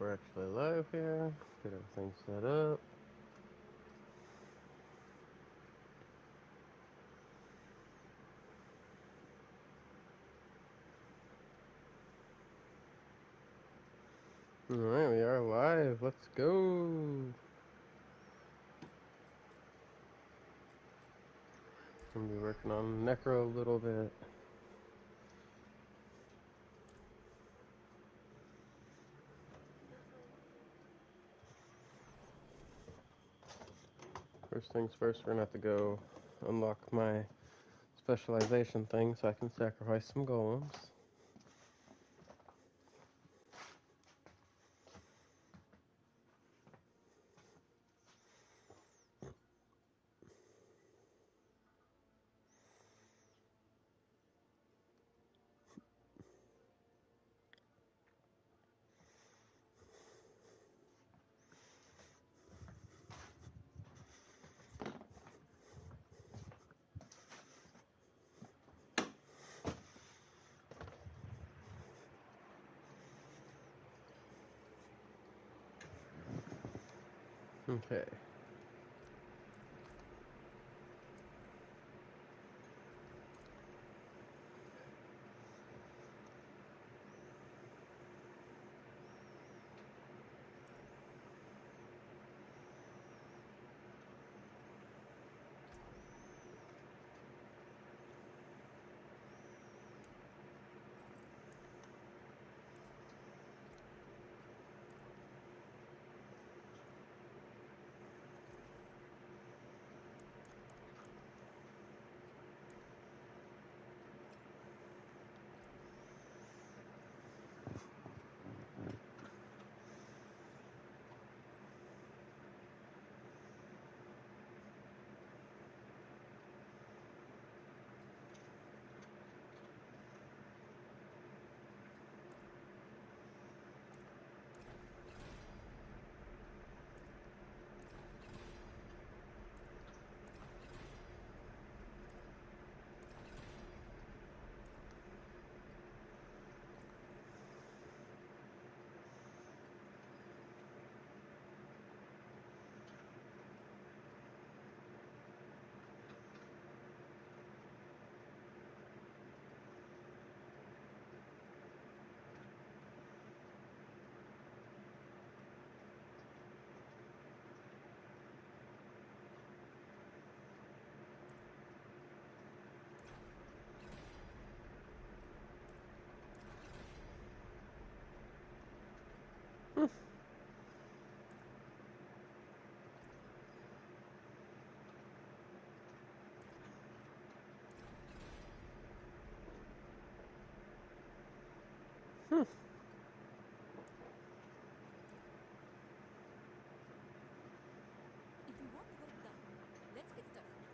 we're actually live here. Get everything set up. Alright, we are live. Let's go. Gonna be working on Necro a little bit. First things first, we're gonna have to go unlock my specialization thing so I can sacrifice some golems. Okay. Hmm. If you want the work done, let's get started.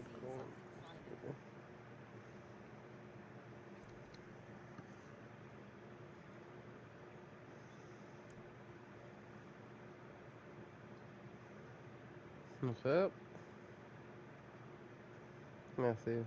Good, seen cool. something finer. What's up, Matthew?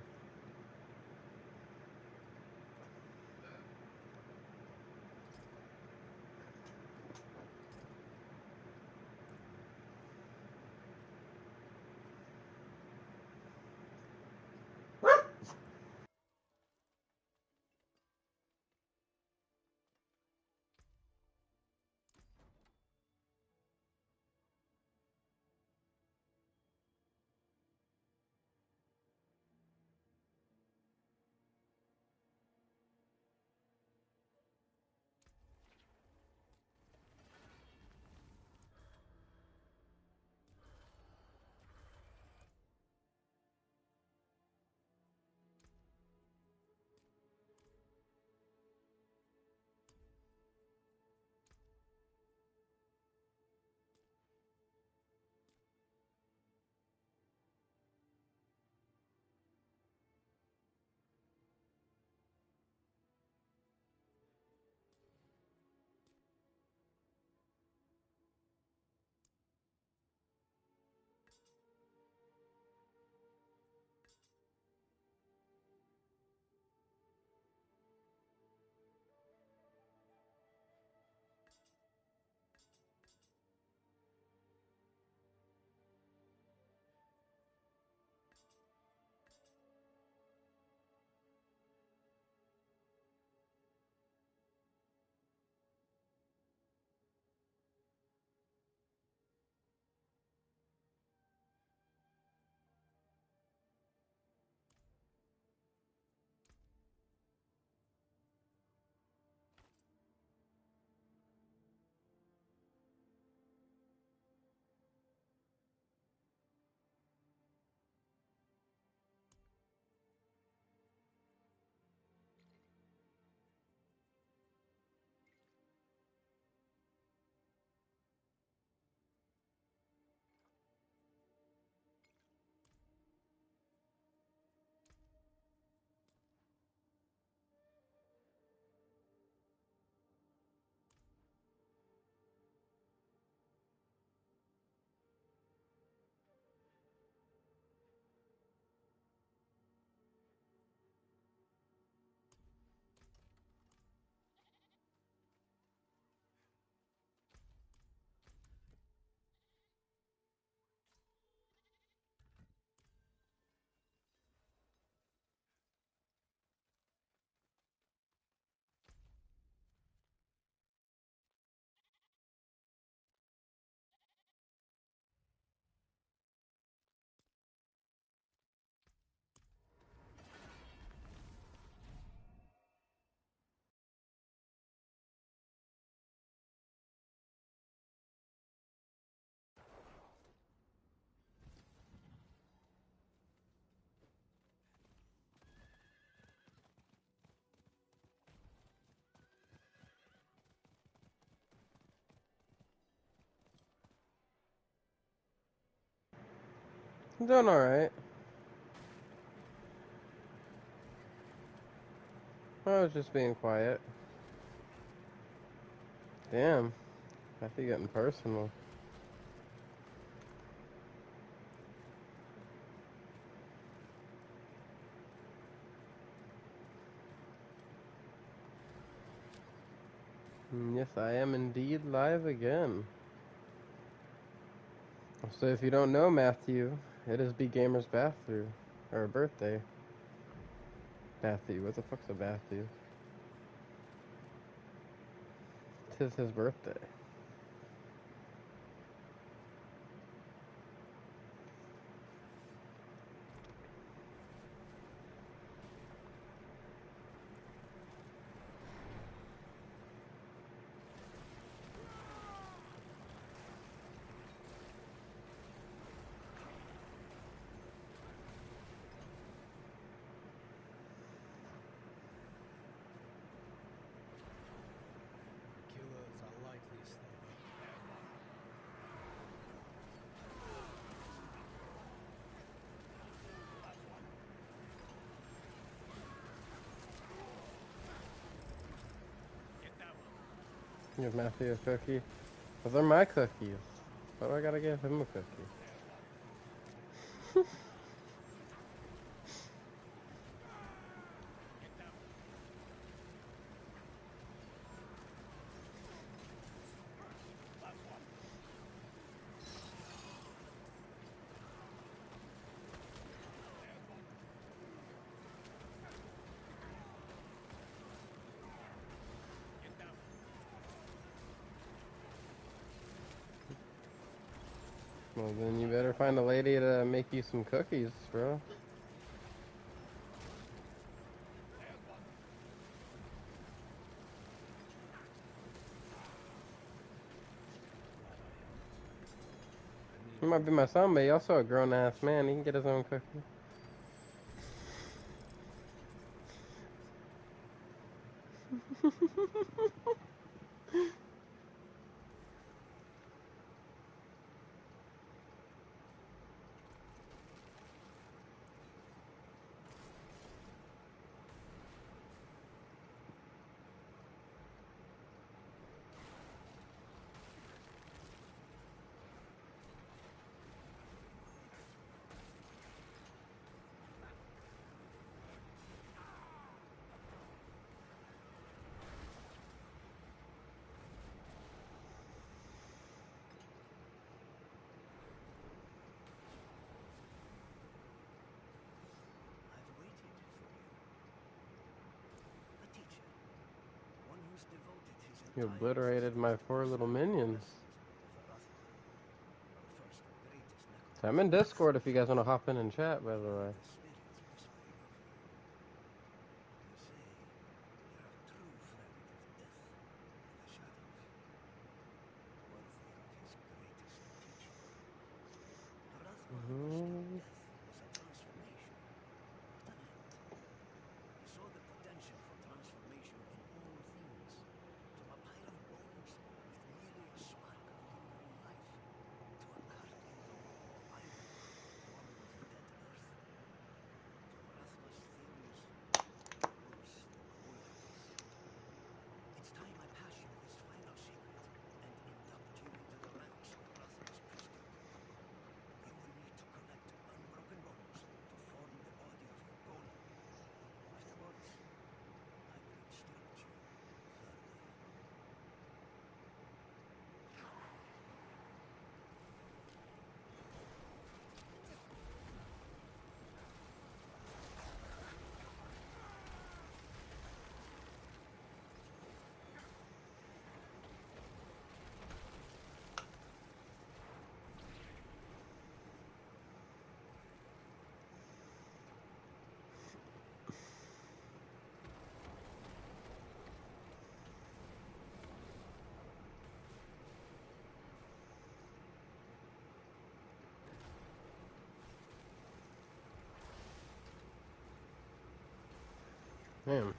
I'm doing alright. I was just being quiet. Damn, I think getting personal. Yes, I am indeed live again. So if you don't know Matthew, it is B Gamer's bathroom or birthday. Matthew, what the fuck's a Matthew? Tis his birthday. The killers are likely Give Matthew a cookie. Well, they're my cookies. Why do I gotta give him a cookie? Well, then you better find a lady to make you some cookies, bro. He might be my son, but he also a grown ass man. He can get his own cookie. I've waited for you. A teacher. One who's devoted his He entire obliterated my existence to 4 little preserving the minions. lessons of Arathma, our first and greatest So I'm in necromancer. Discord if you guys want to hop in and chat, by the Hear way. the spirits whispering of you. They say you're a true friend of death and the shadows, worthy of his greatest teaching. Arathma understood Mhm. death was a transformation, not an end. He saw the potential for transformation in all things, from a pile of bones with merely a spark of lingering life, to a guardian of raw iron born of the dead earth. From Arathma's theories arose the golems. It's time I pass you this final secret and induct you into the ranks of Arathma's priesthood. You will need to collect unbroken bones to form the body of your golem. Afterwards, I will instruct you further. Damn.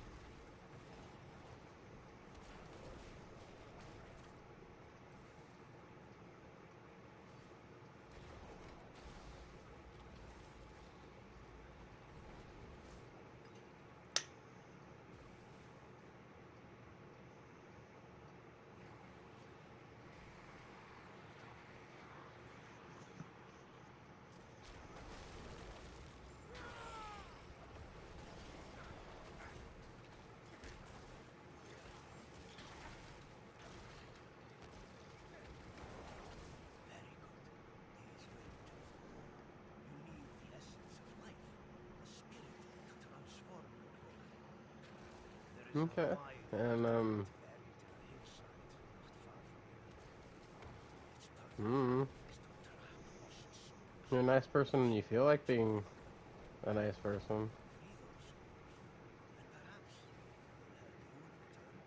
Very good. These will do. You need the essence of life, a spirit to transform your golem. There is a Okay. fine And, artifact buried in a hillside not far from here. Its purpose mm, is to trap lost souls, you're a nice person and you feel like capture being them, a nice person. free those souls, and perhaps they'll help you in return.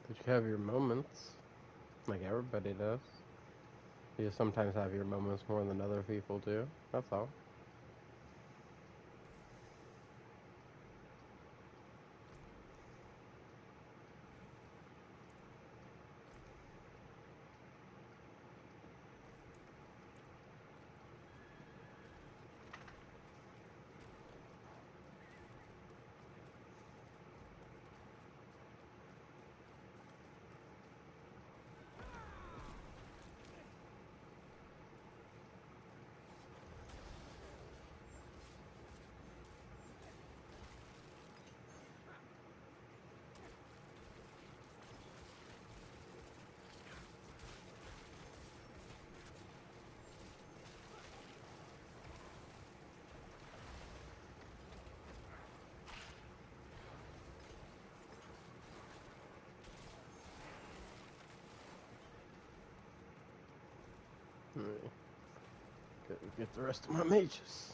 But you have your moments, like everybody does. You just sometimes have your moments more than other people do. That's all. Get the rest of my mages.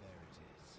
There it is.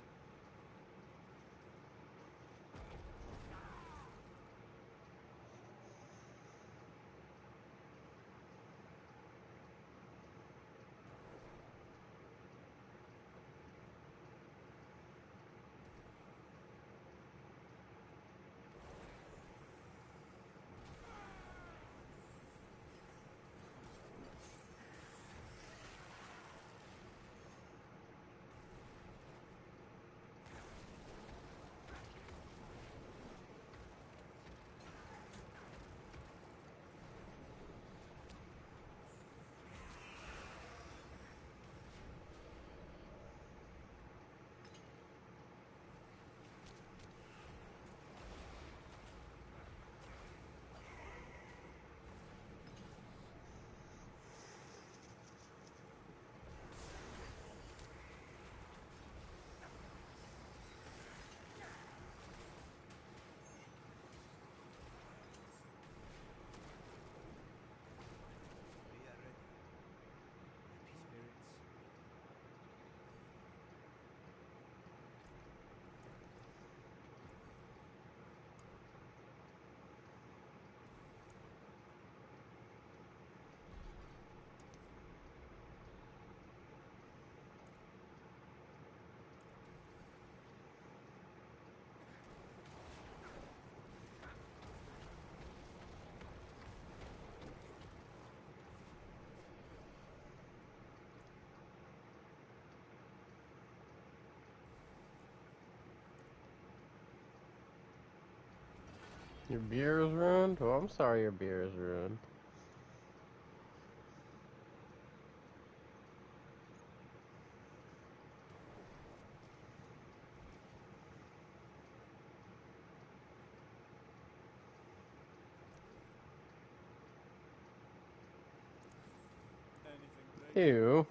We are ready. Happy spirits. Your beer is ruined? Oh, I'm sorry your beer is ruined. Anything break? Ew.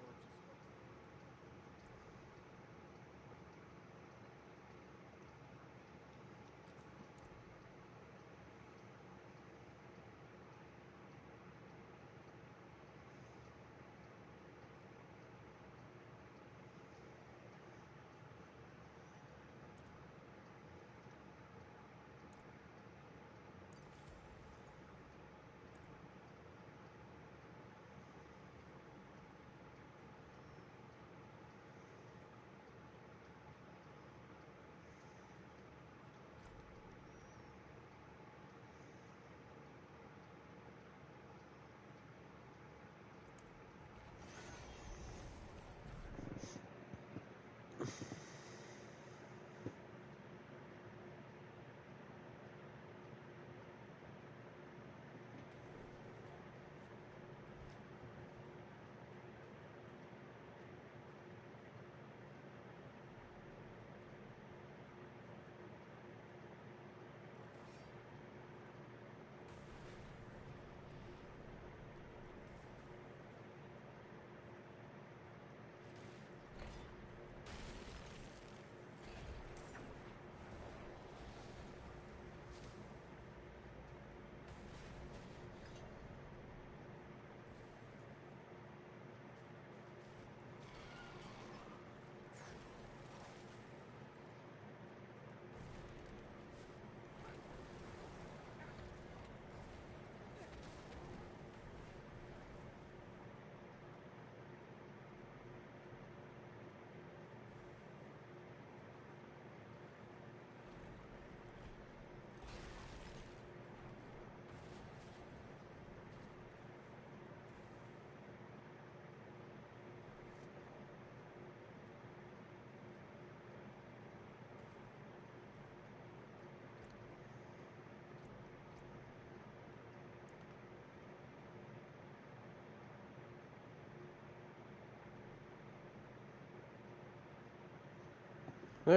Forges water.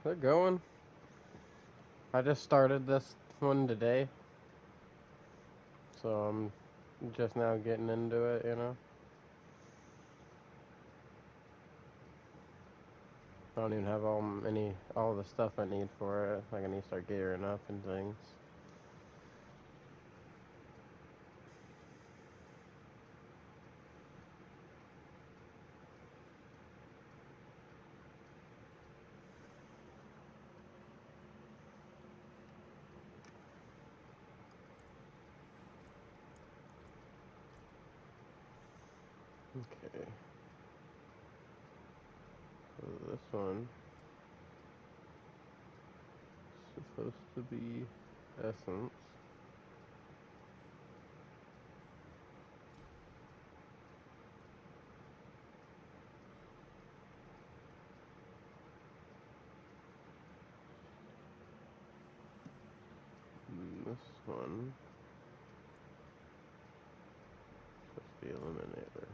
They're going. I just started this one today, so I'm just now getting into it, you know? I don't even have all the stuff I need for it. Like I need to start gearing up and things. Okay. So this one is supposed to be essence. And this one is supposed to be eliminator.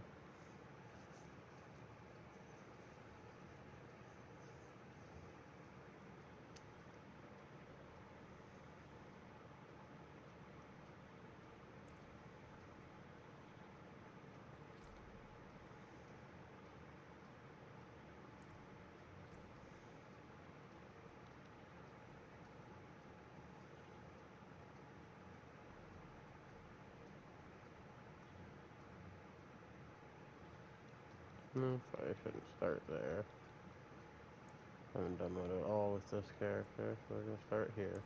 No, I shouldn't start there. I haven't done that at all with this character, so we're gonna start here.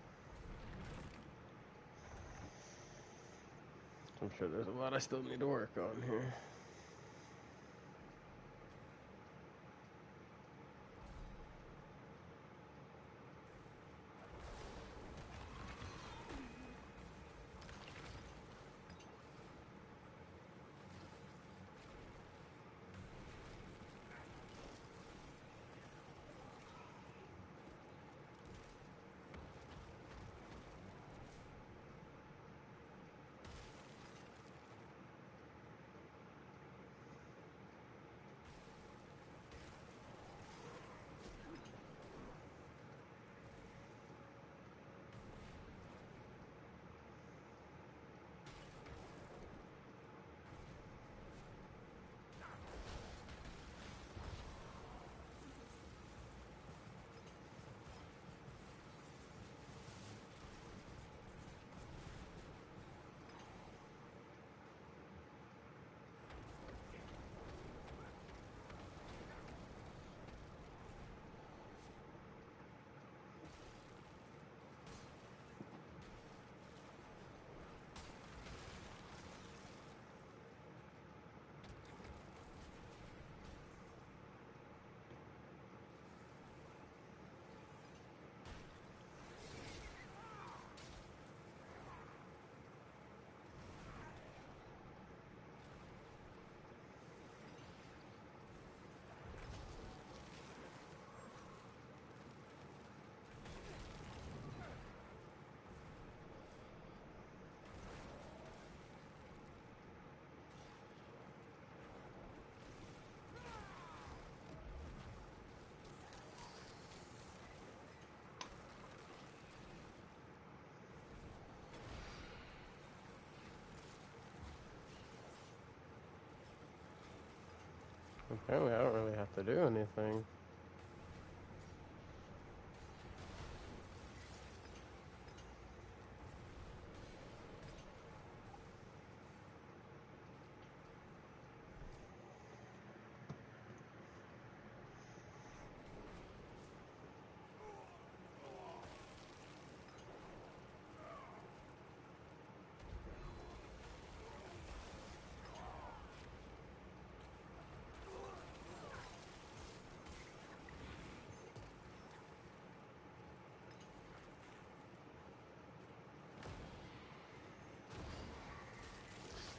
I'm sure there's a lot I still need to work on here. Apparently I don't really have to do anything.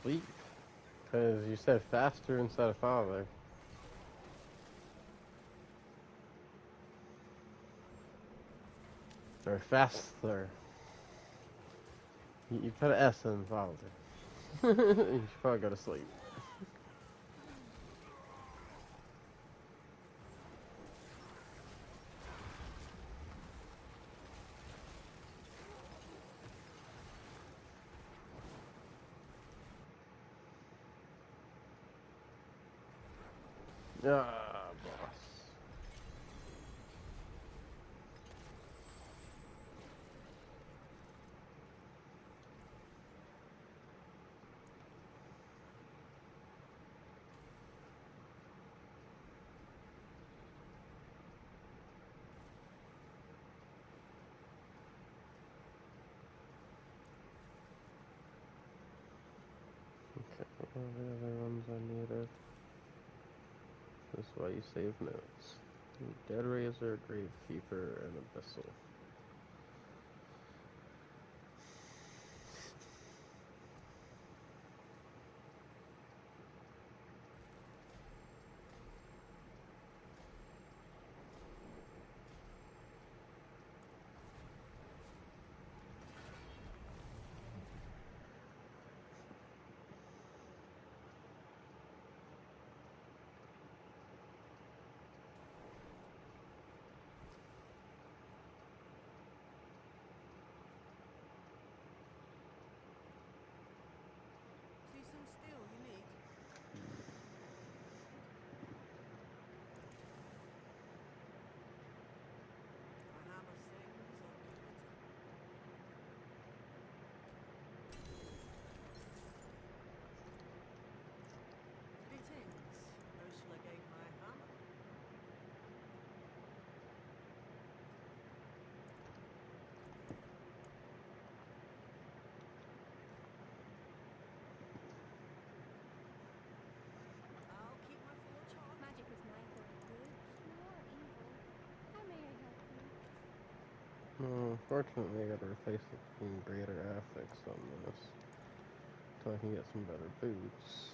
Sleep. Because you said faster instead of father. Or faster. You put an S in father. You should probably go to sleep. Ah, boss. Okay, what are the other ones I needed? why you save notes. Dead Razor, Gravekeeper, and Abyssal. See some steel you need? A hammer sings or give it up. Greetings. How shall I guide my hammer? I'll keep my forge hot. Magic is neither good nor evil. How may I help you? Unfortunately, I gotta replace the greater affix on this. So I can get some better boots.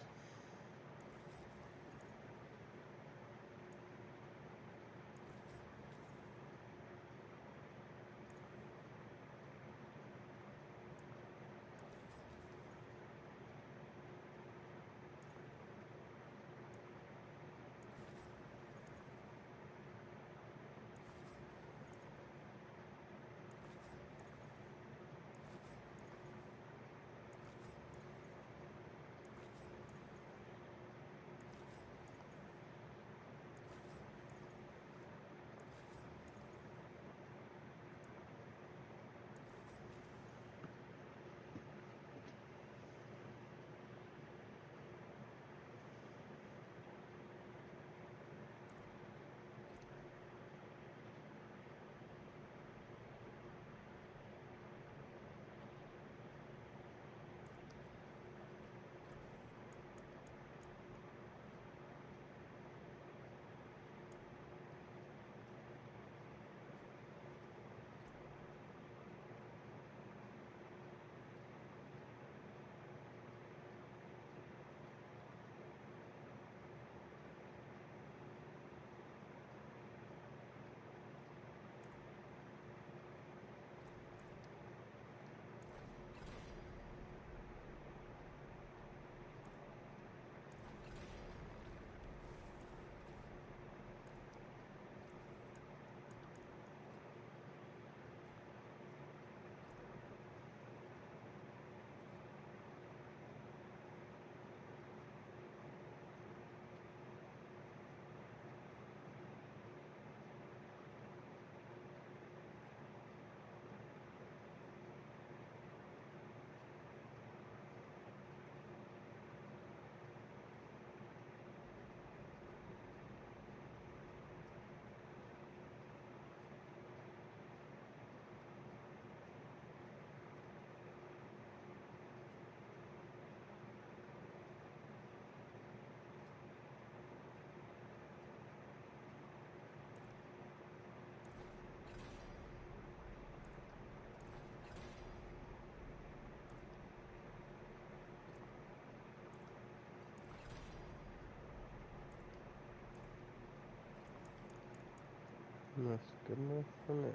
And that's good enough for now.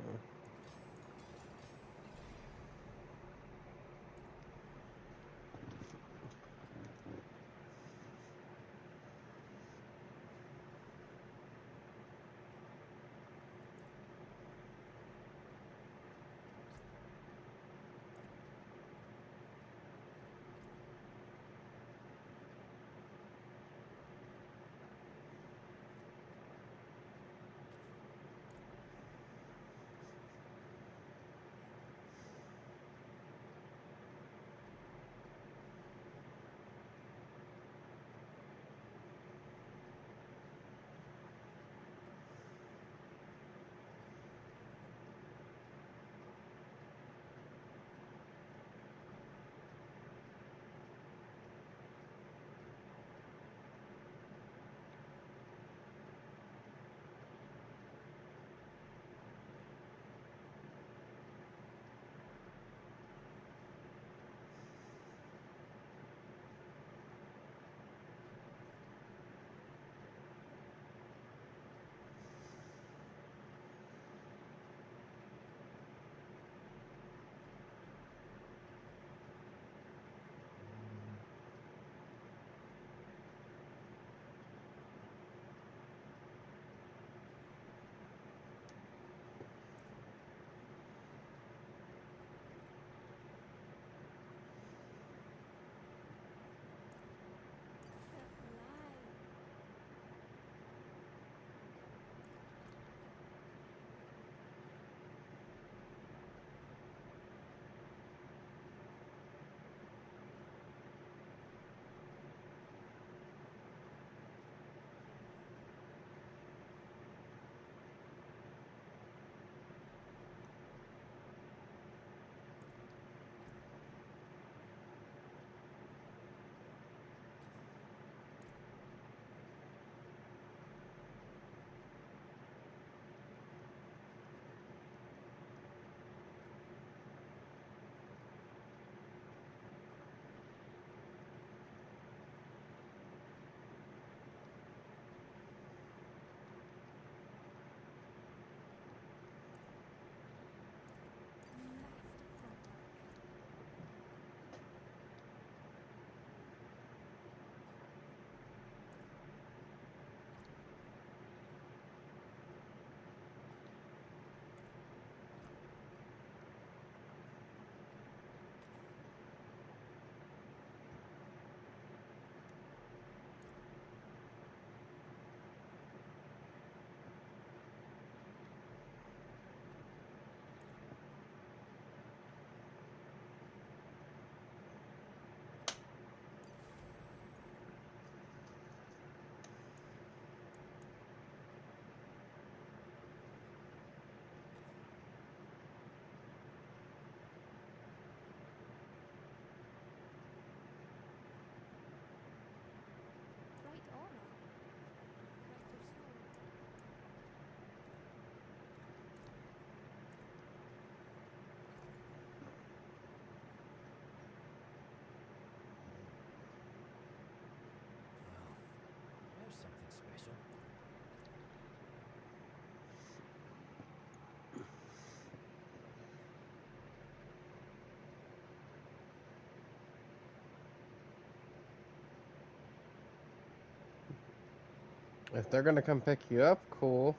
If they're gonna come pick you up, cool.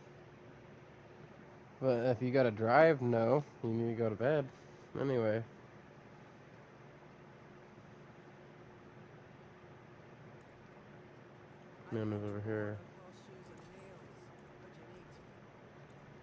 But if you gotta drive, no. You need to go to bed. Anyway. I Man is fought over more here. than horseshoes and nails. What do you need to?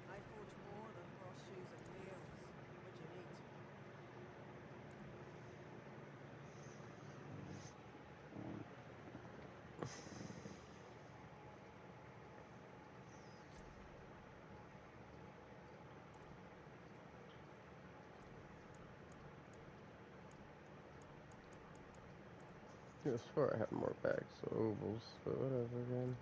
I forge more than horseshoes and nails. What do you need to? I swore I had more bags of ovals, but whatever again.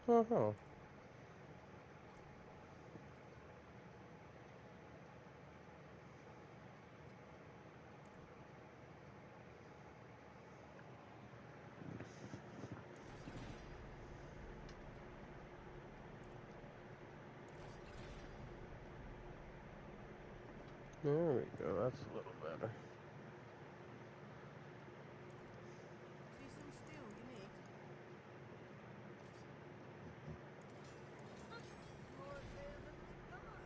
Oh, there we go. That's a little better. See some steel you need? More there than I thought.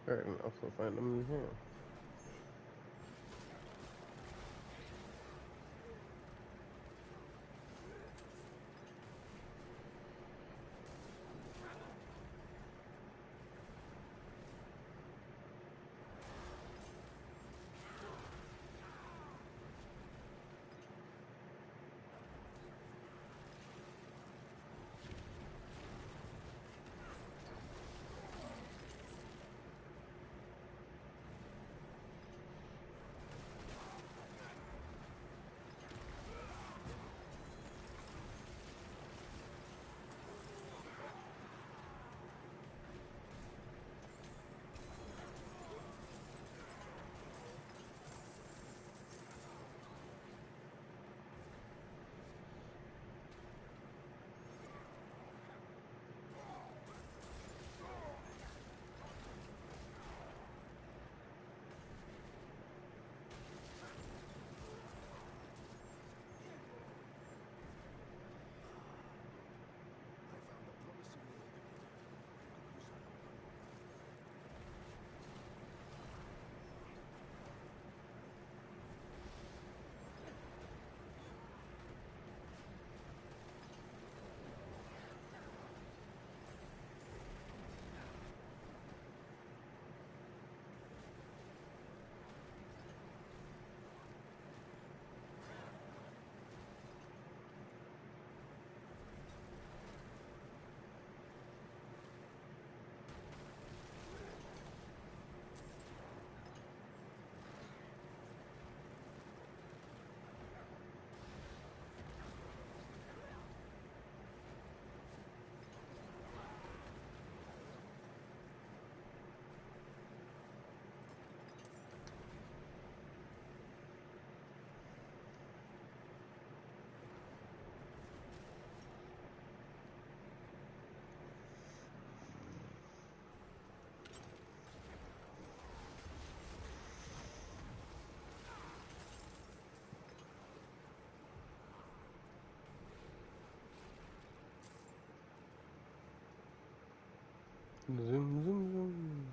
Alright, and also find them in here. I found a promising elevator. Could use some more power. Zoom, zoom, zoom.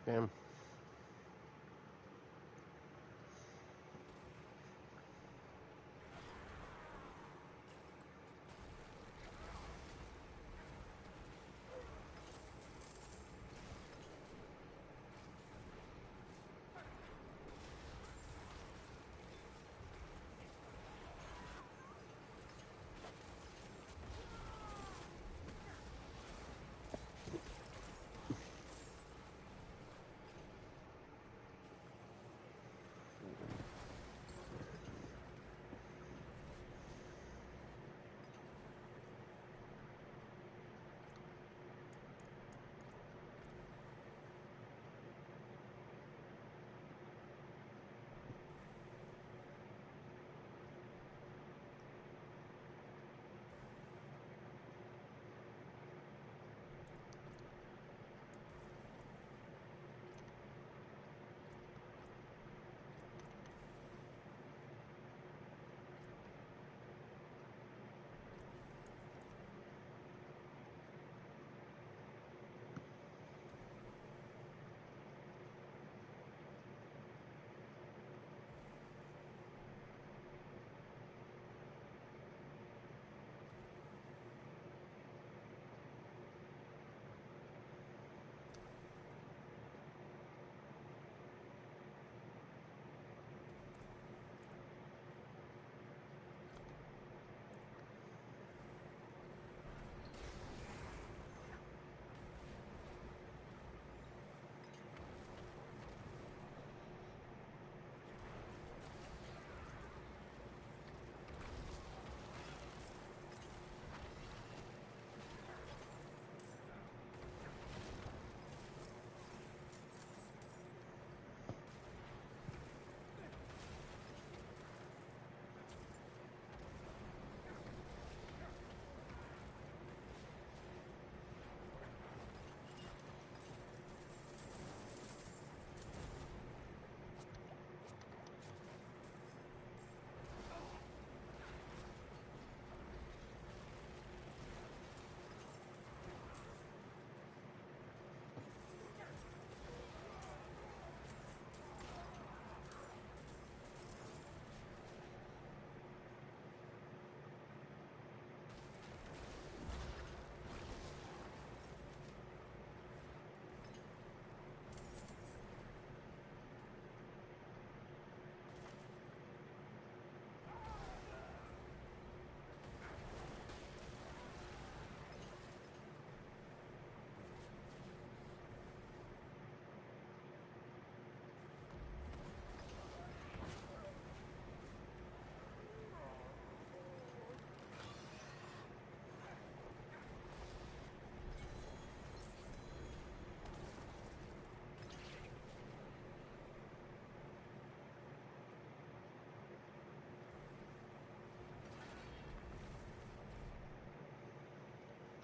Damn.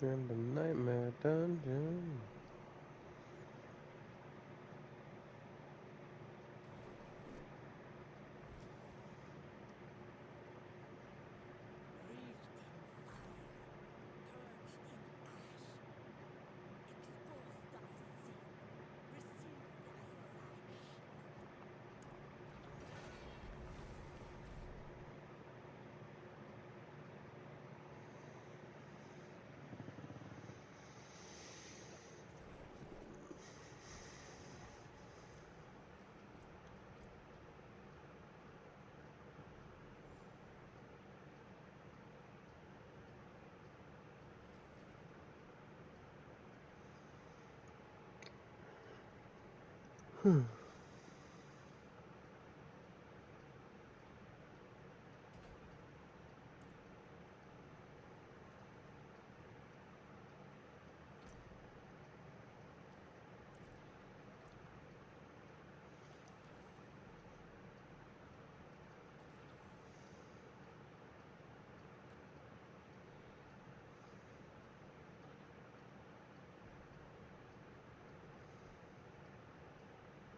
In the nightmare dungeon. Breathed in fire, purged in ash. Expose thy sin, receive thy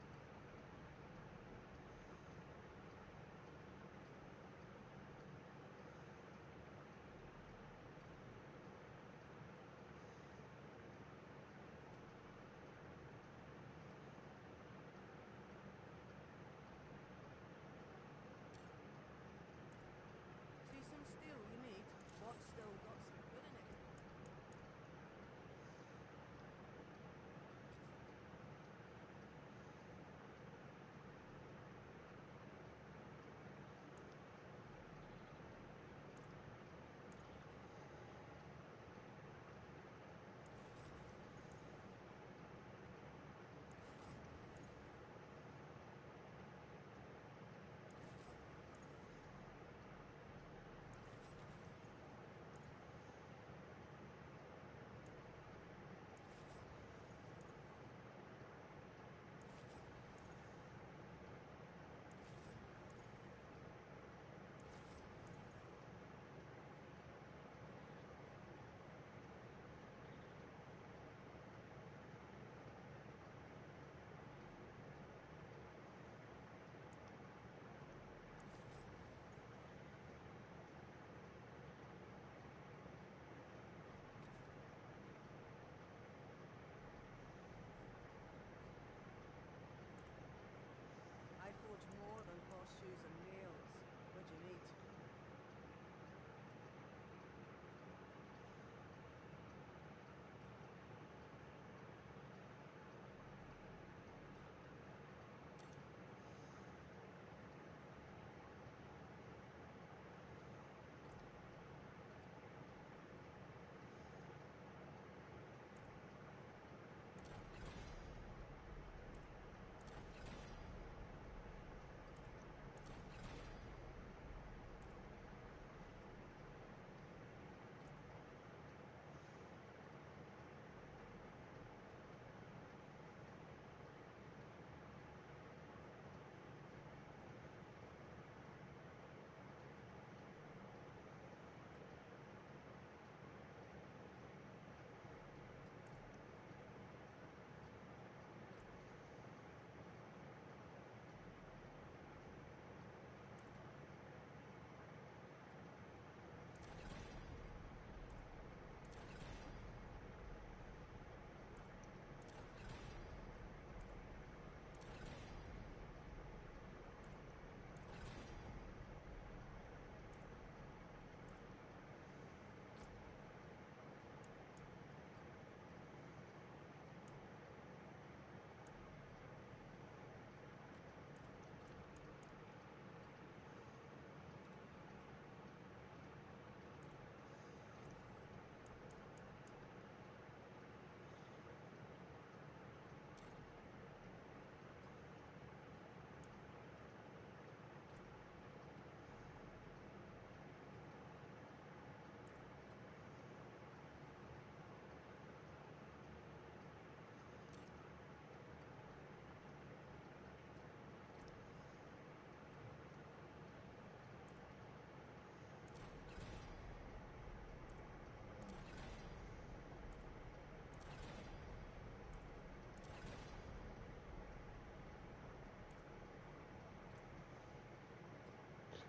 lash.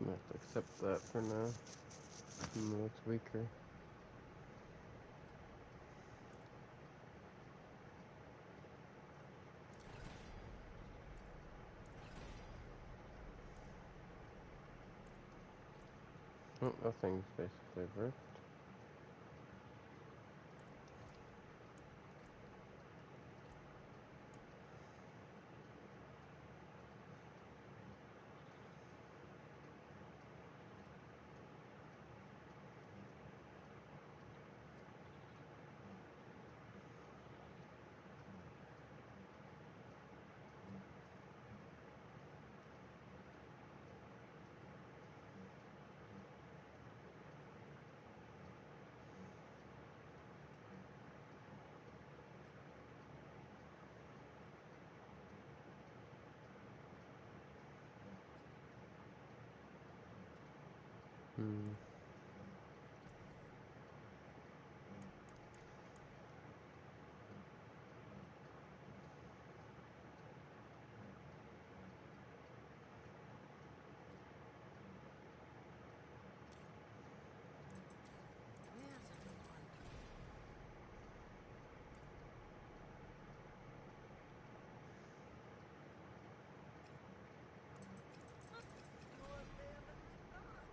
I have to accept that for now. It looks weaker. Oh, that thing's basically bricked. Hmm. Where's everyone? More vehemently not.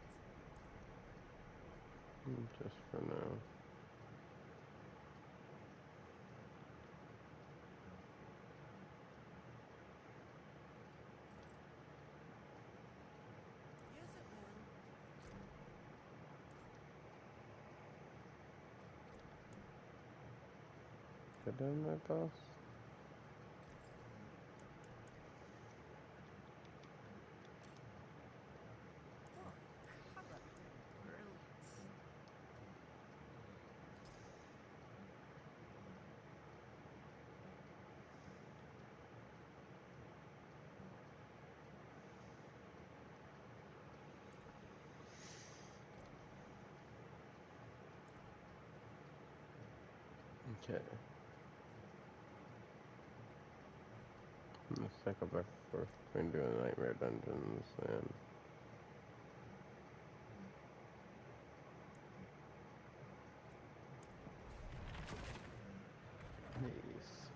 Just for now. Yes, it will. Get in there, boss. Oh, cover. Brilliant. Okay. I'm gonna cycle back and forth between doing nightmare dungeons and these.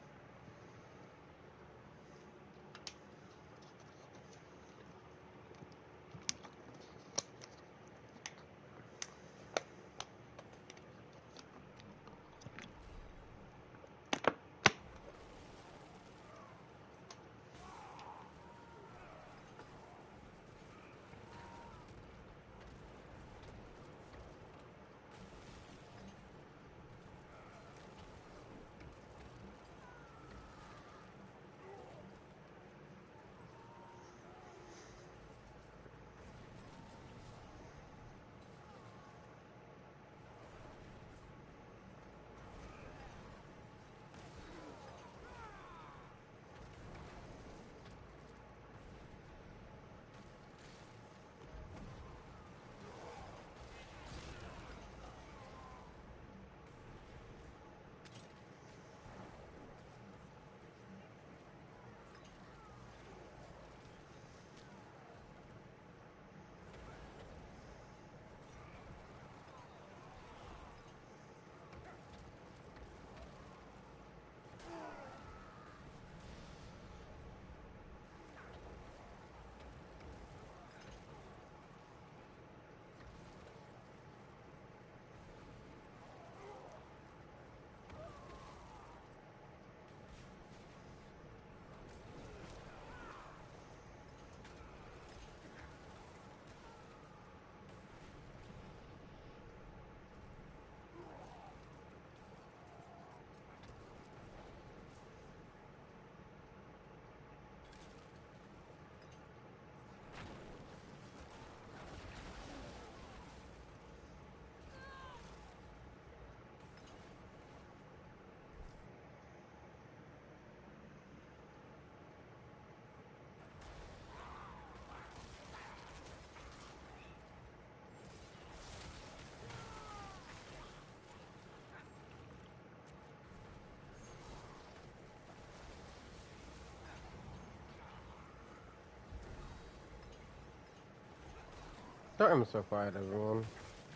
Sorry I'm so quiet, everyone.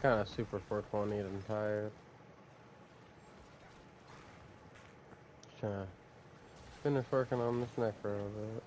Kind of super 420 and tired. Trying to finish working on this neck for a little bit.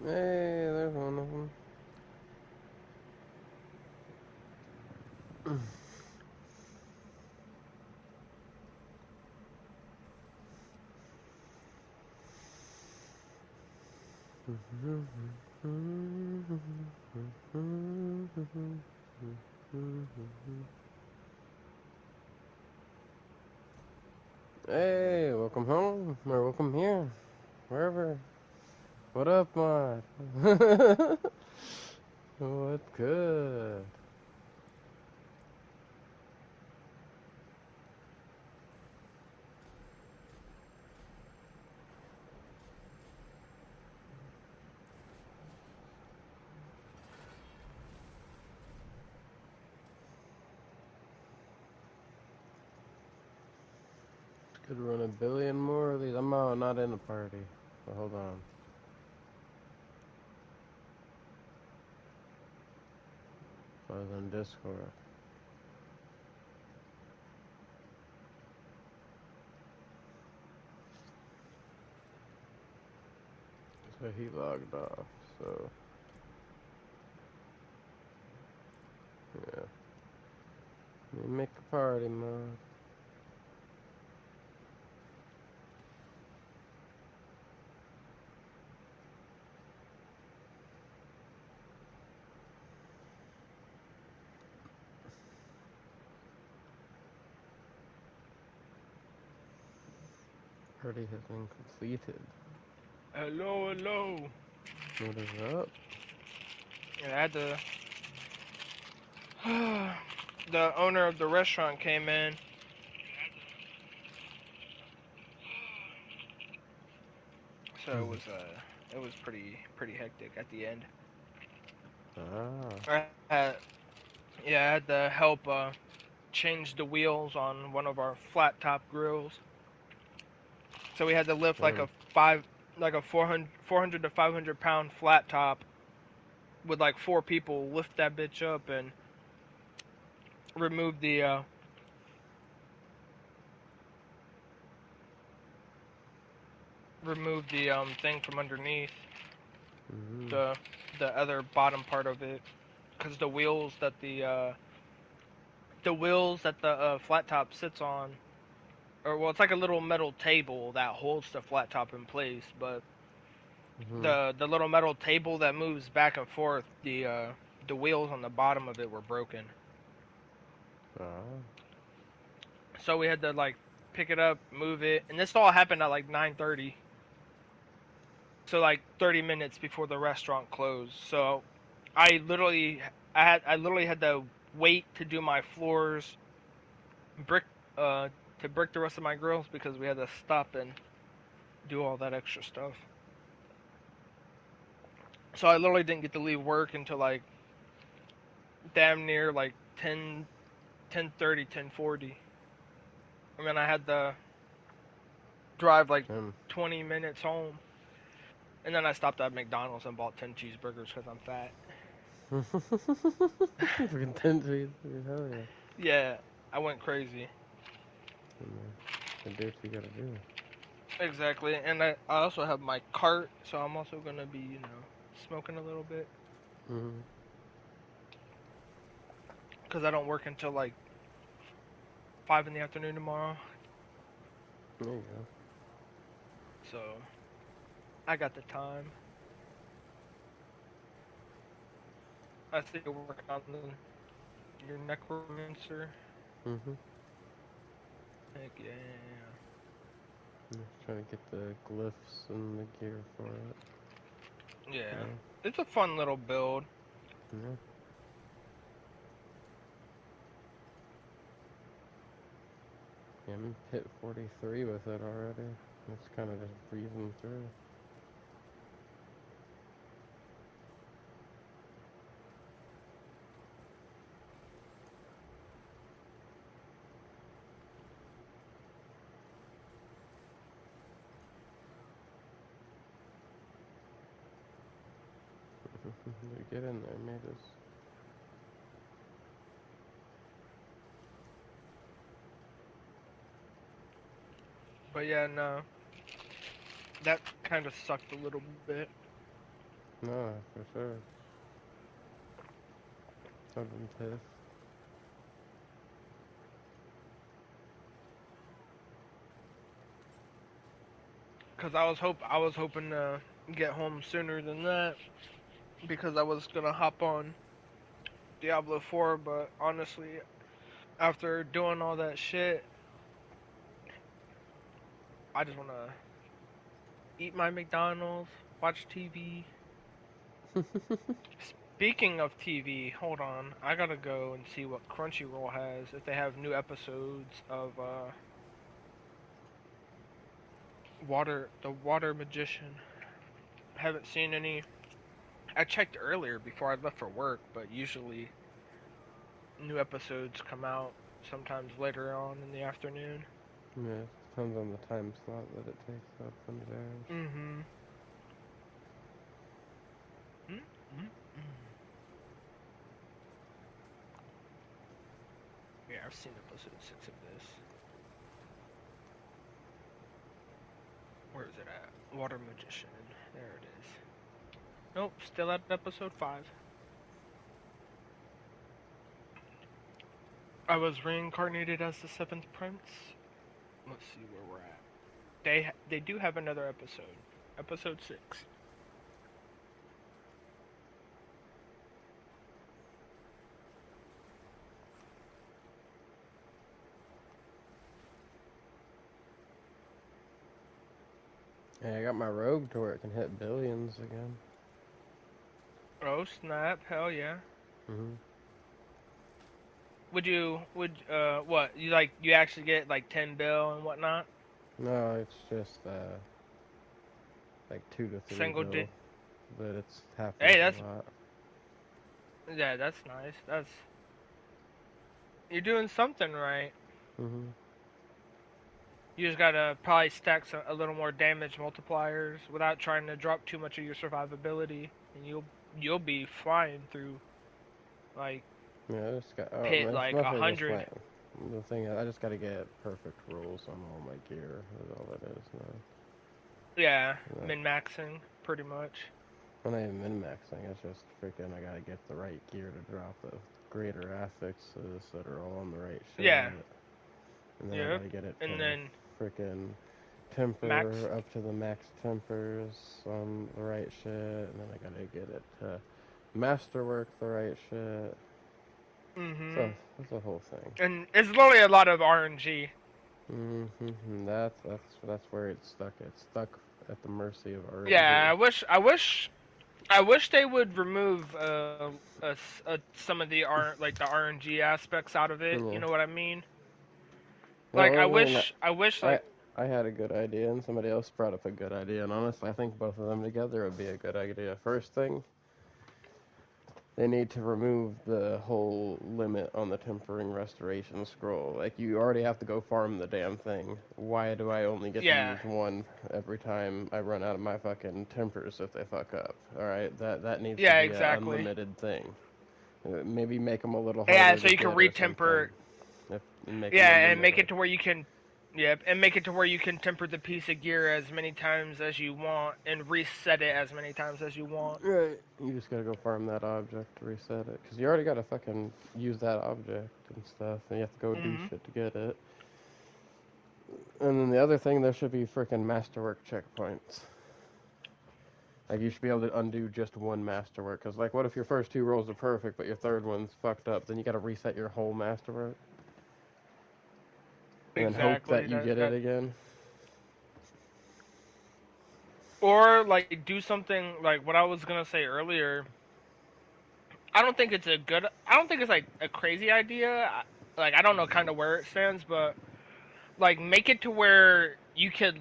Hey, there's one of them. Hey, welcome home, or welcome here, wherever. What up, mod? What's good? Could run a billion more of these. I'm out, not in the party. But hold on. I was on Discord. So he logged off. So yeah. Let me make a party, mod. Party has been completed. Hello, hello. What is up? Yeah, I had to. The owner of the restaurant came in, so it was pretty hectic at the end. Ah. I had, yeah, I had to help change the wheels on one of our flat top grills. So we had to lift like Damn. a 400 to 500 pound flat top with like 4 people lift that bitch up and remove the thing from underneath Mm-hmm. the other bottom part of it, because the wheels that the flat top sits on, or well, it's like a little metal table that holds the flat top in place, but Mm-hmm. the little metal table that moves back and forth, the wheels on the bottom of it were broken. Ah. So we had to like pick it up, move it, and this all happened at like 9:30. So like 30 minutes before the restaurant closed. So I literally had to wait to do my floors, brick to brick the rest of my grills because we had to stop and do all that extra stuff. So I literally didn't get to leave work until like damn near like 10:30, 10:40. And then I had to drive like Um. 20 minutes home. And then I stopped at McDonald's and bought 10 cheeseburgers because I'm fat. Freaking 10 feet. Hell yeah. Yeah, I went crazy. And do what you gotta do. Exactly. And I also have my cart, so I'm also going to be, smoking a little bit. Mm-hmm. Because I don't work until like 5 in the afternoon tomorrow. There you go. So I got the time. I see you're working on your necromancer. Mm-hmm. Heck yeah. I'm just trying to get the glyphs and the gear for it. Yeah. Yeah. It's a fun little build. Yeah. Yeah, I'm in pit 43 with it already. It's kind of just breezing through. Get in there, mages. But yeah, no. That kind of sucked a little bit. No, for sure. I've been pissed. Because I was hoping to get home sooner than that. Because I was going to hop on Diablo 4, but honestly, after doing all that shit, I just want to eat my McDonald's, watch TV. Speaking of TV, hold on. I gotta go and see what Crunchyroll has, if they have new episodes of the Water Magician. I haven't seen any. I checked earlier before I left for work, but usually new episodes come out sometimes later on in the afternoon. Yeah, it depends on the time slot that it takes up when it airs. Mm-hmm. Mm-hmm. Yeah, I've seen episode 6 of this. Where is it at? Water Magician. There it is. Nope, still at episode 5. I was reincarnated as the seventh prince. Let's see where we're at. They do have another episode. Episode 6. Hey, I got my rogue to where it can hit billions again. Oh snap! Hell yeah. Mm-hmm. Would what you actually get like 10 bill and whatnot? No, it's just like 2 to 3 Single di. bill, but it's half as Hey, a lot. that's nice. You're doing something right. Mm-hmm. You just gotta probably stack a little more damage multipliers without trying to drop too much of your survivability, and you'll be flying through like Yeah, I just got. pit It's like mostly just 100. my. The thing is, I just gotta get perfect rolls on all my gear. That's all it is now. Yeah, Yeah. min maxing pretty much. I'm not even min-maxing. It's just freaking. I gotta get the right gear to drop the greater affixes that are all on the right shit. Yeah, And then I yep. gotta get it to And then freaking temper max. up to the max tempers on the right shit. And then I gotta get it to masterwork the right shit. So Mhm. it's a whole thing. And it's literally a lot of RNG. That's where it's stuck. It's stuck at the mercy of Yeah, RNG. I wish they would remove some of the like the RNG aspects out of it. Yeah. You know what I mean? Like Well, I mean, I wish I like I had a good idea, and somebody else brought up a good idea, and honestly, I think both of them together would be a good idea. First thing, they need to remove the whole limit on the tempering restoration scroll. Like, you already have to go farm the damn thing. Why do I only get to yeah use one every time I run out of my fucking tempers if they fuck up? Alright, that needs to yeah be an exactly unlimited thing. Maybe make them a little yeah harder so to you can get or something. retemper If, make them yeah and make unlimited. it to where you can yep and make it to where you can temper the piece of gear as many times as you want and reset it as many times as you want. Right. You just gotta go farm that object to reset it. Because you already gotta fucking use that object and stuff, and you have to go do Mhm. shit to get it. And then the other thing, there should be freaking masterwork checkpoints. Like, you should be able to undo just one masterwork. Because, like, what if your first two rolls are perfect, but your third one's fucked up? Then you gotta reset your whole masterwork. And then hope that Exactly. you get it That again. or like do something like what I was gonna say earlier. I don't think it's like a crazy idea. Like I don't know kind of where it stands, but like make it to where you could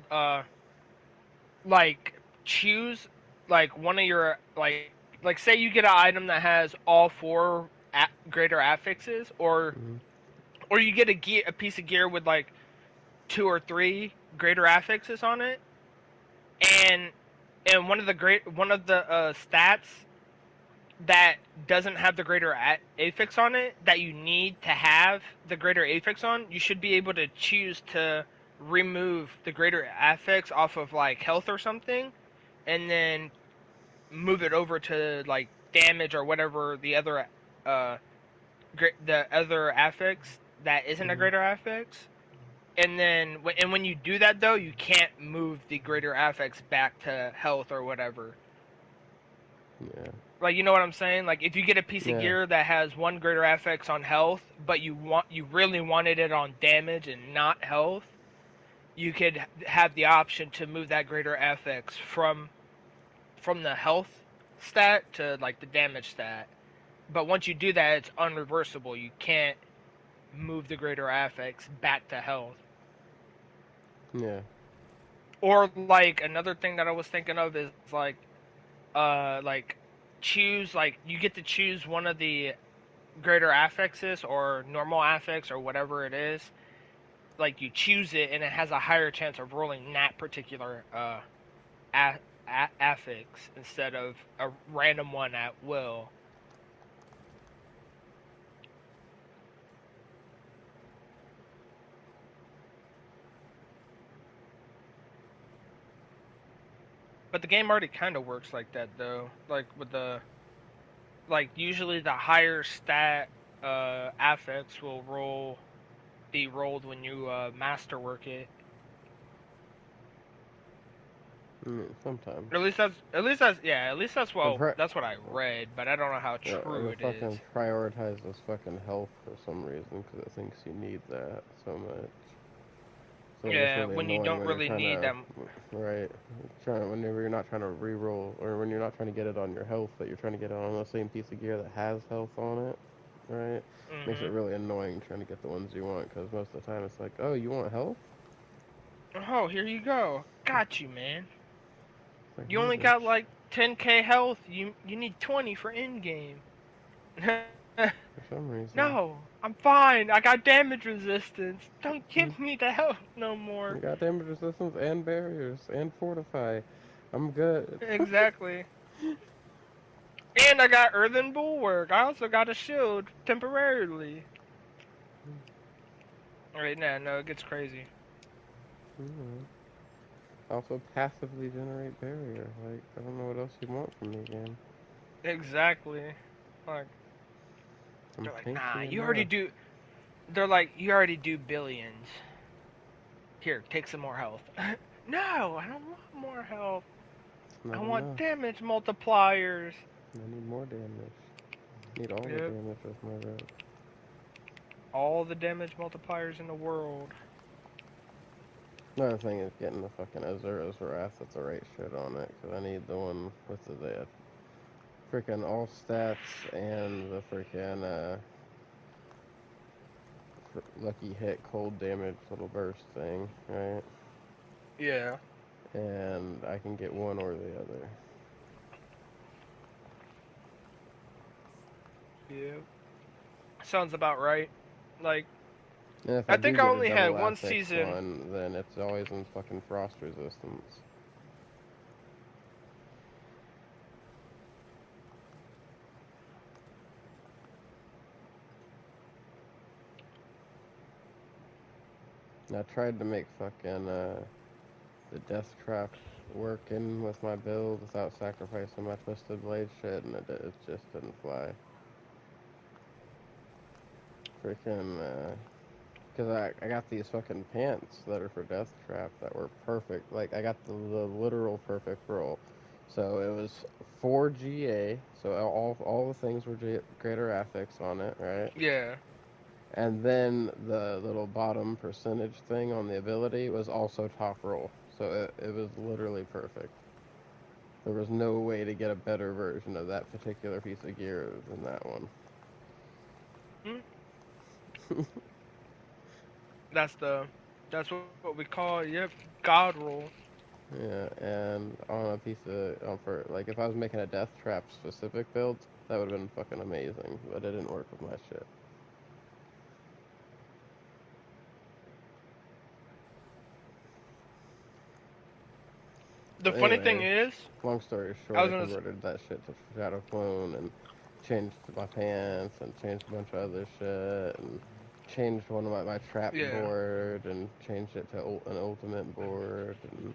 like choose like one of your like say you get an item that has all four greater affixes, Mm-hmm. or you get a piece of gear with like two or three greater affixes on it, and one of the stats that doesn't have the greater affix on it that you need to have the greater affix on, you should be able to choose to remove the greater affix off of like health or something, and then move it over to like damage or whatever uh the other affix that isn't a Mm-hmm. greater affix. And then when you do that though, you can't move the greater affix back to health or whatever. Yeah. Like you know what I'm saying? Like if you get a piece of Yeah. gear that has one greater affix on health, but you really wanted it on damage and not health, you could have the option to move that greater affix from the health stat to like the damage stat. But once you do that, it's unreversible. You can't move the greater affix back to health. Yeah. Or like another thing that I was thinking of is like choose like you get to choose one of the greater affixes or normal affix or whatever it is. Like you choose it and it has a higher chance of rolling that particular affix instead of a random one at will. But the game already kind of works like that though. Like with the like usually the higher stat affix will be rolled when you masterwork it. Sometimes. At least The pri- that's what I read, but I don't know how true the it is. fucking prioritizes fucking health for some reason because it thinks you need that so much. So it gets Yeah, really when you annoying don't when you're really trying need to, them. right, whenever you're not trying to re-roll, or when you're not trying to get it on your health, but you're trying to get it on the same piece of gear that has health on it, right? Makes it Mhm. really annoying trying to get the ones you want, because most of the time it's like, oh, you want health? Oh, here you go. Got you, man. It's like, You no, only got bitch. like 10k health. You need 20 for in game. for some reason. No, I'm fine. I got damage resistance. Don't give me the health no more. You got damage resistance and barriers and fortify. I'm good. Exactly. And I got earthen bulwark. I also got a shield temporarily. Alright, nah, no, it gets crazy. Mhm. Also passively generate barrier. Like, I don't know what else you want from me, game. Exactly. Like, I'm they're like, nah, tanky you already enough. do. They're like, you already do billions. Here, take some more health. No, I don't want more health. It's I not want enough. damage multipliers. I need more damage. Need all the Yep. damage with my rep. All the damage multipliers in the world. Another thing is getting the fucking Azura's Wrath with the right shit on it, because I need the one with the freaking all stats and the freaking lucky hit cold damage little burst thing, right? Yeah. And I can get one or the other. Yeah. Sounds about right. Like, And if I I do think I get a only had double one affix season. one, then it's always in fucking frost resistance. And I tried to make fucking the death trap working with my build without sacrificing my twisted blade shit, and it just didn't fly. Freaking, because I got these fucking pants that are for death trap that were perfect. Like, I got the literal perfect roll. So it was 4 GA, so all the things were greater affix on it, right? Yeah. And then the little bottom percentage thing on the ability was also top roll. So it was literally perfect. There was no way to get a better version of that particular piece of gear than that one. Hmm? That's the. That's what we call. Yep. God roll. Yeah, and on a piece of for like if I was making a death trap specific build, that would have been fucking amazing. But it didn't work with my shit. The But funny thing anyway, is, long story I short, was I gonna. converted that shit to Shadow Clone and changed my pants and changed a bunch of other shit and changed one of my trap Yeah. board and changed it to an ultimate board and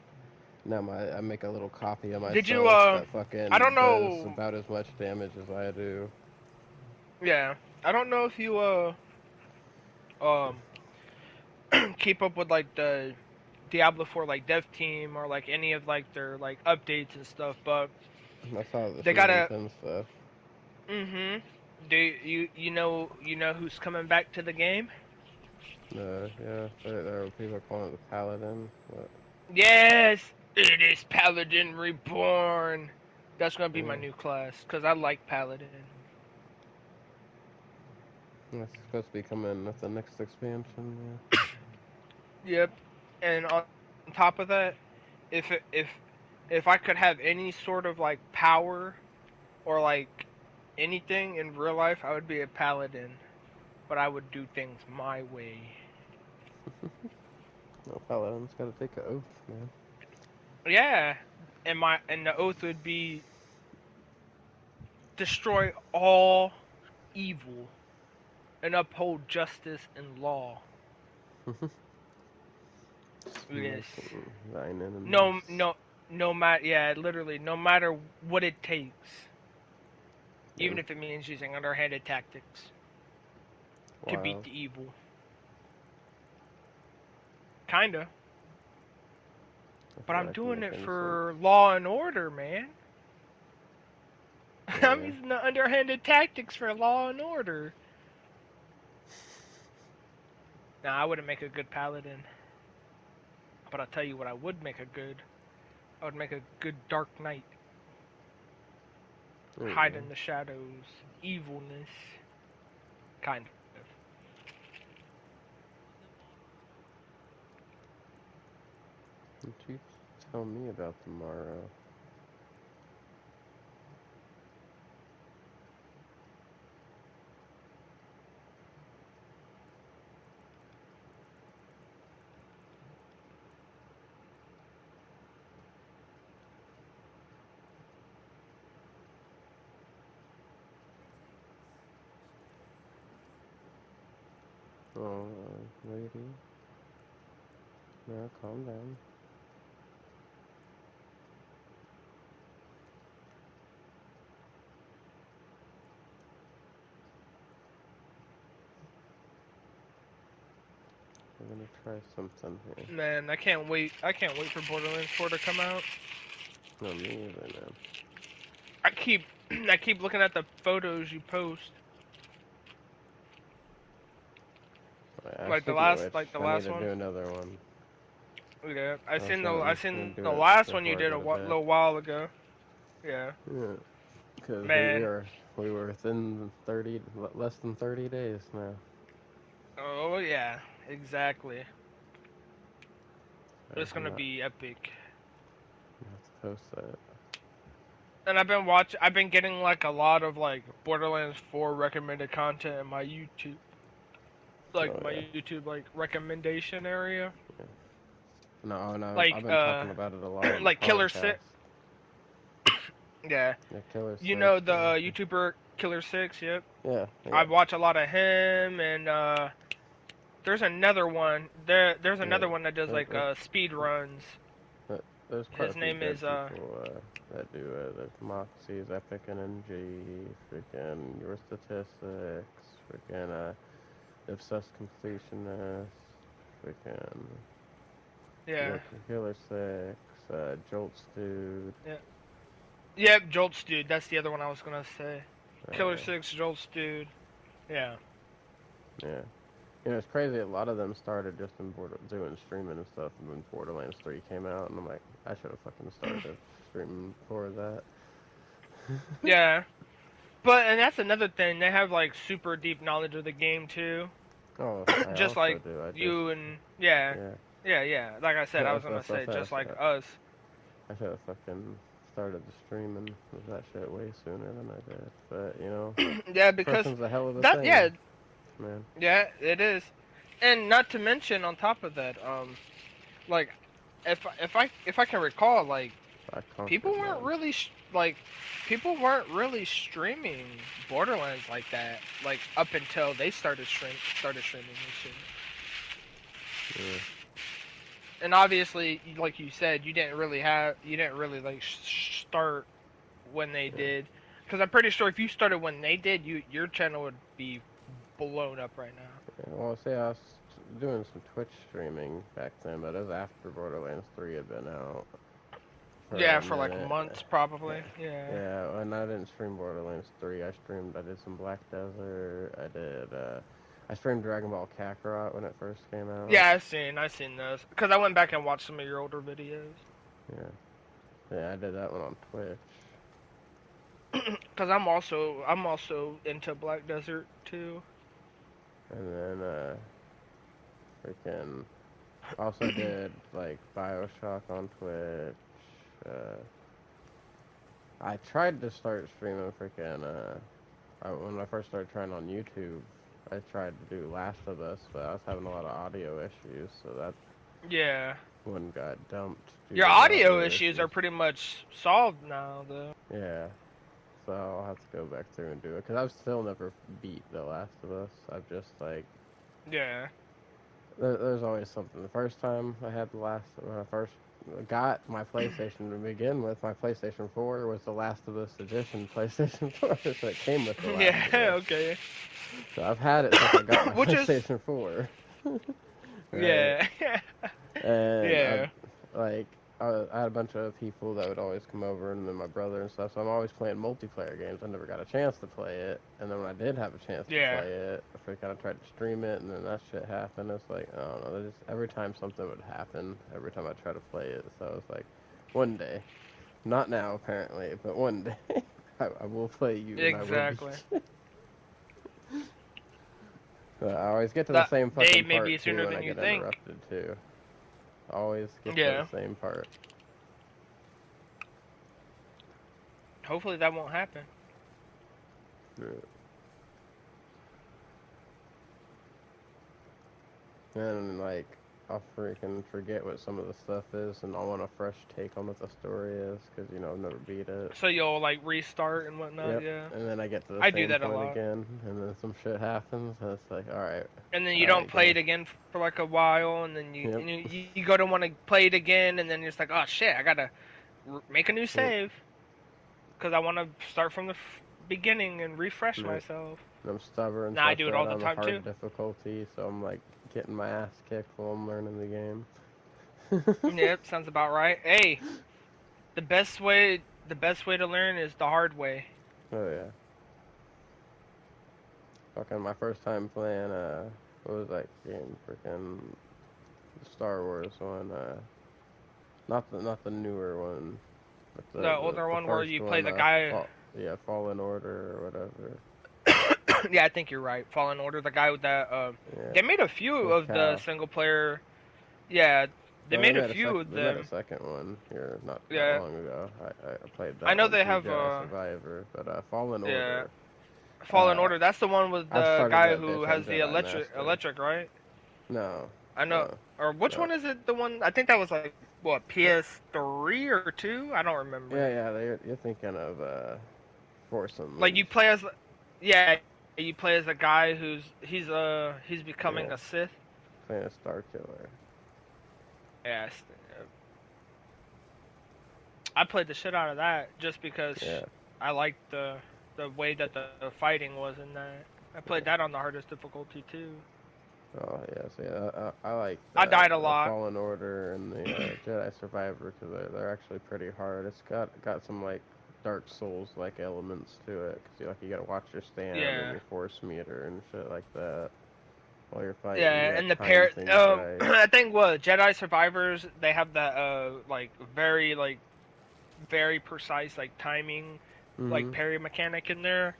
now I make a little copy of Did you? myself that I don't fucking does know. about as much damage as I do. Yeah. I don't know if you um keep up with like the Diablo 4 like dev team or like any of like their like updates and stuff, but I saw the they got season a 10 stuff. Do you know who's coming back to the game? Yeah, there were people calling it the Paladin, but Yes, it is Paladin Reborn. That's gonna be my yeah, new class because I like Paladin. that's supposed to be coming with the next expansion. Yep, and on top of that, if it, if I could have any sort of like power or like anything in real life, I would be a paladin, but I would do things my way. Yeah. No, Paladin's got to take an oath, man. Yeah, and the oath would be destroy all evil and uphold justice and law. Yes. Smiting thine enemies. No, no, no matter. Yeah, literally, no matter what it takes, even And if it means using underhanded tactics to beat wow, the evil. Kinda. I But forgot I'm I can doing make it instant. for law and order, man. I'm Yeah. using the underhanded tactics for law and order. Now, I wouldn't make a good paladin, but I'll tell you what I would make a good. I would make a good dark knight. There you Hide go. in the shadows, evilness, kind of. What you tell me about tomorrow? Oh, lady. Now calm down. We're gonna try something here. Man, I can't wait. I can't wait for Borderlands 4 to come out. No, me either, man. I keep I keep looking at the photos you post. Like the Speaking of last which, like the I need last to one. do another one. Yeah, I Gonna seen do the it last one you before I did go a to bed. little while ago. Yeah. Yeah, because Man. we were within 30 less than 30 days now. Oh yeah, exactly. So It's I'm gonna not be epic. gonna have to post that. And I've been getting like a lot of like Borderlands 4 recommended content in my YouTube, like Oh my yeah. YouTube like recommendation area. Yeah. No, no, Like I've been talking about it a lot on the like Killer podcast. 6. Yeah. Yeah, Killer You 6. know the YouTuber Killer 6, yep. Yeah, I yeah, watch a lot of him and there's another one. There's yeah. another one that does There, like speed runs. there's quite a His few name good is people that do it. There's Moxie's Epic and NG, freaking Your Statistics, freaking Obsessed Completionist, freaking yeah. Killer 6, Jolts Dude. Yeah. Yep, Jolts Dude. That's the other one I was gonna say. Killer Uh, 6, Jolts Dude. Yeah. yeah. You know, it's crazy. A lot of them started just in doing streaming and stuff, and when Borderlands 3 came out, and I'm like, I should have fucking started streaming before that. Yeah. But and that's another thing. They have like super deep knowledge of the game too. Oh, I Just also like do. I just, you and yeah. yeah. Yeah, yeah. Like I said, I was gonna That's what say I just like said. us. I should have fucking started the streaming with that shit way sooner than I did. But, you know, Yeah, because person's a hell of a that thing, yeah, man. yeah, it is. And not to mention on top of that, like if I can recall, like I people conquered weren't mine. really people weren't really streaming Borderlands like that, like up until they started streaming this shit. Yeah. And obviously, like you said, you didn't really like start when they Yeah. did, because I'm pretty sure if you started when they did, your channel would be blown up right now. Yeah, well, see, I was doing some Twitch streaming back then, but it was after Borderlands 3 had been out for Yeah, a for like minute. months Yeah, probably. Yeah. yeah, and I didn't stream Borderlands 3. I did some Black Desert. I streamed Dragon Ball Kakarot when it first came out. Yeah, I seen those, because I went back and watched some of your older videos. Yeah, yeah, I did that one on Twitch. Because I'm also into Black Desert too. And then, freaking, also did, like, Bioshock on Twitch. Uh, I tried to start streaming freaking, when I first started trying on YouTube, I tried to do Last of Us, but I was having a lot of audio issues, so that Yeah. one got dumped due Your to the audio audio issues are pretty much solved now, though. Yeah, so I'll have to go back through and do it, because I've still never beat The Last of Us. I've just, like, Yeah. there's always something. The first time I had when I first got my PlayStation to begin with, my PlayStation 4 was the Last of Us Edition PlayStation 4, so it came with the Last of Yeah. Us. Okay. So I've had it since I got my Which is PlayStation 4. Right? yeah. And Yeah. I had a bunch of people that would always come over, and then my brother and stuff. So I'm always playing multiplayer games. I never got a chance to play it, and then when I did have a chance to Yeah. play it, I kind of tried to stream it, and then that shit happened. It's like, I don't know. Just every time something would happen, every time I try to play it, so it's like, one day, not now apparently, but one day, I will play you, and I will Exactly. beat you. But I always get to the That same day fucking may be part too, sooner and I than you get think. interrupted too. Always get to Yeah. the same part. Hopefully that won't happen. And like, I'll freaking forget what some of the stuff is, and I'll want a fresh take on what the story is, because, you know, I've never beat it. So you'll like restart and whatnot. Yep. Yeah, And then I get to the I do same that a point lot. again, and then some shit happens, and it's like, alright, And then you don't play go. it again for like a while, and then Yep. you go to want to play it again, and then you're just like, oh shit, I gotta make a new Yep. save because I want to start from the beginning and refresh Yep. myself. And I'm stubborn, Now so I I do it put all it the on the time too. hard difficulty, so I'm like getting my ass kicked while I'm learning the game. Yep, sounds about right. Hey, the best way to learn is the hard way. Oh yeah. Fucking my first time playing what was that game? Freaking Star Wars one, not the newer one, but The older the one where first you play one, the guy. yeah, Fallen Order or whatever. Yeah, I think you're right. Fallen Order, the guy with that. Yeah. They made a few With of the Cal. single player. Yeah, they No, made a few of they made a them. second one here not Yeah, long ago. I played I that know one they through have. Jedi Survivor, but Fallen Yeah, Order. Fallen Uh, Order. That's the one with I've the started guy that who bitch on has the Jedi Master. electric, right? No, I know. no, Or which no. one is it? The one I think that was like what PS3 or 2? I don't remember. Yeah, you're thinking of Force Like you Unleashed. play as, yeah, you play as a guy he's becoming Yeah, a Sith. playing a Star Killer. Yeah, I played the shit out of that just because Yeah, I liked the way that the fighting was in that. I played yeah. that on the hardest difficulty too. Oh yeah, so yeah, I like I died a the lot. Fallen Order and the Jedi Survivor because they're actually pretty hard. It's got some like Dark Souls like elements to it because you gotta watch your stand and Yeah. your force meter and shit like that while you're fighting. You Yeah, gotta and the time pair. things right. I think what Jedi Survivors they have that like very precise like timing, like Mhm. parry mechanic in there.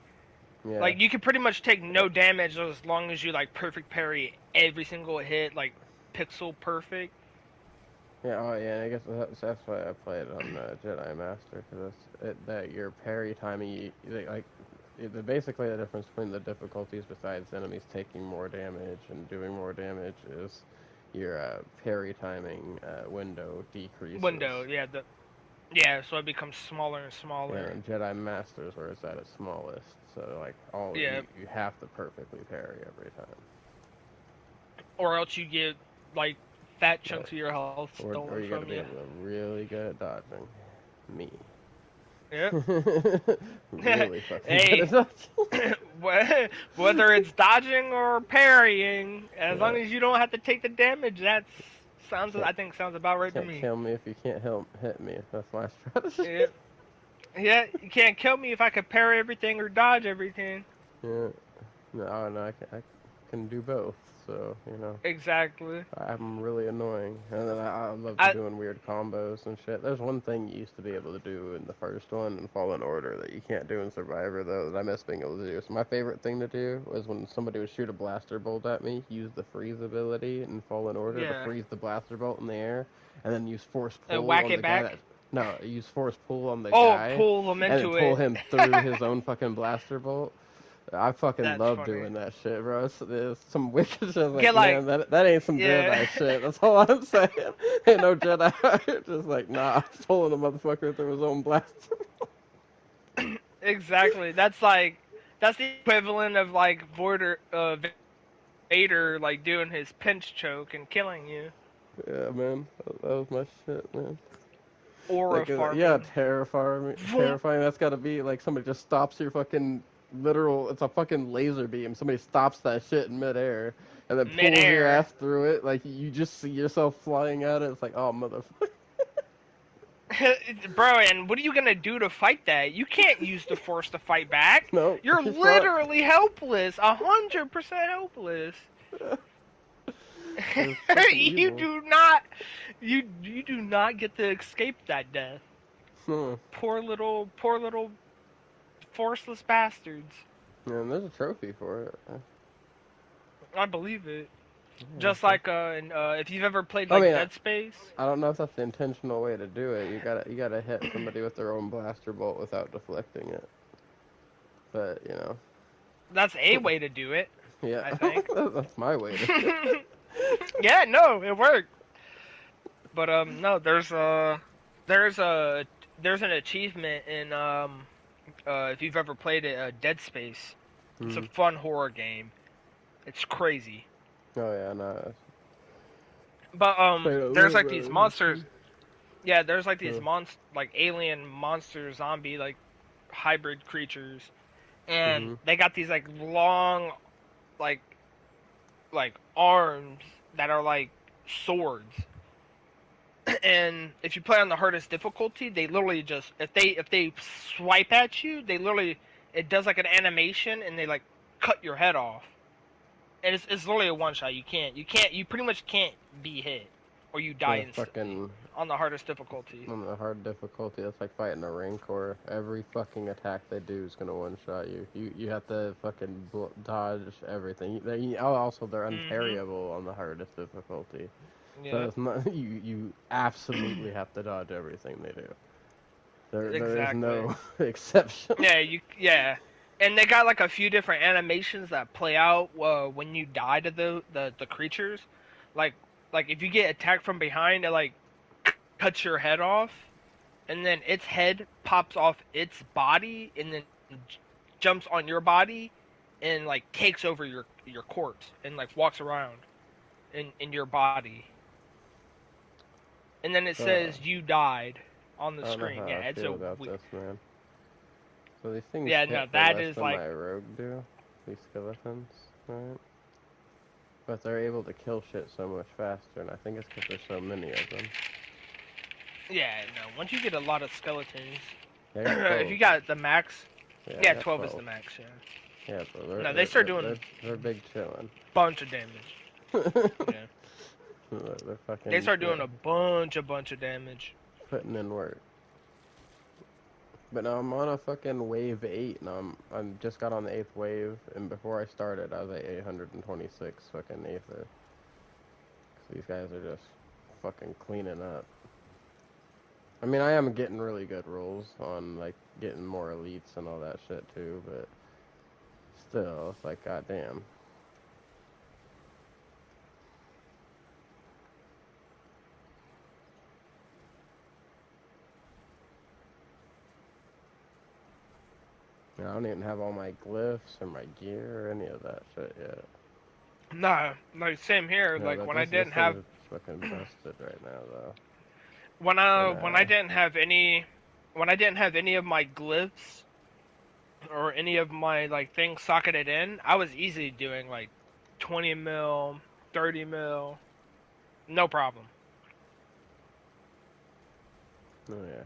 Yeah. Like you can pretty much take no damage as long as you like perfect parry every single hit, like pixel perfect. Yeah, oh yeah, and I guess that's why I played on Jedi Master, because that your parry timing, basically the difference between the difficulties besides enemies taking more damage and doing more damage is your parry timing window decreases. Window, yeah, so it becomes smaller and Yeah, smaller. and Jedi Master is where it's at its smallest, so like Yeah, you have to perfectly parry every time. or else you get like fat Right. chunks of your health Or stolen you gotta from be you. able to really good at dodging. Me. Yep. Really fucking good at Hey, dodging. whether it's dodging or parrying, as Yeah. long as you don't have to take the damage, Can't I think sounds about right to can't me. kill me if you can't hit me. That's my strategy. Yeah, yeah, you can't kill me if I can parry everything or dodge everything. Yeah. No, I can do both. So Exactly. I'm really annoying, and then I love I doing weird combos and shit. There's one thing you used to be able to do in the first one in Fallen Order that you can't do in Survivor though that I miss being able to do. So my favorite thing to do was when somebody would shoot a blaster bolt at me, use the freeze ability in Fallen Order to Yeah, freeze the blaster bolt in the air, and then use force pull whack on it the guy back. that. No, use force pull on the Oh, guy, pull them and then into pull it. him through his own fucking blaster bolt. I fucking That's love funny. doing that shit, bro. It's some wicked shit. Like, Get like, man, that ain't some yeah, Jedi shit. That's all I'm saying. Ain't no Jedi. Just like, nah, I'm pulling a motherfucker through his own blaster. exactly. That's the equivalent of like Vader like doing his pinch choke and killing you. Yeah, man, that was my shit, man. Aura Like, yeah, farming. terrifying. Vroom. Terrifying. That's gotta be like somebody just stops your fucking literal. It's a fucking laser beam. Somebody stops that shit in midair and then pulls your Midair. ass through it. Like you just see yourself flying at it. It's like, oh motherfucker. Bro, and what are you gonna do to fight that? You can't use the force to fight back. No, You're you're fucked. literally helpless. 100% helpless. It's fucking you evil. do not you do not get to escape that death. Hmm. Poor little forceless bastards. Yeah, and there's a trophy for it. I believe it. Yeah, Just like if you've ever played I like mean, Dead Space. I don't know if that's the intentional way to do it. You gotta hit somebody with their own blaster bolt without deflecting it. But That's a way to do it, yeah, I think. that's my way to. Yeah, no, it worked. But no, there's a there's an achievement in if you've ever played it, Dead Space. It's a Hmm. fun horror game. It's crazy. Oh yeah, no. But Wait, a there's little like bit. these Let me monsters. see. Yeah, there's like these Huh. like alien monster zombie like hybrid creatures, and Mm-hmm. they got these like long like arms that are like swords. And if you play on the hardest difficulty, they literally just if they swipe at you, they literally it does like an animation and they like cut your head off. And it's literally a one shot. You pretty much can't be hit or you die The instantly fucking on the hardest difficulty. on the hard difficulty, it's like fighting a Rancor. Every fucking attack they do is gonna one shot you. You have to fucking dodge everything. Also, they're Mhm. unparryable on the hardest difficulty. So Yep. it's not you absolutely have to dodge everything they do. There is Exactly. no exception. Yeah. And they got like a few different animations that play out when you die to the creatures. Like if you get attacked from behind, it like cuts your head off, and then its head pops off its body, and then jumps on your body, and like takes over your corpse, and like walks around in your body, and then it So says you died on the I don't know screen. how Yeah, I it's feel a about this, man. So these things yeah, hit no, for that less is than like my rogue do. These skeletons, right? But they're able to kill shit so much faster, and I think it's because there's so many of them. yeah, no. Once you get a lot of skeletons, Yeah, I got if you 12. got the max, Yeah, I yeah, got 12 is the 12. max. Yeah. Yeah, so they're No, they they're start they're doing they're, they're big chillin'. bunch of damage. Yeah, They're they fucking start doing a bunch of damage. putting in work. But now I'm on a fucking wave 8, and I'm just got on the 8th wave, and before I started, I was at 826 fucking Aether. So these guys are just fucking cleaning up. I mean, I am getting really good rolls on, like, getting more elites and all that shit, too, but still, it's like, goddamn. I don't even have all my glyphs or my gear or any of that shit yet. Nah, like same here. No, Like that when I this didn't thing have is fucking busted right now, though. when I didn't have any of my glyphs or any of my like things socketed in, I was easily doing like 20 mil, 30 mil, no problem. Oh yeah.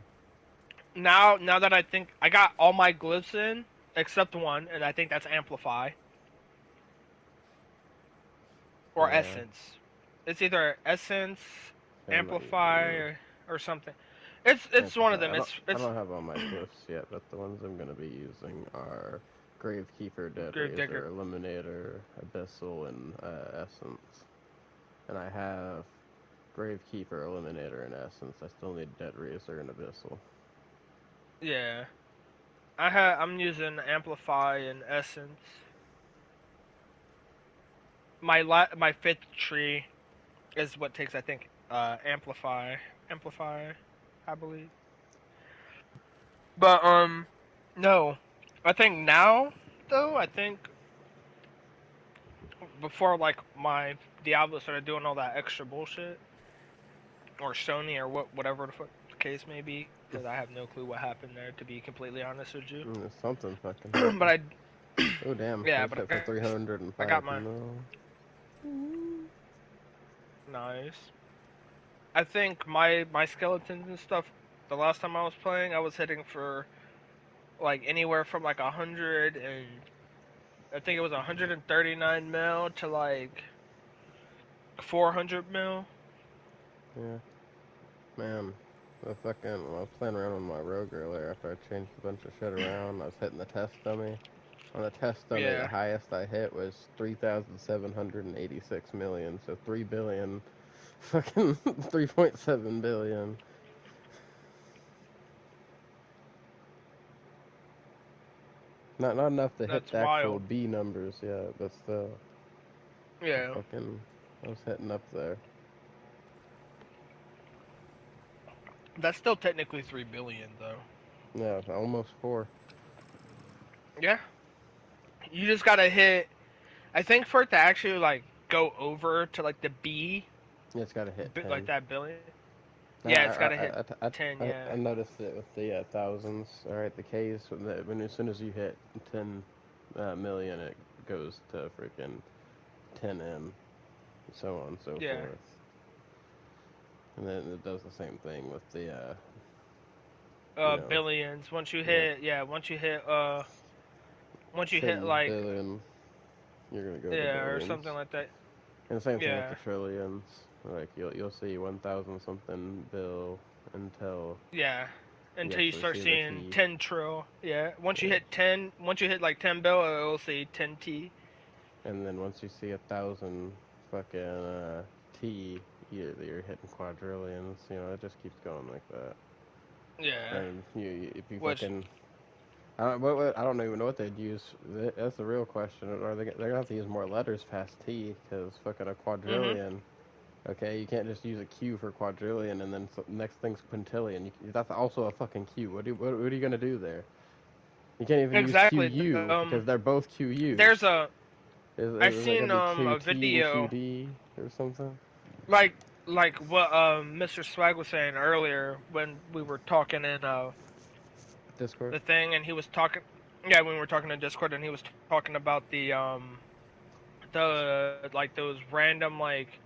Now that I think I got all my glyphs in except one, and I think that's amplify or Yeah. essence. It's either essence, Yeah, I'm not amplify, using or something. It's one of Amplify. them. I It's don't have all my glyphs yet, but the ones I'm gonna be using are Gravekeeper, Dead Gravedigger. Razor, Eliminator, Abyssal, and Essence. And I have Gravekeeper, Eliminator, and Essence. I still need Dead Razor and Abyssal. Yeah, I'm using amplify and essence. My fifth tree is what takes I think amplify, I believe. But no, I think now though I think before like my Diablo started doing all that extra bullshit or Sony or whatever the fuck the case may be, because I have no clue what happened there to be completely honest with you. Something fucking But happened. I Oh damn! yeah, This but hit for I got 305 my mil. nice. I think my skeletons and stuff. The last time I was playing, I was hitting for like anywhere from like 100 and I think it was 139 mil to like 400 mil. Yeah, man. I was playing around with my rogue earlier after I changed a bunch of shit around. I was hitting the test dummy. On the test dummy, the Yeah, highest I hit was 3,786 million. So 3 billion, fucking 3.7 billion. Not enough to hit that's the actual wild. B numbers yet, but still, Yeah, fucking I was hitting up there. That's still technically 3 billion though. Yeah, almost 4. Yeah. You just gotta hit. I think for it to actually like go over to like the B Yeah, it's got to hit bit like 10. that billion. I, Yeah, it's gotta hit I, I, 10. I, Yeah. I noticed it with the thousands. All right, the K's when as soon as you hit 10 million, it goes to freaking 10M, so on and so Yeah. forth. And then it does the same thing with the you know, Billions. Once you yeah, hit, yeah. Once you hit 10 like, billion, you're gonna go to yeah, or billions. something like that. And the same thing with the Yeah. trillions. Like you'll see 1,000 something bill until Yeah. you Until you actually start see the seeing T. 10 trill. Yeah. Once you Yeah. hit 10, once you hit like 10 bill, it'll say 10 T. And then once you see 1,000 fucking T, you're hitting quadrillions. You know, it just keeps going like that. Yeah. And if you Which, fucking, I don't even know what they'd use. That's the real question. Are they're gonna have to use more letters past T? Because fucking a mhm. quadrillion. Okay, you can't just use a Q for quadrillion and then next thing's quintillion. That's also a fucking Q. What are you gonna do there? You can't even use Exactly. QU because they're both QUs. There's a, I Is it gonna seen be a QT and video QD or something? like what Mr. Swag was saying earlier when we were talking in Discord. the thing, and he was talking, yeah, when we were talking in Discord, and he was talking about the like those random like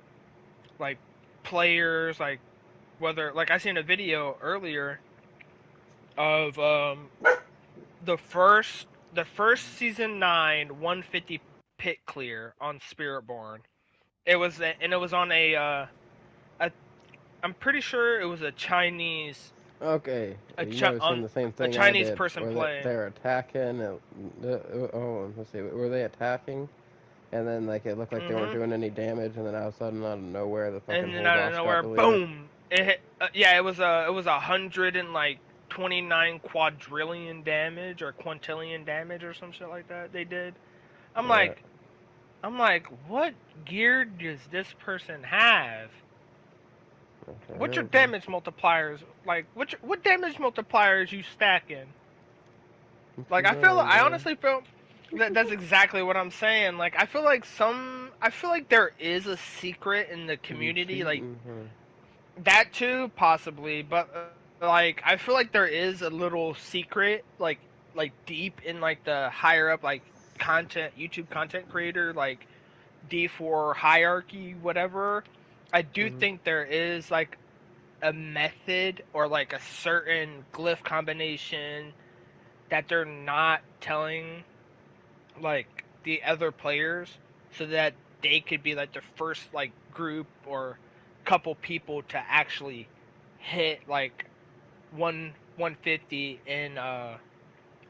players, like whether like I seen a video earlier of the first season 9 150 pit clear on Spiritborn. And it was on a I'm pretty sure it was Okay, you might have seen on the same a thing I Chinese did, person where playing. they're attacking. Oh, let's see, were they attacking? And then like it looked like they weren't Mhm. doing any damage, and then all of a sudden, out of nowhere, the fucking And then whole out of boss got nowhere, deleted. boom! It hit, yeah, it was 129 quadrillion damage or quintillion damage or some shit like that. They did. I'm Yeah. like, I'm like, what gear does this person have? What's your Okay. damage multipliers? Like, what damage multipliers you stacking? What Like, you doing, I bro? honestly feel that's exactly what I'm saying. Like, I feel like there is a secret in the You community, like cheating, huh? that too, possibly, but like, I feel like there is a little secret, like deep in like the higher up, like YouTube content creator, like D4 hierarchy, whatever. I do Mhm. think there is like a method or like a certain glyph combination that they're not telling like the other players so that they could be like the first like group or couple people to actually hit like 150 in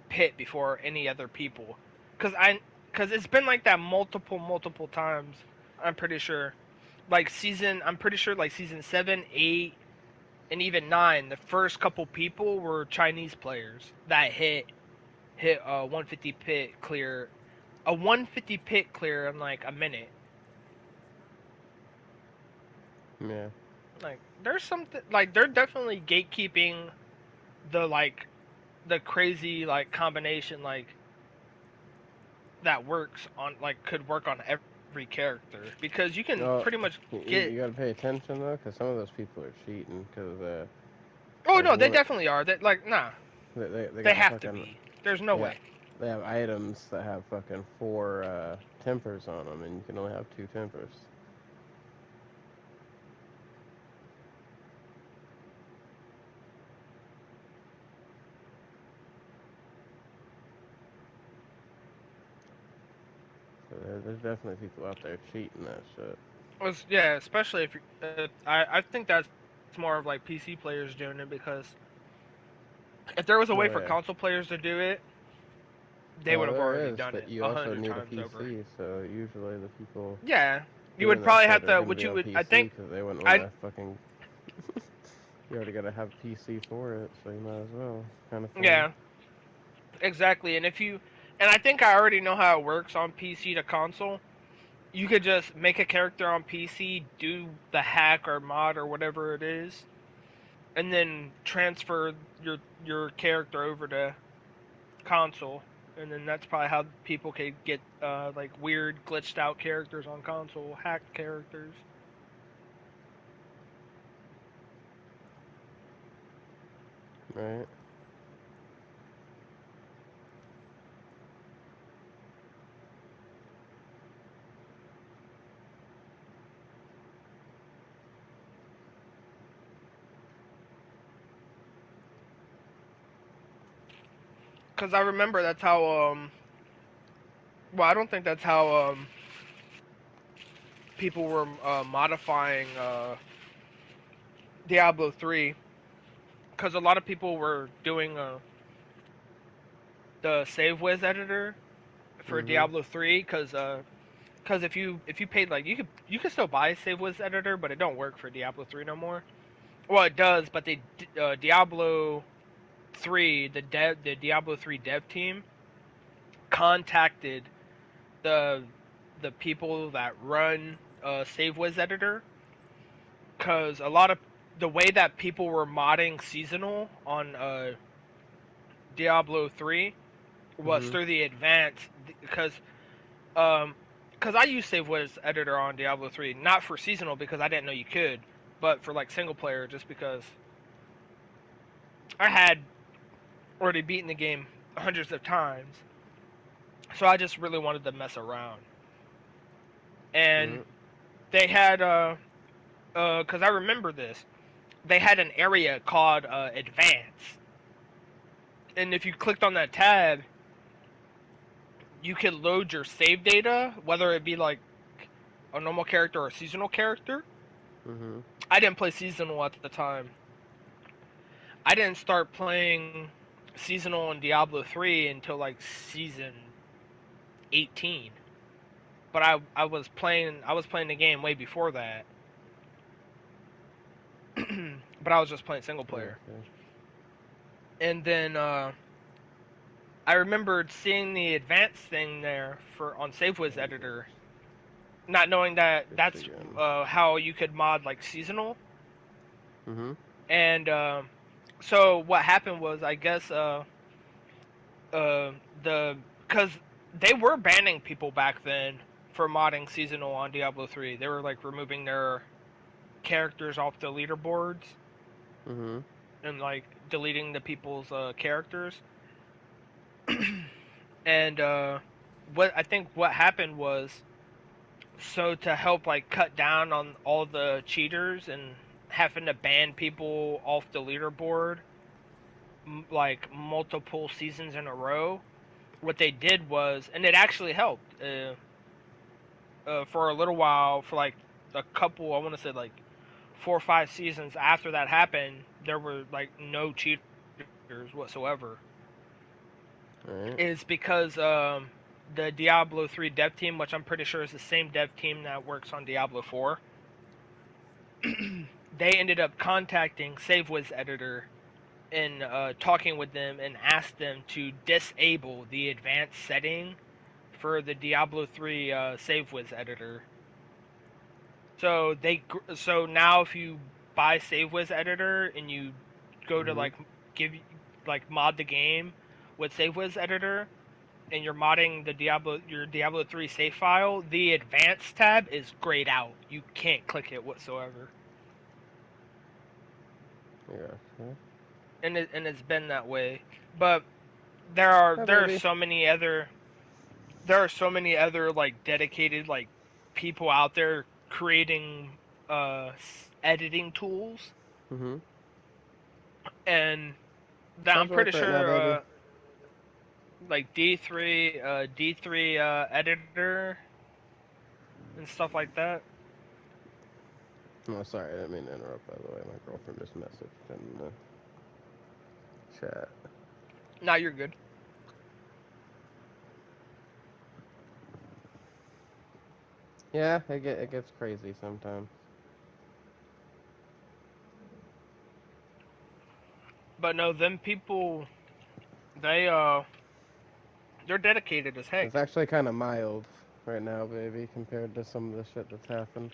pit before any other people because it's been like that multiple times. I'm pretty sure I'm pretty sure like season 7, 8, and even 9, the first couple people were Chinese players that hit a 150 pit clear, a 150 pit clear in like a minute. Yeah. Like there's something like they're definitely gatekeeping the like the crazy like combination like that works on like could work on every character because you can pretty Oh, much get. you gotta pay attention though, because some of those people are cheating. Because Oh like no, they one, definitely are. They like nah, they they got have to fucking be. There's no they got way. they have items that have fucking 4 tempers on them, and you can only have 2 tempers. So there's definitely people out there cheating that shit. Yeah, especially if I think that's more of like PC players doing it because if there was a way Oh for yeah. console players to do it, they would Well, have there already is, done but it you a also hundred need a times over. PC. So usually the people Yeah, you doing would that probably shit have are to. gonna What be you on would, I PC think, because they wouldn't want I to fucking. You already gotta have PC for it, so you might as well, kind of thing. yeah, exactly. And I think I already know how it works on PC to console. you could just make a character on PC, do the hack or mod or whatever it is, and then transfer your character over to console. And then that's probably how people could get like weird glitched out characters on console, hacked characters. Right. Because I remember that's how well, I don't think that's how people were modifying Diablo 3, because a lot of people were doing the save Wiz editor for Mhm. Diablo 3, because if you paid, like, you could still buy a save Wiz editor, but it don't work for Diablo 3 no more. Well, it does, but Diablo 3, the Diablo 3 dev team contacted the the people that run save Wiz editor, because a lot of the way that people were modding seasonal on Diablo 3 was Mhm. through the advanced, um because I use save Wiz editor on Diablo 3, not for seasonal because I didn't know you could, but for like single player, just because I had already beaten the game hundreds of times, so I just really wanted to mess around. And Mhm. they had because I remember this, they had an area called advanced, and if you clicked on that tab, you could load your save data, whether it be like a normal character or a seasonal character. Mhm. I didn't play seasonal at the time. I didn't start playing seasonal in Diablo 3 until like season 18. But I was playing the game way before that. But I was just playing single player. Okay. And then I remembered seeing the advanced thing there for on SaveWiz And editor, not knowing that it's that's again. how you could mod like seasonal. Mhm. And so what happened was, I guess uh the because they were banning people back then for modding seasonal on Diablo 3. They were like removing their characters off the leaderboards Mhm. and like deleting the people's characters. And what I think what happened was, so to help like cut down on all the cheaters and having to ban people off the leaderboard like multiple seasons in a row, what they did was, and it actually helped for a little while, for like a couple, I want to say like 4 or 5 seasons after that happened, there were like no cheaters whatsoever. Right. Is because the Diablo 3 dev team, which I'm pretty sure is the same dev team that works on Diablo 4, they ended up contacting SaveWiz editor and talking with them and asked them to disable the advanced setting for the Diablo 3 SaveWiz editor. So now if you buy SaveWiz editor and you go to Mhm. like give like mod the game with SaveWiz editor, and you're modding your Diablo 3 save file, the advanced tab is grayed out. You can't click it whatsoever. Yeah. Okay. And it's been that way. But there are Yeah, there are baby. so many other there are so many other like dedicated like people out there creating editing tools, Mhm. and that I'm Sounds pretty work right now, sure baby. like D3 editor and stuff like that. Oh, sorry, I didn't mean to interrupt. By the way, my girlfriend just messaged in the chat. Now you're good. Yeah, it gets crazy sometimes. But no, them people, they they're dedicated as It's heck. actually kind of mild. right now, baby, compared to some of the shit that's happened.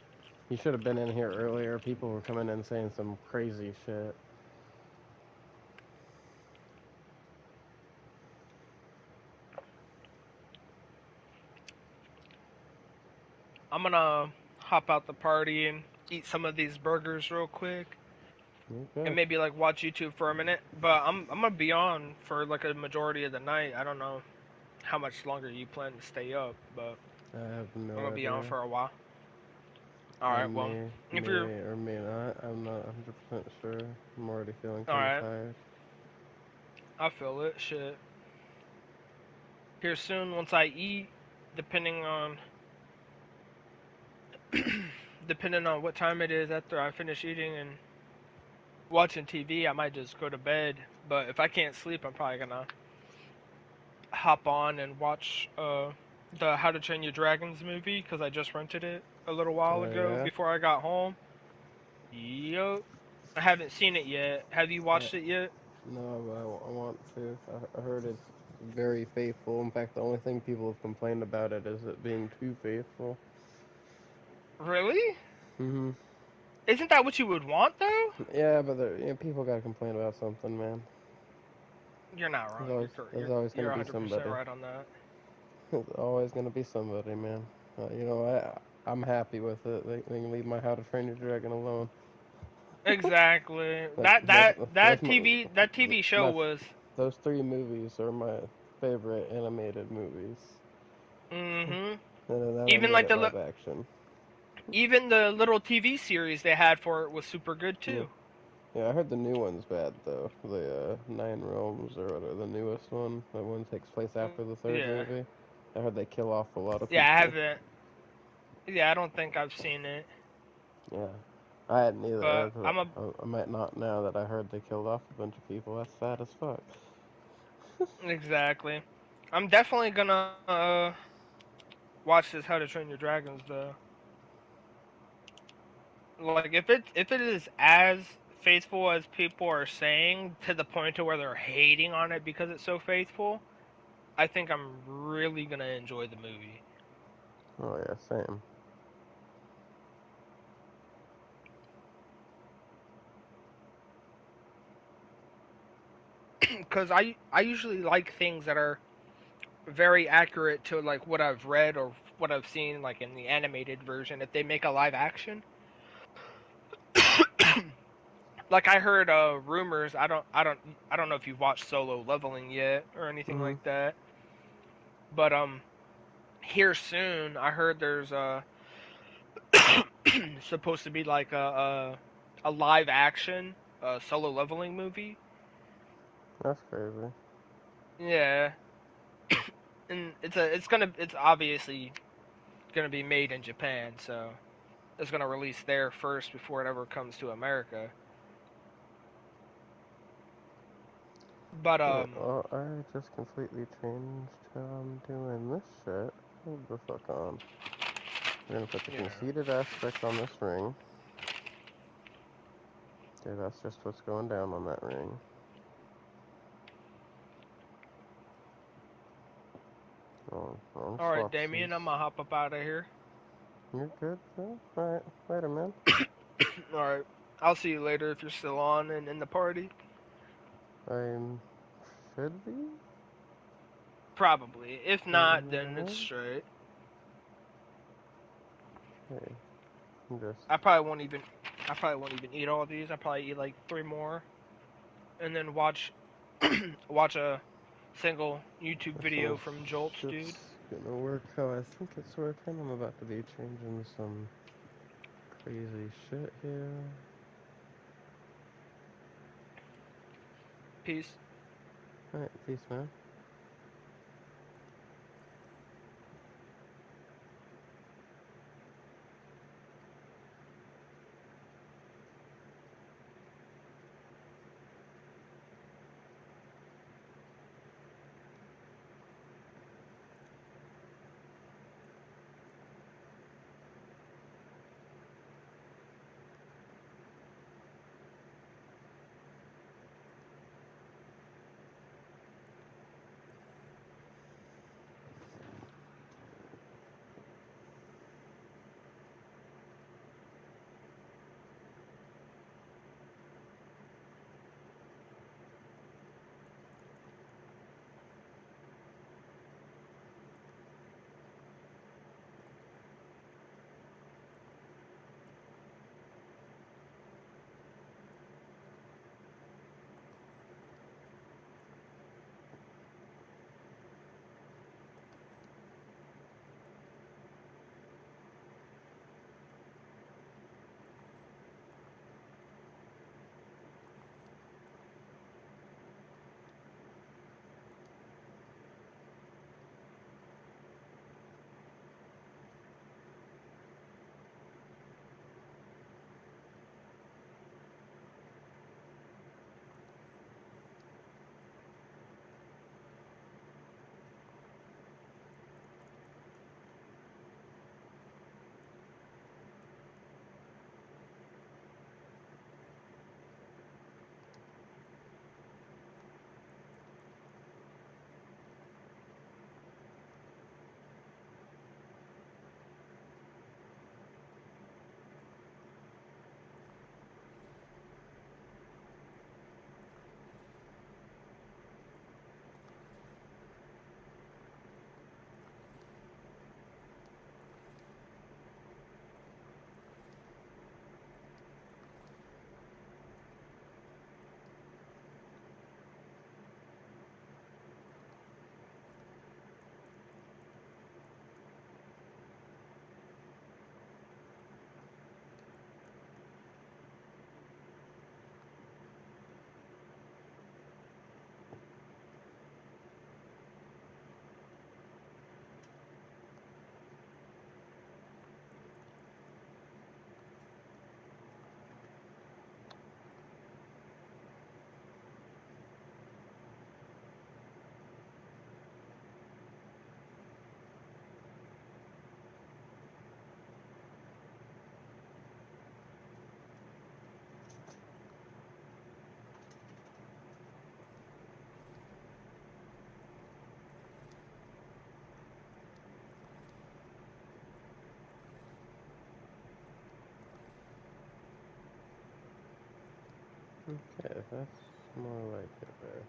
You should have been in here earlier. People were coming in saying some crazy shit. I'm gonna hop out the party and eat some of these burgers real quick, and Okay. maybe like watch YouTube for a minute. But I'm gonna be on for like a majority of the night. I don't know how much longer you plan to stay up, but I have I'm no gonna be on idea. for a while. All I right, well, if you're may or may not. I'm not 100% sure. I'm already feeling all kind of right, tired. I feel it. Shit. Here soon, once I eat, depending on depending on what time it is after I finish eating and watching TV, I might just go to bed. But if I can't sleep, I'm probably gonna hop on and watch the How to Train Your Dragons movie because I just rented it a little while Oh, ago yeah? before I got home. Yup. I haven't seen it yet. Have you I, watched it yet? no, but I want to. I heard it's very faithful. In fact, the only thing people have complained about it is it being too faithful. Really? Hmm. Isn't that what you would want though? Yeah, but people gotta complain about something, man. You're not wrong. There's always You're gonna be 100% somebody. right on that. There's always gonna be somebody, man. You know, I'm happy with it. They can leave my How to Train Your Dragon alone. Exactly. Like that's That TV show my was. those three movies are my favorite animated movies. Mhm. And then they Even made like it live action. even the little TV series they had for it was super good Yeah. too. Yeah, I heard the new one's bad though. The Nine Realms or whatever, the newest one. That one takes place after the third Yeah. movie. I heard they kill off a lot of Yeah, I people. haven't. Yeah, I don't think I've seen it, Yeah, I hadn't either. but I'm a I might not now that I heard they killed off a bunch of people. That's sad as fuck. exactly. I'm definitely gonna watch this How to Train Your Dragons though. Like if it is as faithful as people are saying to the point to where they're hating on it because it's so faithful, I think I'm really gonna enjoy the movie. Oh yeah, same. Cuz I usually like things that are very accurate to like what I've read or what I've seen like in the animated version if they make a live action. Like I heard rumors, I don't know if you've watched Solo Leveling yet or anything Mhm. like that. But here soon I heard there's supposed to be like a live action Solo Leveling movie. That's crazy. Yeah. And it's obviously gonna be made in Japan, so it's gonna release there first before it ever comes to America. But Wait, well, I just completely changed how I'm doing this shit. Hold the fuck on. We're gonna put the yeah. conceited aspect on this ring. Okay, that's just what's going down on that ring. Oh, wrong All right, swapsies. Damien, I'm gonna hop up out of here. You're good, though? Alright, later, man. All right, I'll see you later if you're still on and in the party. I should be? Probably. If not, then it's No? straight. Hey, I'm just... I probably won't even. I probably won't even eat all these. I probably eat like three more, and then watch a single YouTube This video little from Jolt's dude. shit's gonna work how I think it's working. I'm about to be changing some crazy shit here. Peace. Alright, peace, man. Okay, that's more like it there.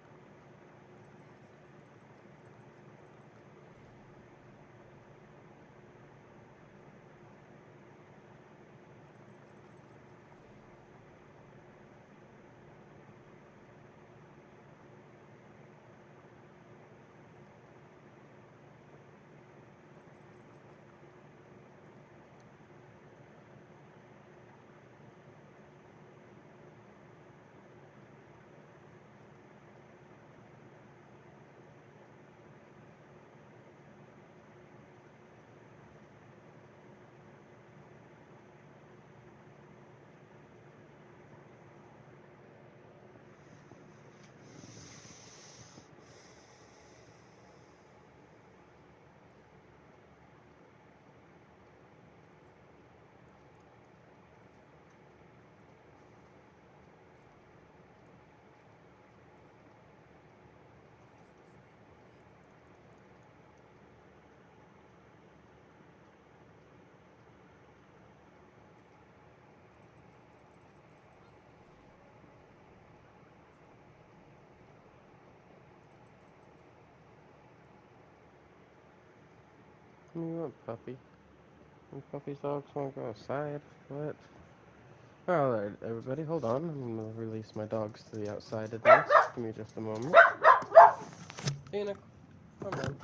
You want puppy? And puppy's dogs want to go outside? What? Alright, everybody, hold on. I'm gonna release my dogs to the outside of this. Give me just a moment. Tina, come on.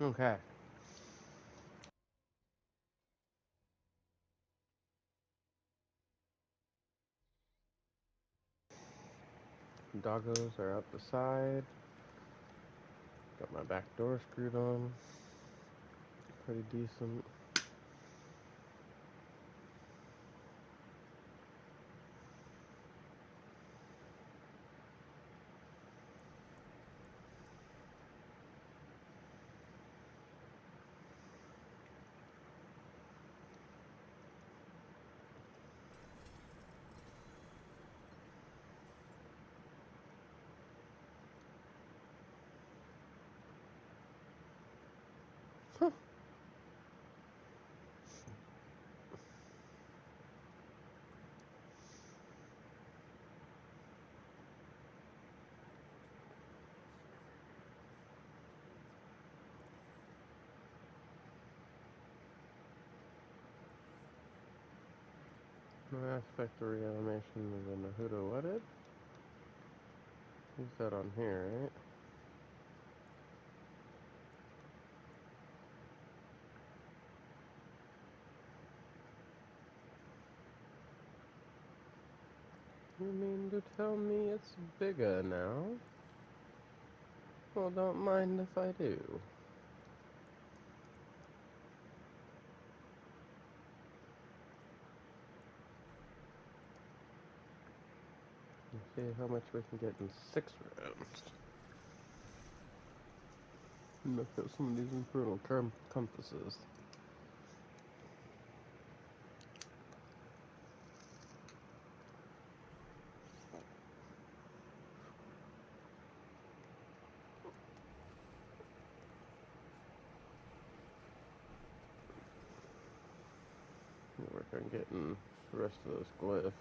Okay. Doggos are out the side. Got my back door screwed on. Pretty decent. Huh. No aspect of reanimation of the Nahuda wedded? Who's that on here, right? You mean to tell me it's bigger now? Well, don't mind if I do. Let's see how much we can get in 6 rounds. Look at some of these infernal compasses. Work on getting the rest of those glyphs.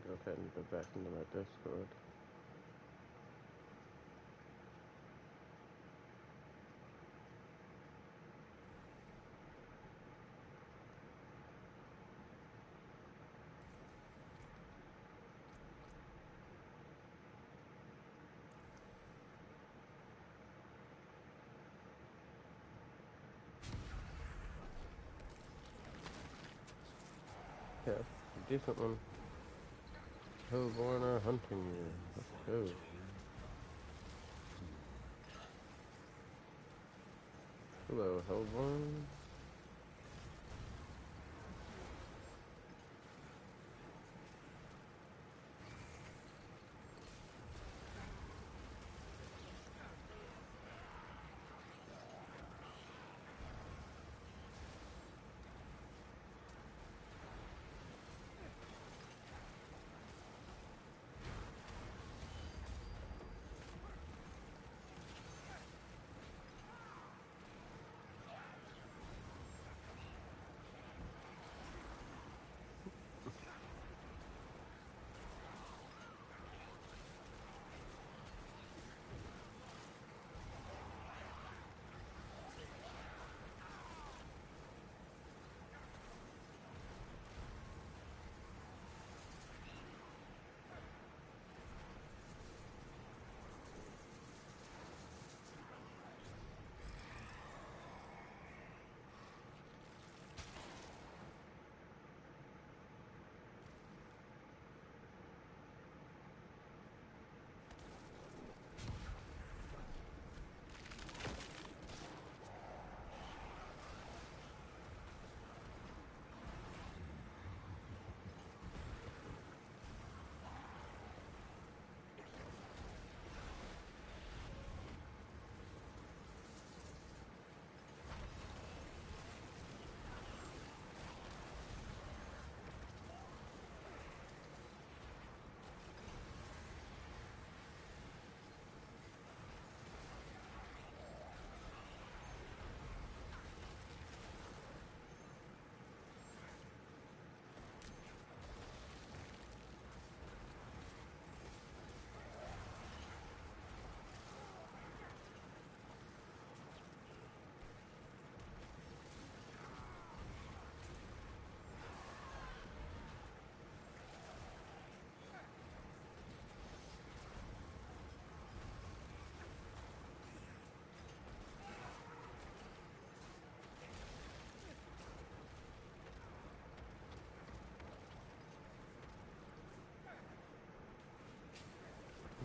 Go ahead and go back into my Discord. Yeah, decent one. Hellborn are hunting you. Let's go. Hello, Hellborn.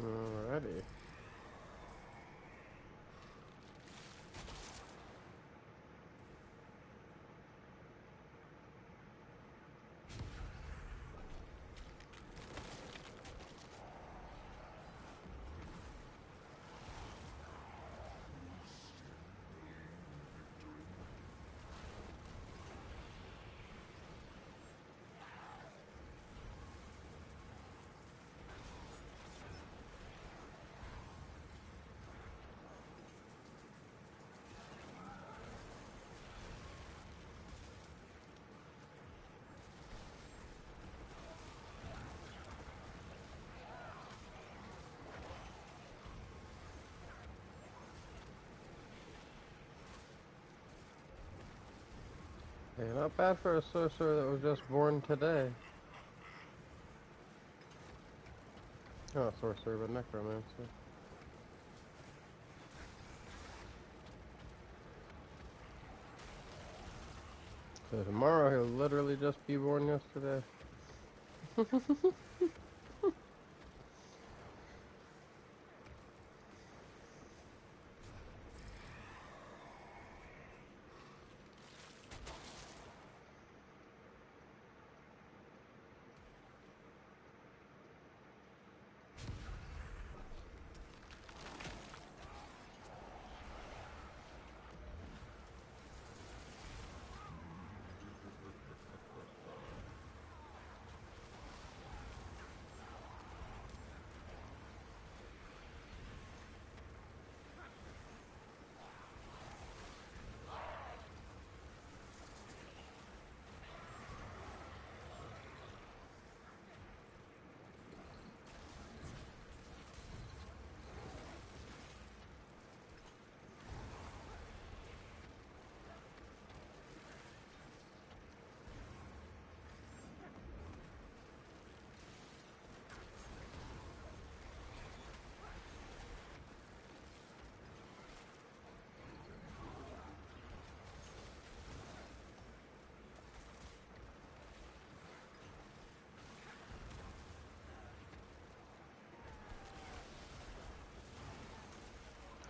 Alrighty. Hey, not bad for a sorcerer that was just born today. Not sorcerer, but necromancer. So tomorrow he'll literally just be born yesterday.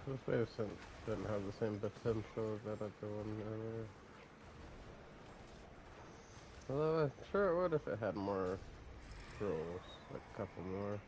This wave didn't have the same potential as that other one earlier. Although I'm sure it would if it had more rolls, like a couple more.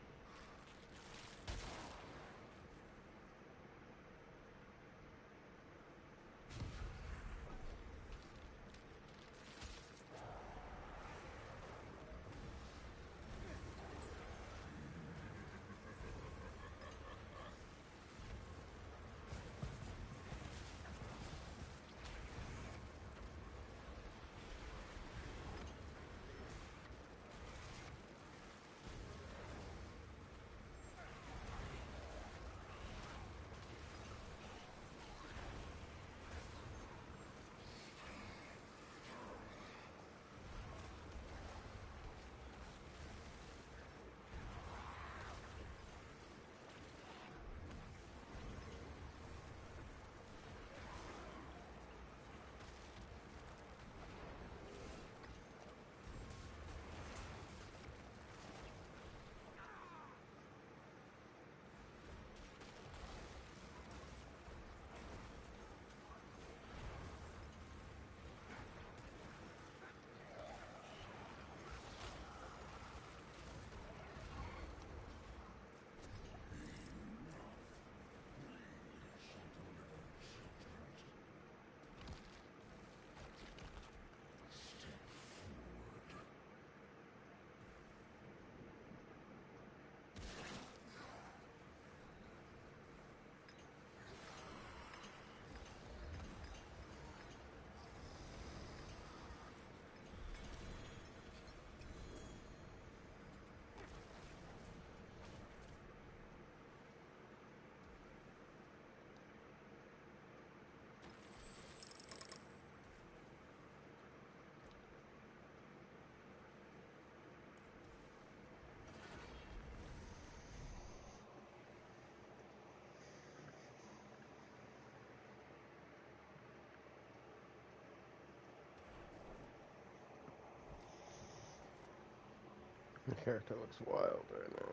The character looks wild right now.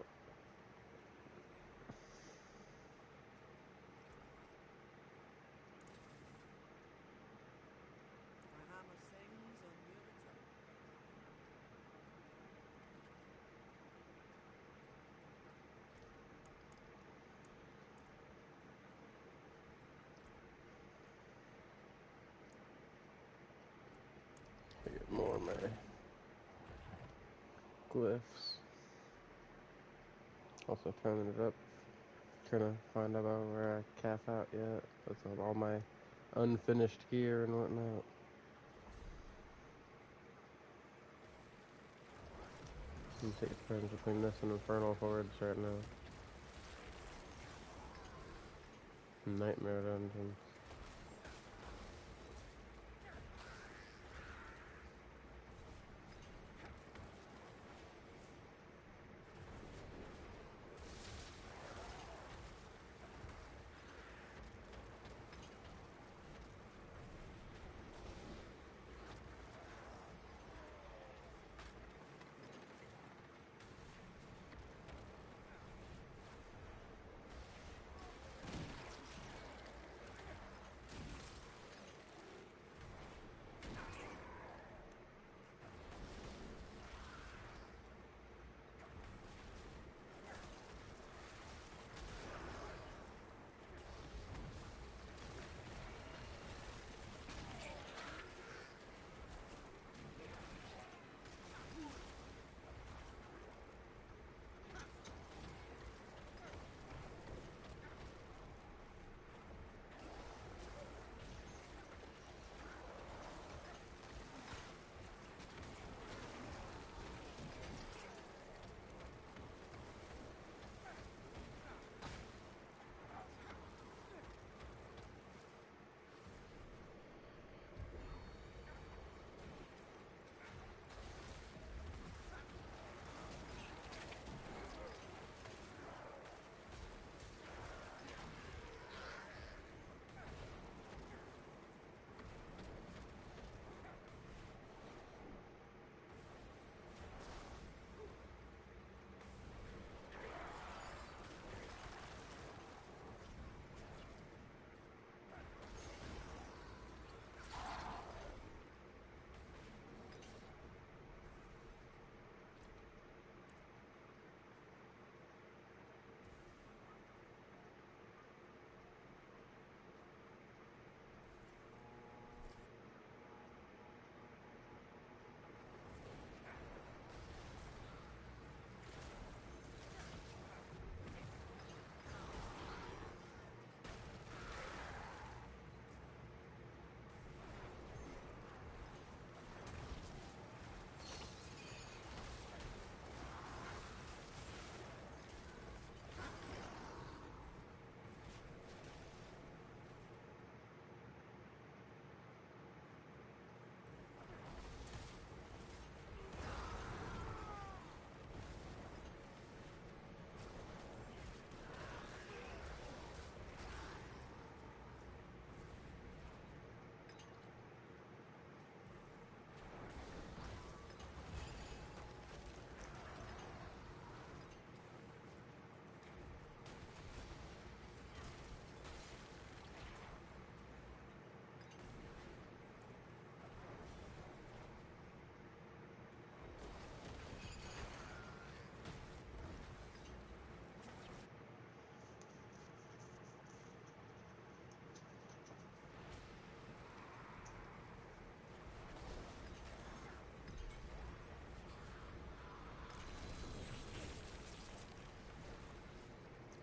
on my glyphs. Also turning it up. Trying to find out where I cap out yet. That's all my unfinished gear and whatnot. I'm taking turns between this and Infernal Hordes right now. Nightmare dungeons.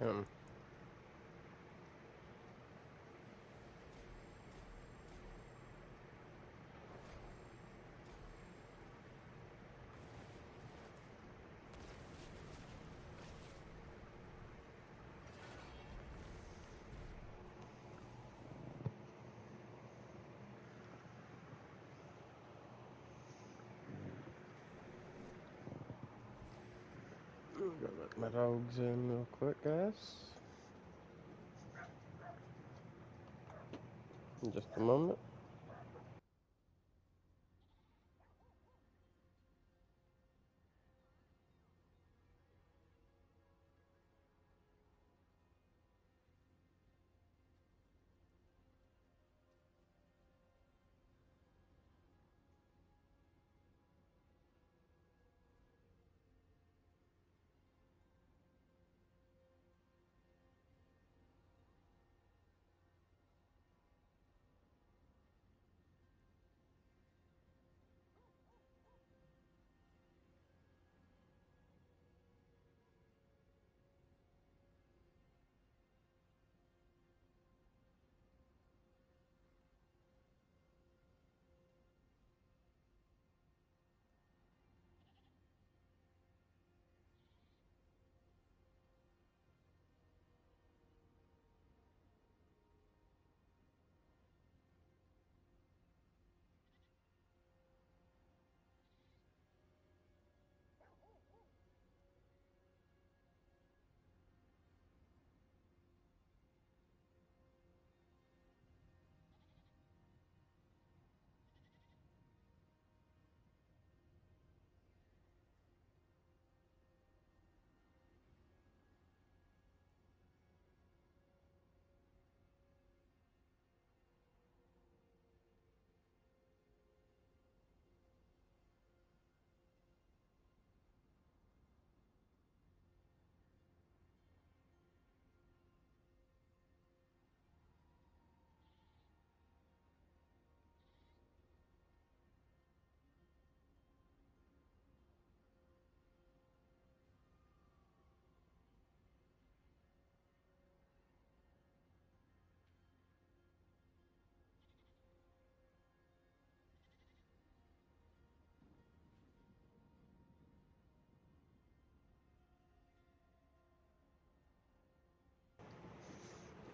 Um, Gotta let my dogs in real quick, guys. In just a moment.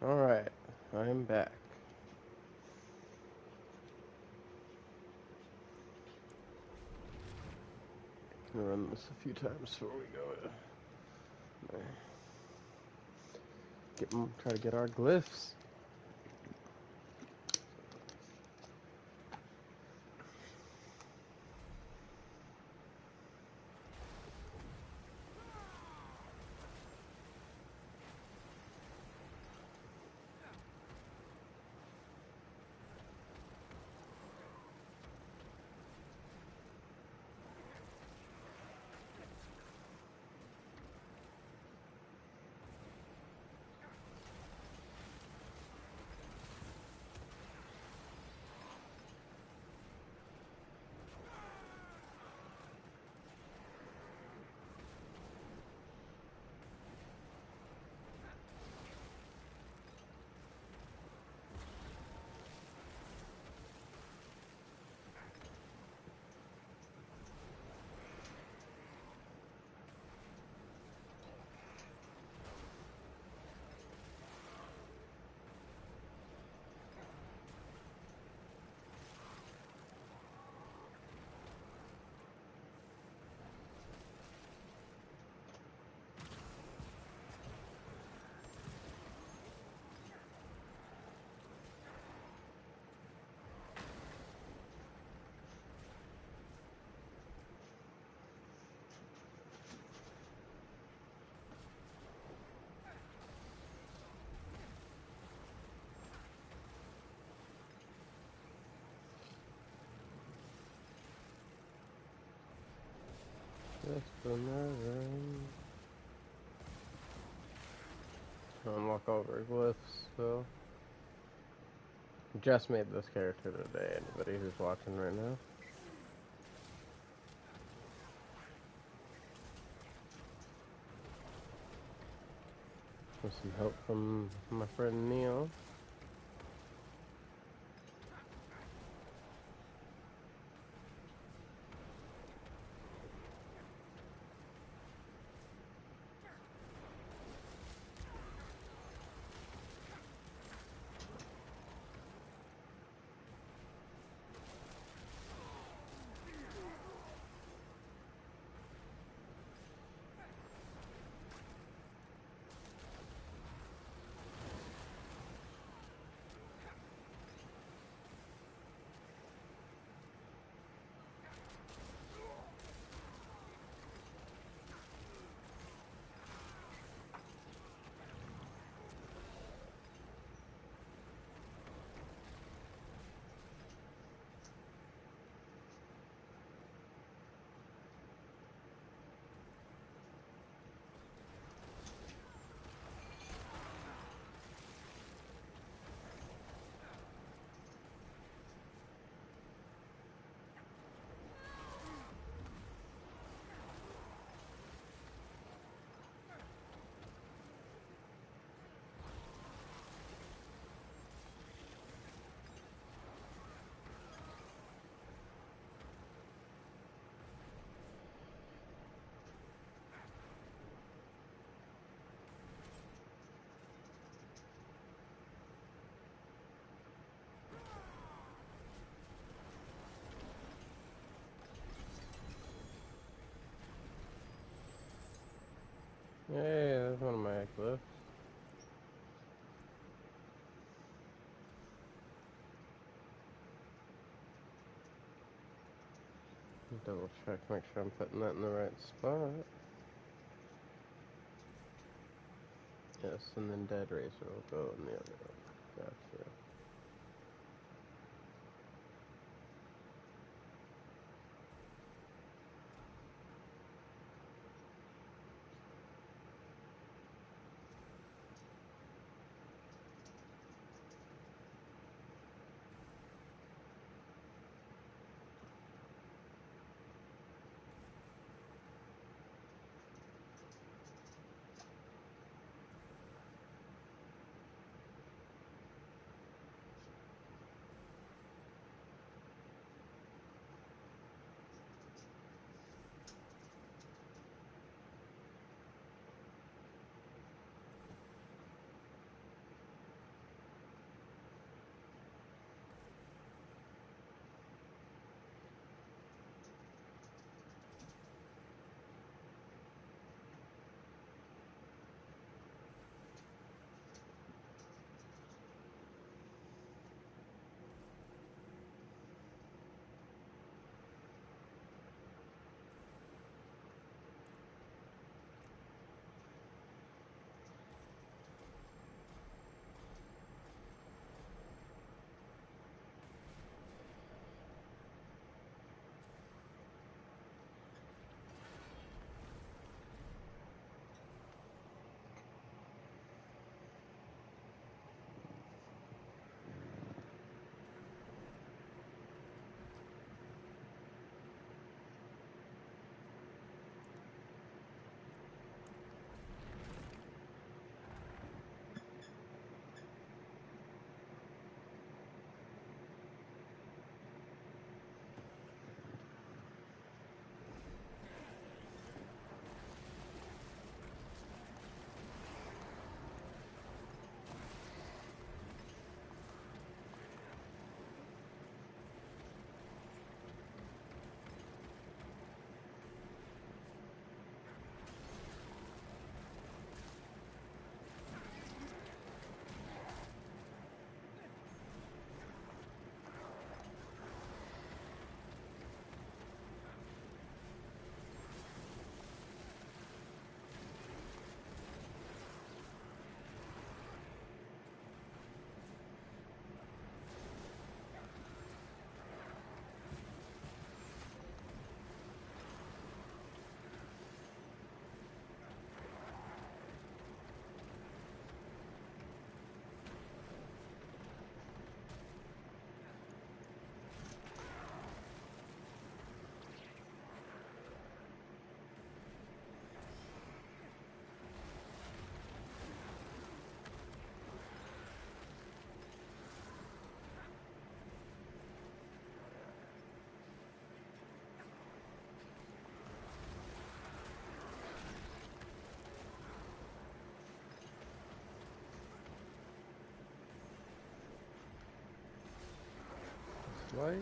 Alright, I'm back. I'm gonna run this a few times before we go. Try to get our glyphs. Just another. Unlock all our glyphs, so. Just made this character today, anybody who's watching right now. With some help from my friend Neil. Hey, there's one of my glyphs. Double check, make sure I'm putting that in the right spot. Yes, and then Dead Racer will go in the other one. Gotcha. twice.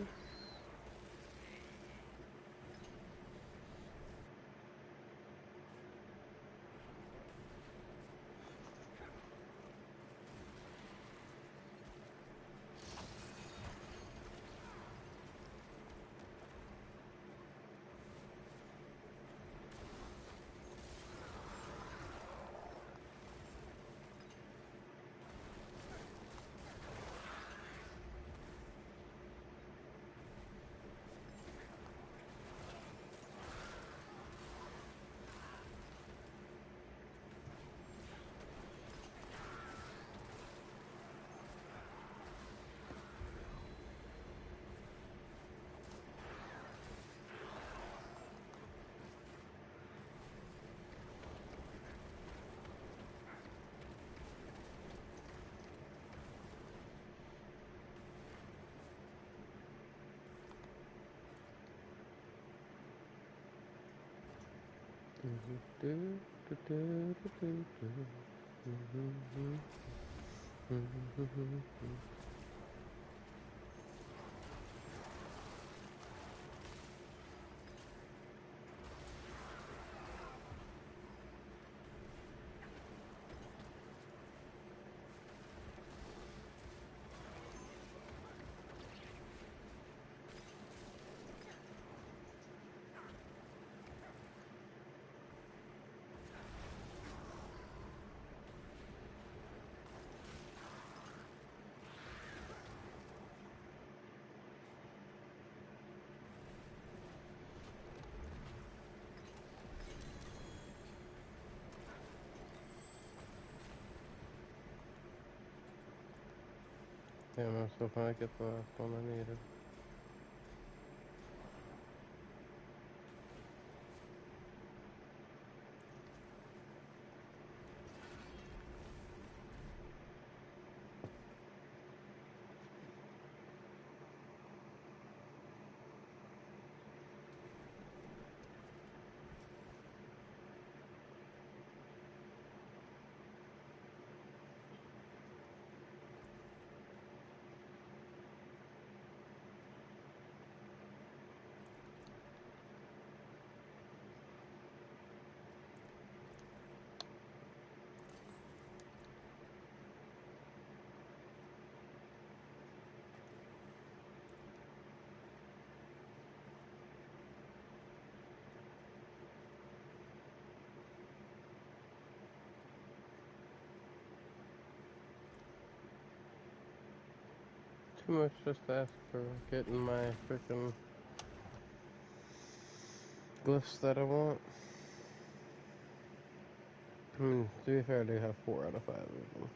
Yeah, I'm still trying to get the last one I needed. Too much just to ask for getting my freaking glyphs that I want. I mean, to be fair, I do have 4 out of 5 of them.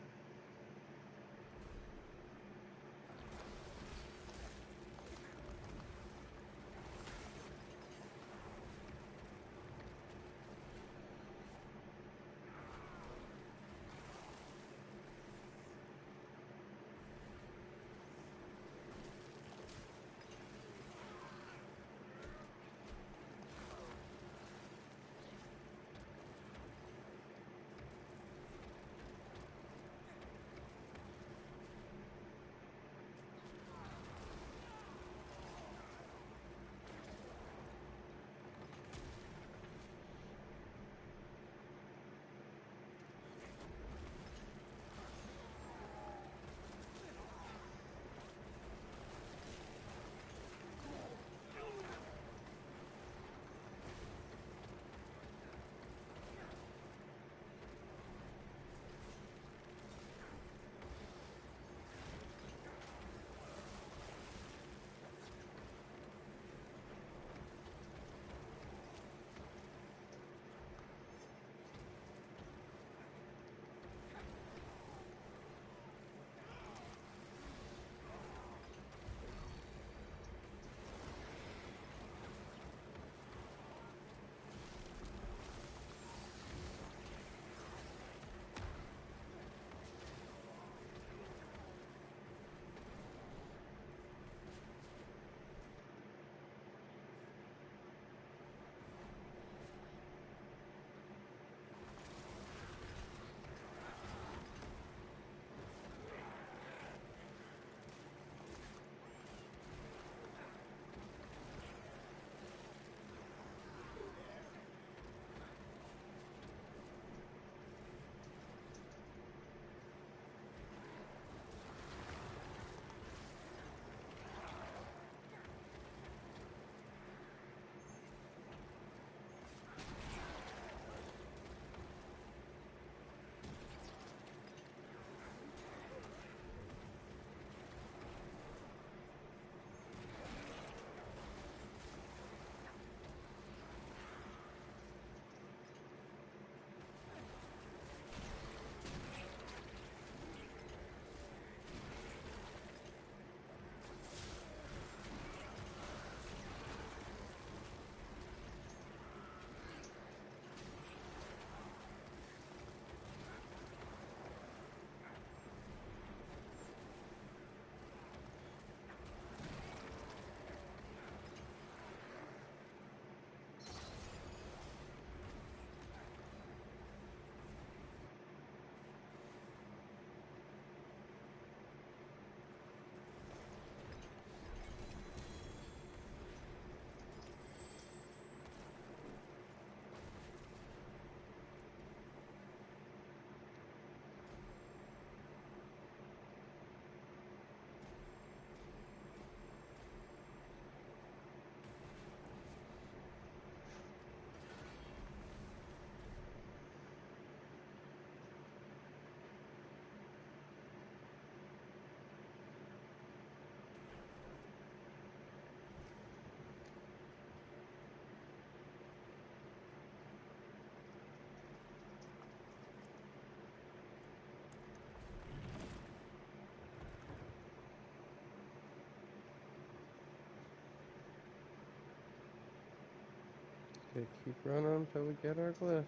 Okay, keep running until we get our glyphs.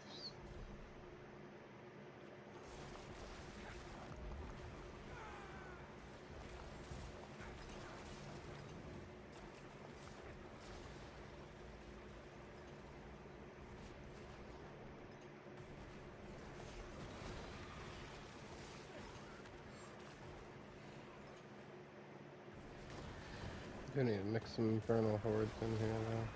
Do need to mix some infernal hordes in here though.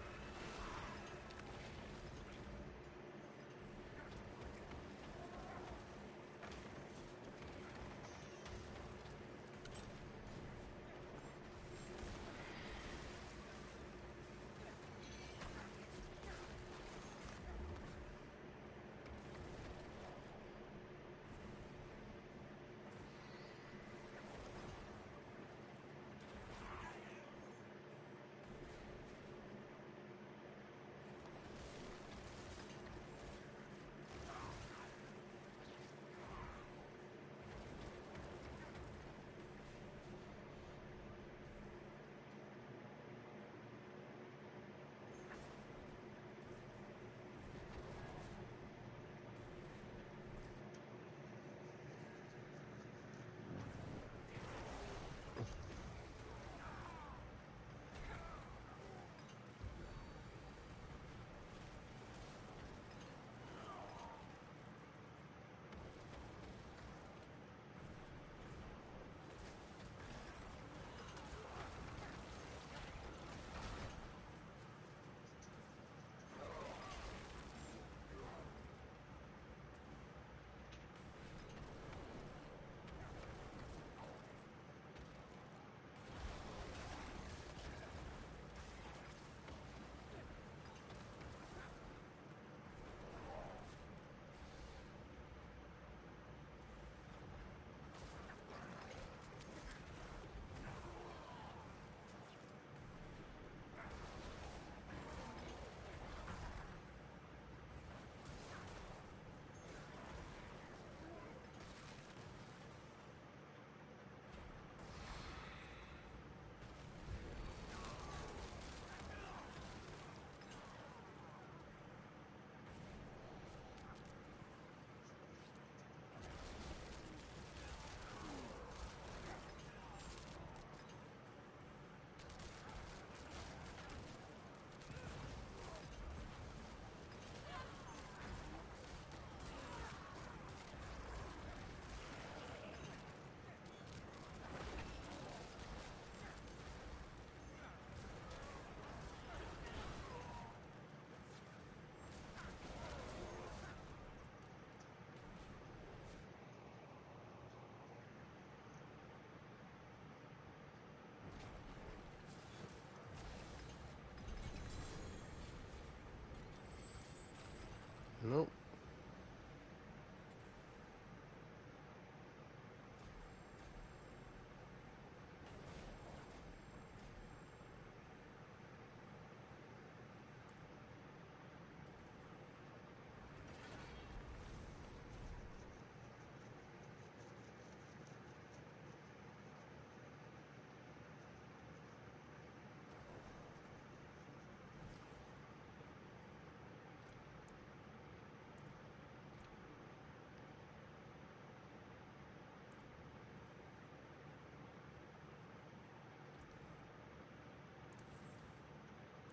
Nope.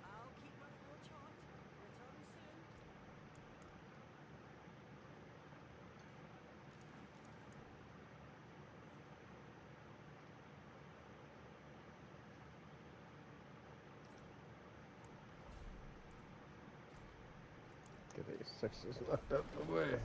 I'll keep my full charge. Returning soon. Get these sixes knocked out the way.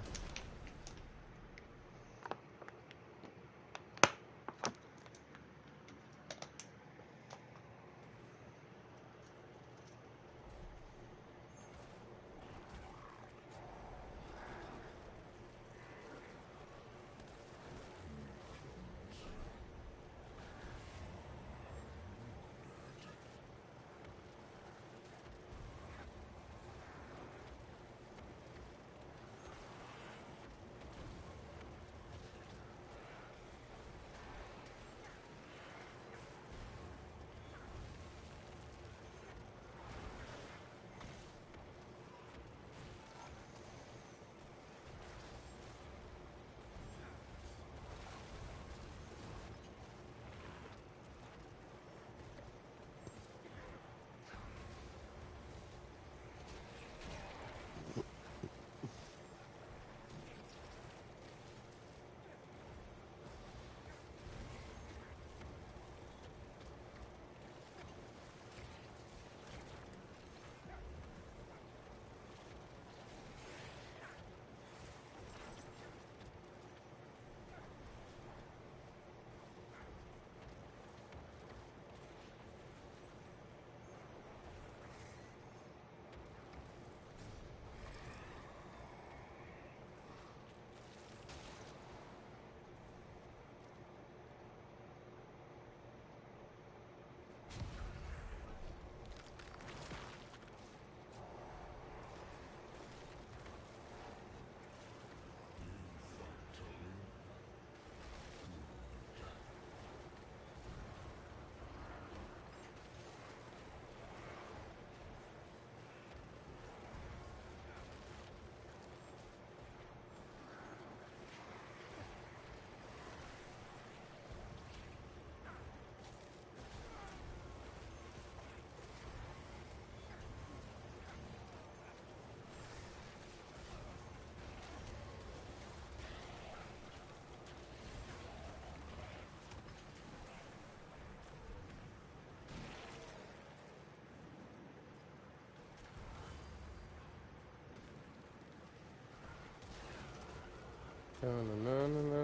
Da-na-na-na-na.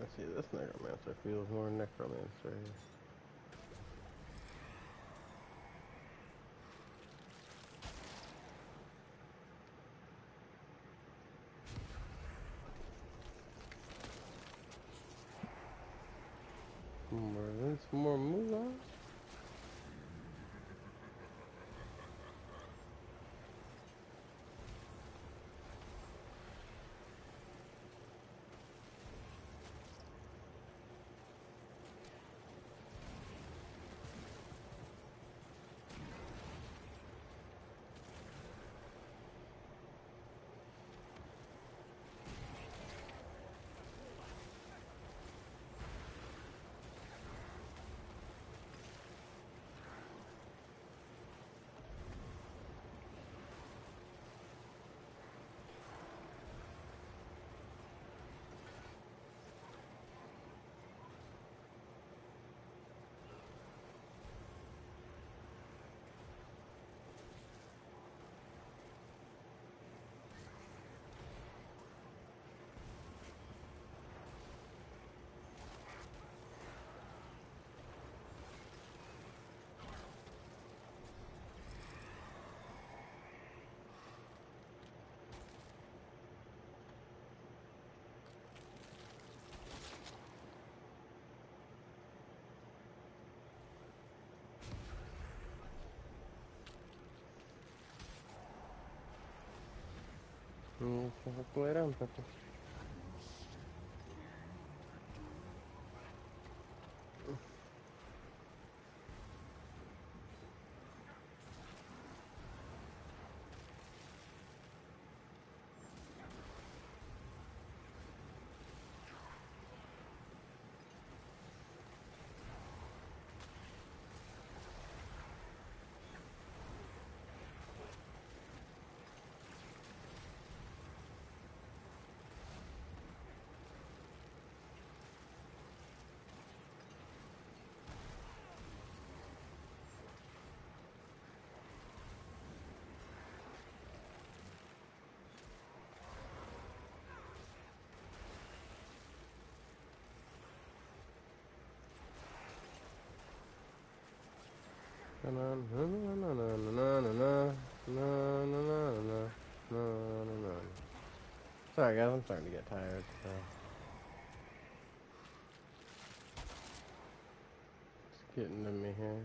Let's see, this necromancer feels more necromancer. Some more moolah. Acelera poco. Na na na na na na na na na na na na. Sorry guys, I'm starting to get tired. So it's getting to me here.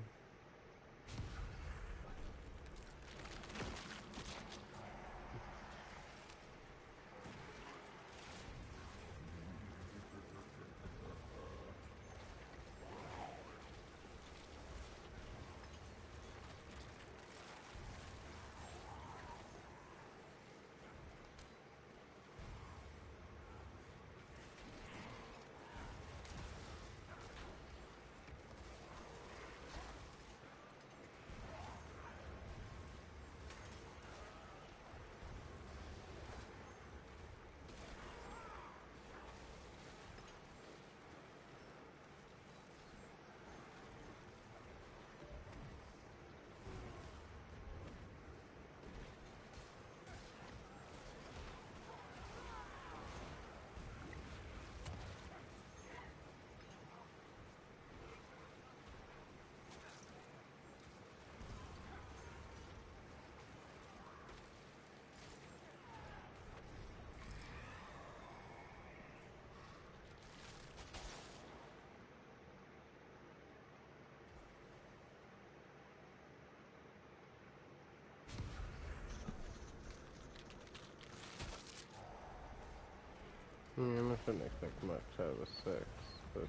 I shouldn't expect much out of a 6, but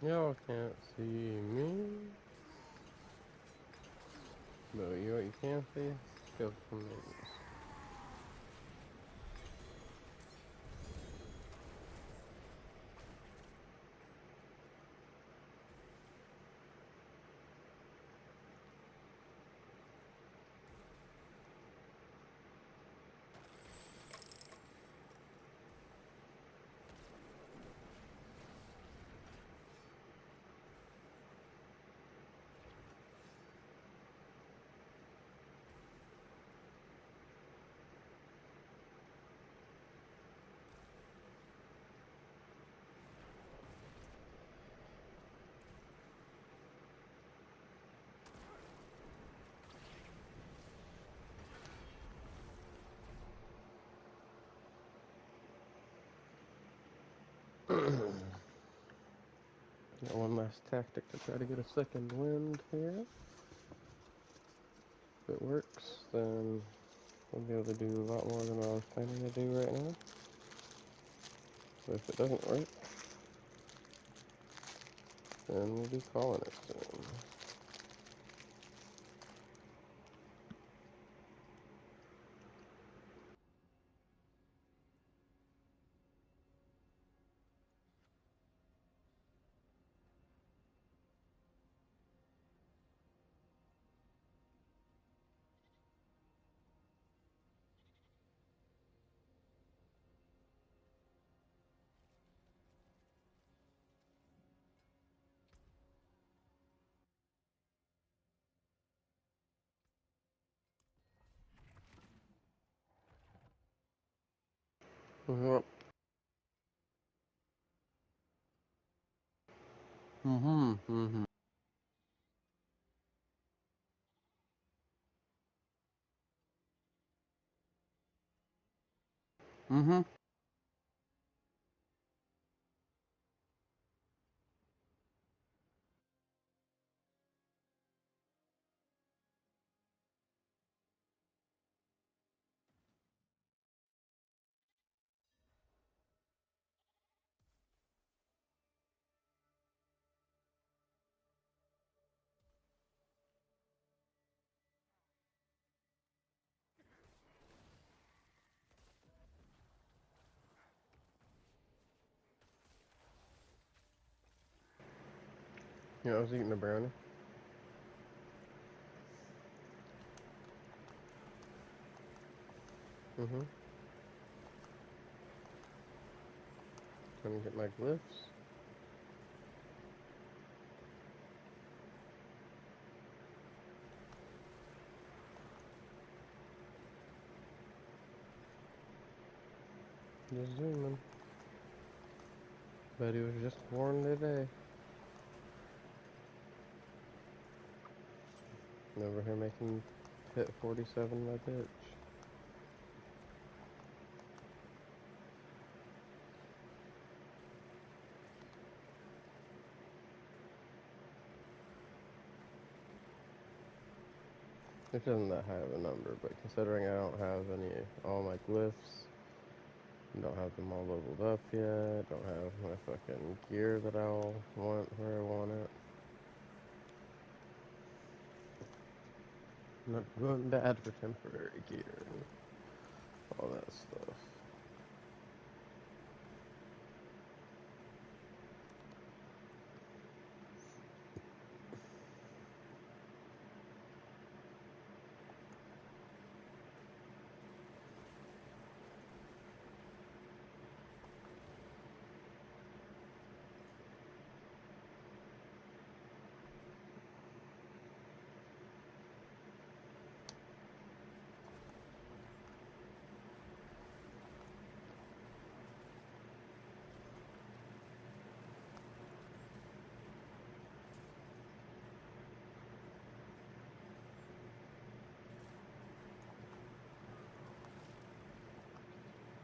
Y'all can't see me. But you can see? Go from me. Got one last tactic to try to get a second wind here. If it works, then we'll be able to do a lot more than what I was planning to do right now. But if it doesn't work, then we'll be calling it soon. Yep. Mm-hmm. Mm-hmm. Mm-hmm. Yeah, I was eating a brownie. Mm-hmm. Trying to get my glyphs. Just zooming. But he was just born today. Over here making hit 47 my bitch. Which isn't that high of a number, but considering I don't have all my glyphs, don't have them all leveled up yet, don't have my fucking gear that I'll want where I want it. Not going bad for temporary gear and all that stuff.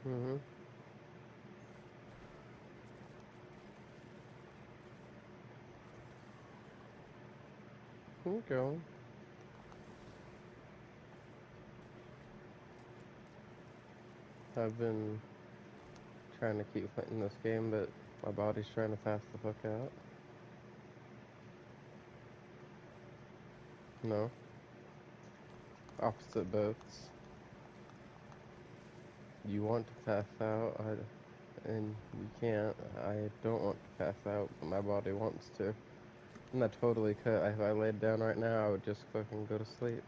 Mm-hmm. Keep going. I've been trying to keep fighting this game, but my body's trying to pass the fuck out. No. Opposite boats. You want to pass out, and you can't. I don't want to pass out, but my body wants to. I'm not totally cut. If I laid down right now, I would just fucking go to sleep.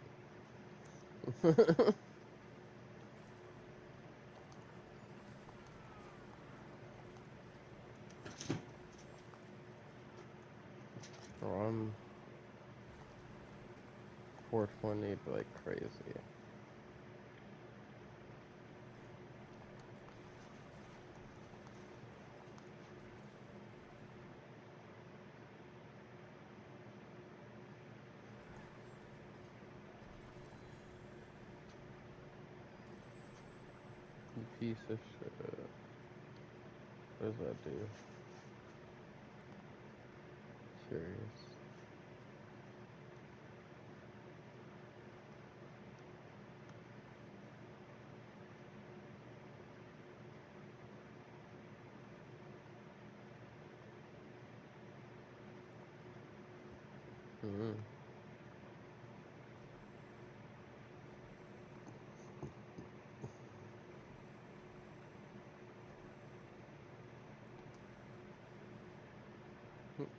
Oh, I'm 420 like crazy. You piece of shit. What does that do? Curious. Mm-hmm.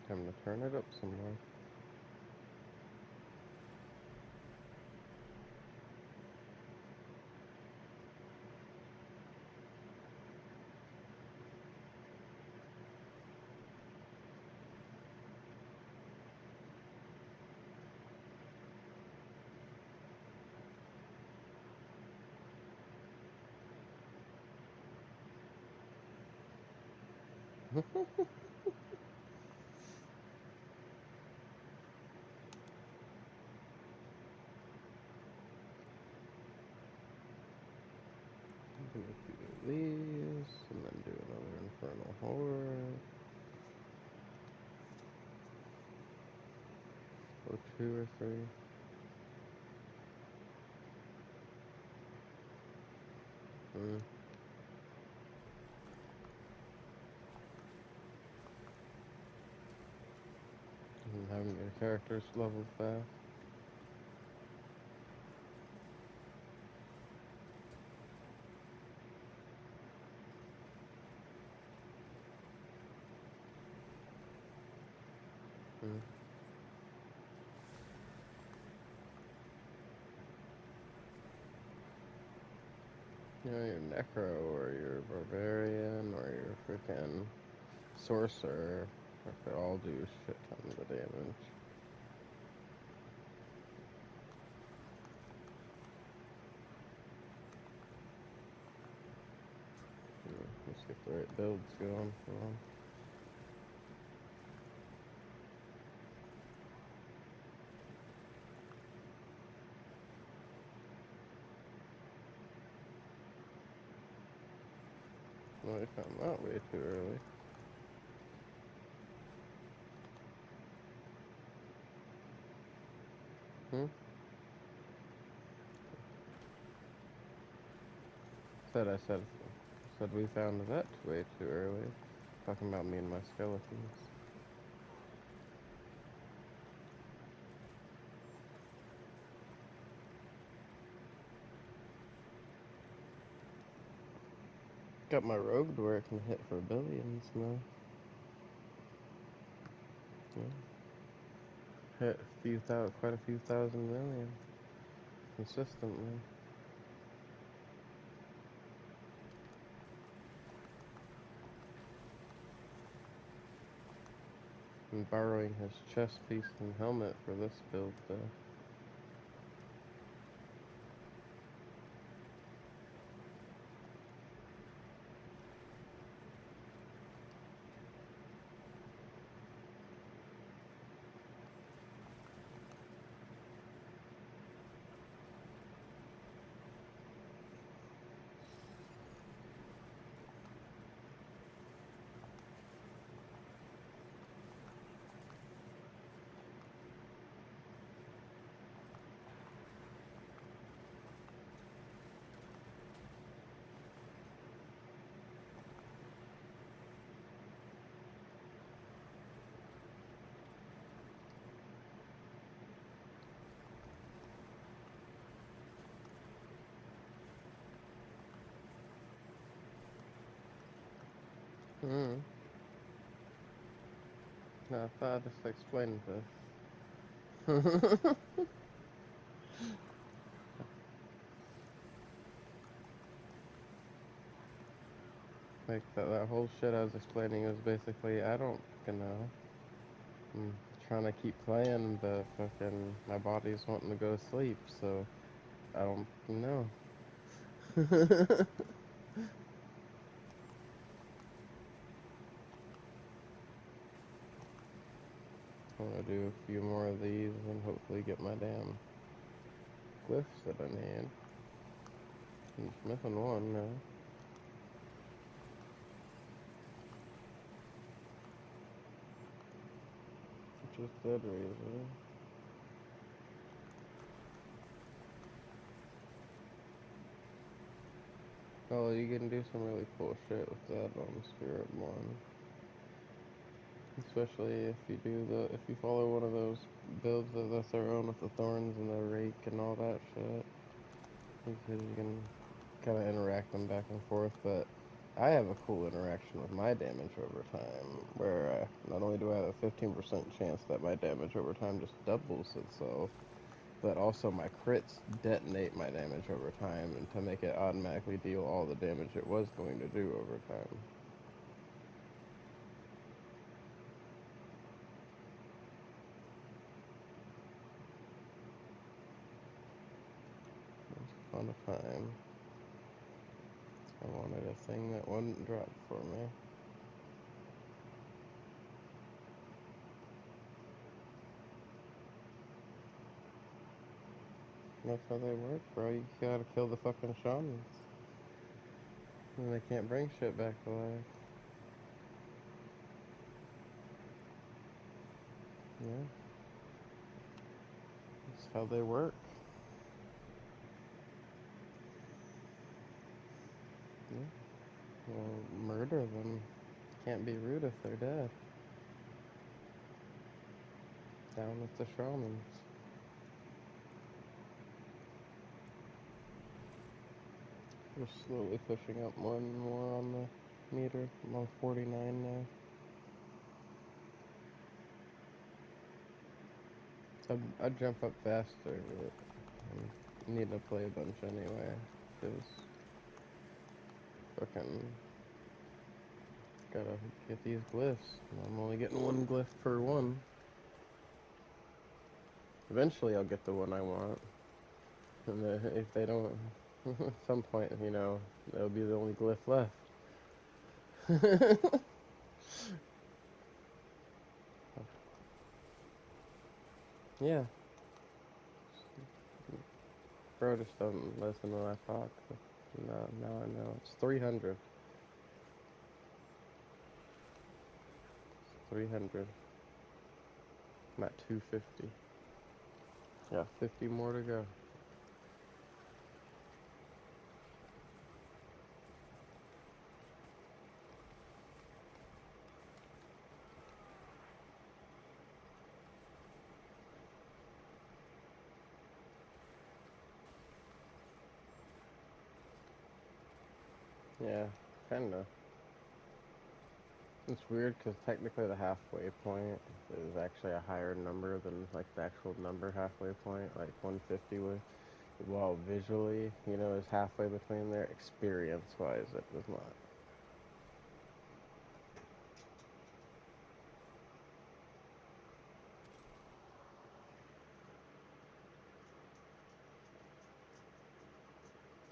Time to turn it up some more. I'm gonna do these, and then do another Infernal Horde. Or 2 or 3. Mm. And having your characters leveled fast. Mm. You know, your Necro, or your Barbarian, or your freaking Sorcerer, they all do shit tons of damage. Let's get the right builds going for them. Well, we found that way too early. Hmm? I said we found that way too early. Talking about me and my skeletons. Got my rogue to where it can hit for billions now. Yeah. Hit quite a few thousand million consistently. I'm borrowing his chest piece and helmet for this build though. Hmm. No, I thought I just explained this. Like that whole shit I was explaining was basically I don't fucking know. I'm trying to keep playing, but fucking my body's wanting to go to sleep, so I don't know. I'm gonna do a few more of these and hopefully get my damn glyphs that I need. I'm just missing one now. Which is dead razor. Oh, you can do some really cool shit with that on Spirit one. Especially if you follow one of those builds that's their own with the thorns and the rake and all that shit. Because you can kind of interact them back and forth, but I have a cool interaction with my damage over time, where not only do I have a 15% chance that my damage over time just doubles itself, but also my crits detonate my damage over time and to make it automatically deal all the damage it was going to do over time. It's fun to find. I wanted a thing that wouldn't drop for me. That's how they work, bro. You gotta kill the fucking shamans. And they can't bring shit back to life. Yeah, that's how they work. Yeah. Well, murder them. Can't be rude if they're dead. Down with the shamans. We're slowly pushing up more and more on the meter. I'm on 49 now. I'd jump up faster, but I'm needing to play a bunch anyway. Because fucking gotta get these glyphs. I'm only getting one glyph per one. Eventually I'll get the one I want. And if they don't, at some point, that'll be the only glyph left. Yeah. Bro just doesn't listen when I talk. No, now I know. It's 300. It's 300. I'm at 250. Yeah, 50 more to go. Yeah, kinda. It's weird because technically the halfway point is actually a higher number than like the actual number halfway point, like 150 was. While visually, is halfway between there. Experience-wise, it does not.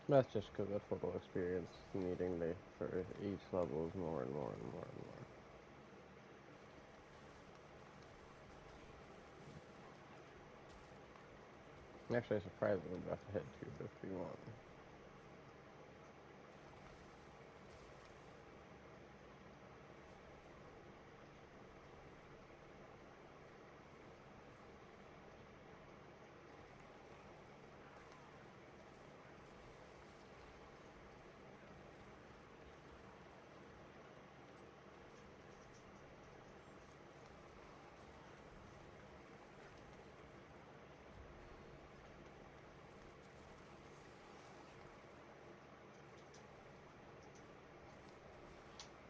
That's just because the total experience needing for each level is more and more and more and more. Actually, surprisingly, about to hit 251.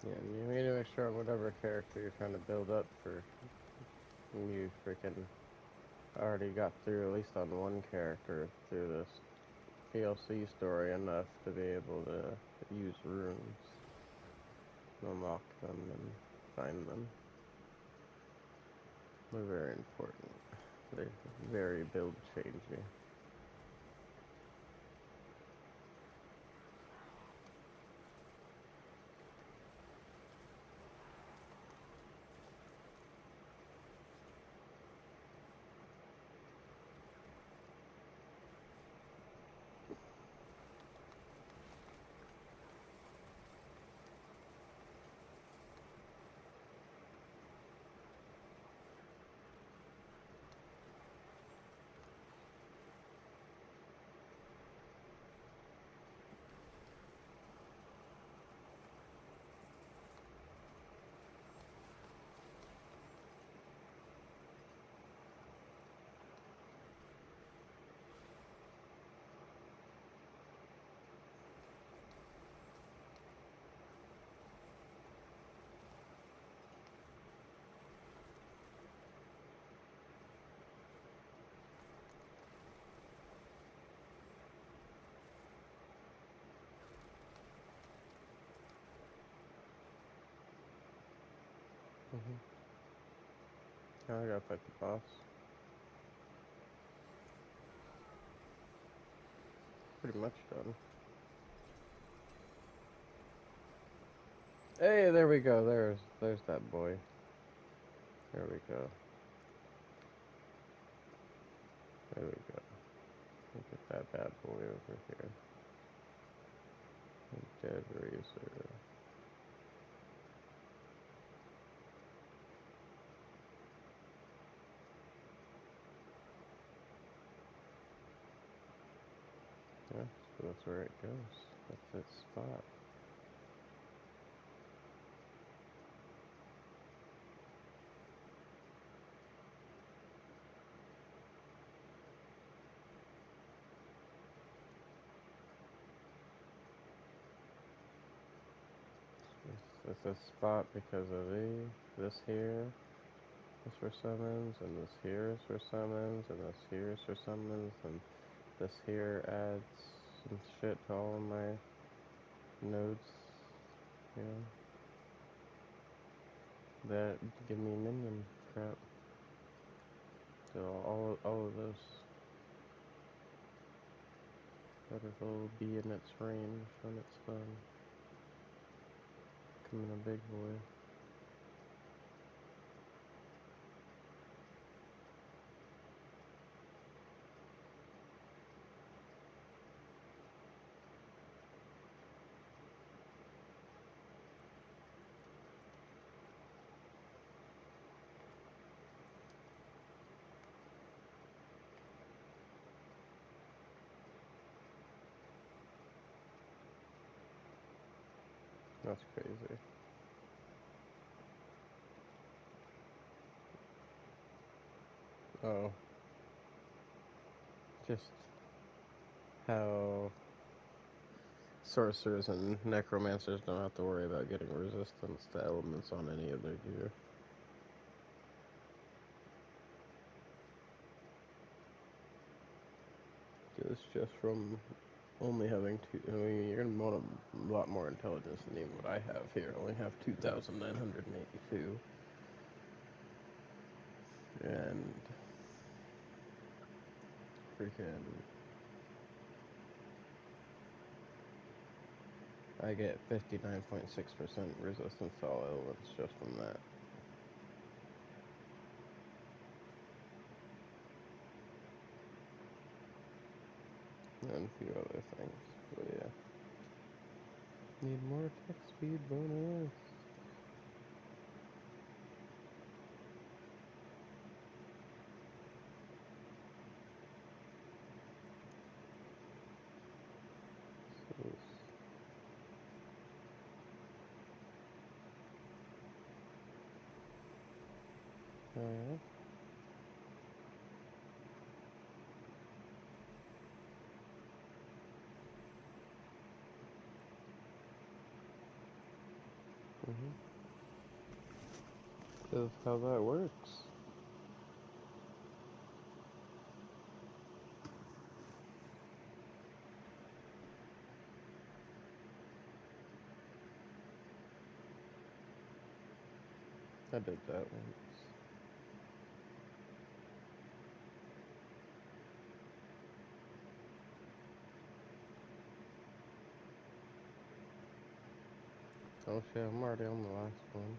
Yeah, and you need to make sure on whatever character you're trying to build up for, you freaking already got through at least on one character through this DLC story enough to be able to use runes, unlock them, and find them. They're very important. They're very build changing. Now I gotta fight the boss. Pretty much done. Hey, there we go. There's that boy. There we go. There we go. Look at that bad boy over here. Dead Razor. Yeah, so that's where it goes. That's its spot. It's a spot because of this here is for summons, and this here is for summons, and this here is for summons, and this here adds some shit to all of my nodes, you know, that give me minion crap. So all of those will be in its range when it's done. Becoming a big boy. That's crazy. Oh, just how sorcerers and necromancers don't have to worry about getting resistance to elements on any of their gear. Just from only having two. I mean, you're gonna want a lot more intelligence than even what I have here. I only have 2,982, and freaking, I get 59.6% resistance to all elements just from that, and a few other things. But yeah, need more attack speed bonus. Alright. Is how that works. I did that once. Oh shit, I'm already on the last one.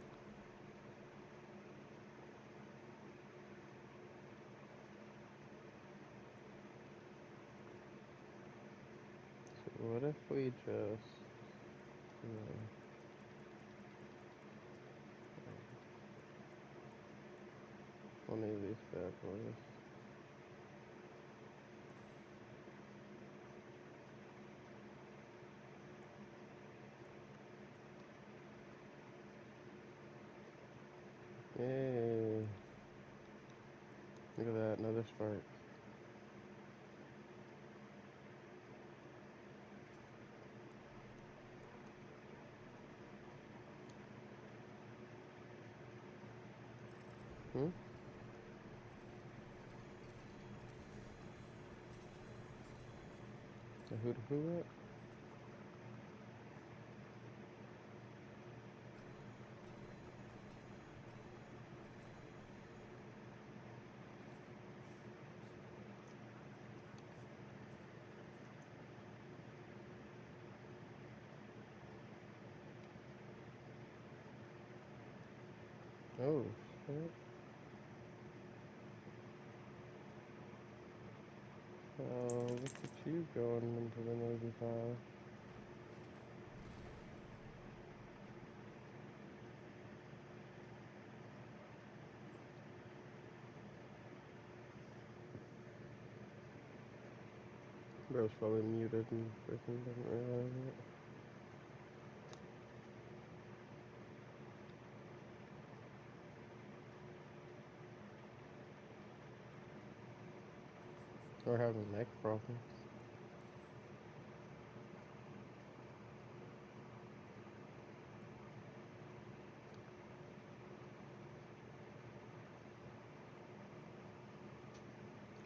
So what if we just... one of these bad boys. Yay. Look at that, another spark. Hmm? A who to who it? Oh shit. Oh, look at you going into the Navy 5. Bro's probably muted and freaking didn't realize it. Or having neck problems.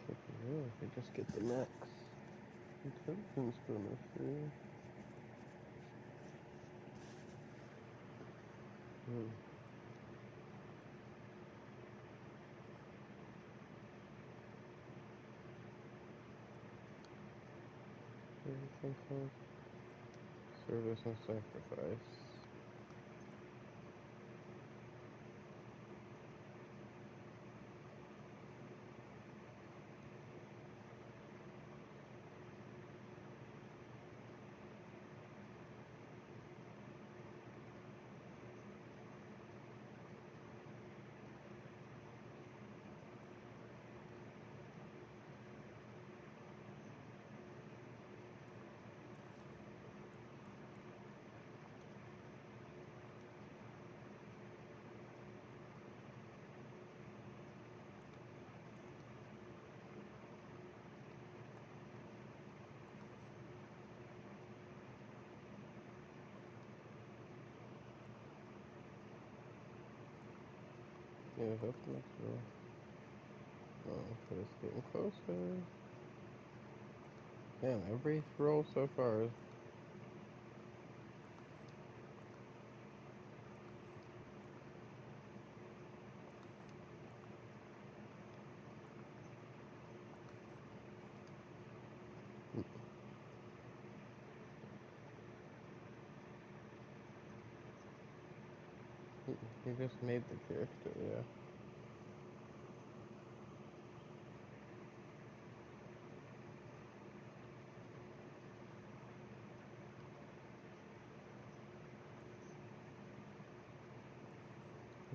Could be real if we just get the max intelligence bonus here. Hmm. Everything called service and sacrifice. Yeah, that's the next roll. Oh, but it's getting closer. Damn, every roll so far is... You just made the character, yeah.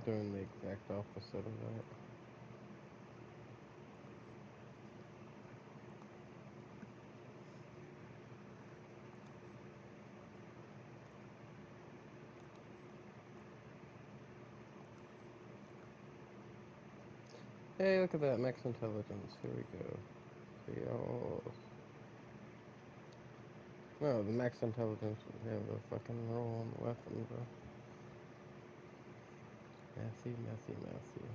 Doing the exact opposite of that. Hey, look at that, max intelligence. Here we go. See, oh... No, the max intelligence, yeah, the fucking roll on the weapon, bro. Matthew, Matthew, Matthew.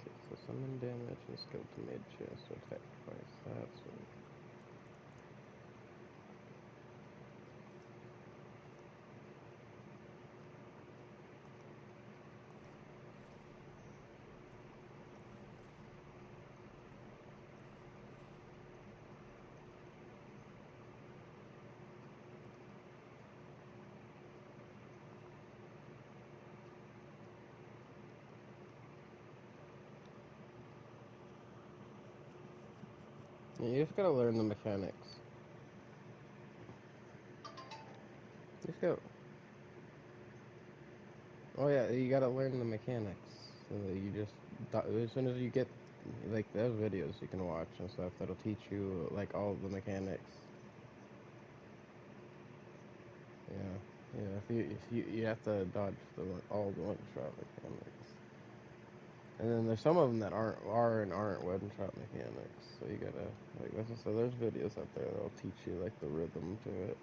Okay, so summon damage and skeleton made chance to attack twice. That's what. Yeah, you just gotta learn the mechanics. You just go. Oh yeah, you gotta learn the mechanics. So that you just as soon as you get like those videos you can watch and stuff that'll teach you like all the mechanics. Yeah, yeah. If you have to dodge all the one shot mechanics, and then there's some of them that aren't one shot mechanics. So you gotta like that's so there's videos out there that'll teach you like the rhythm to it.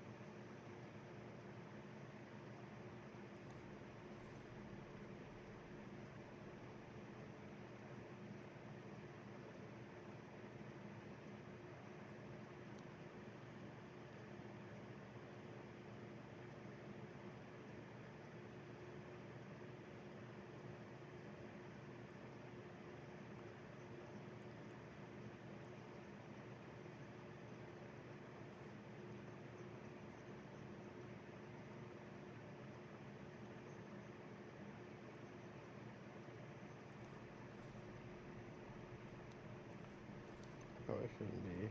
Probably shouldn't be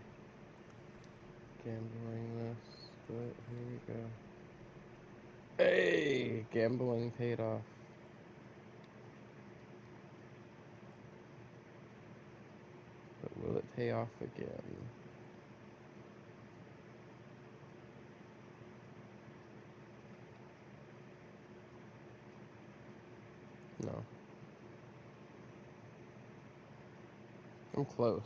gambling this, but here we go. Hey, gambling paid off. But will it pay off again? No. I'm close.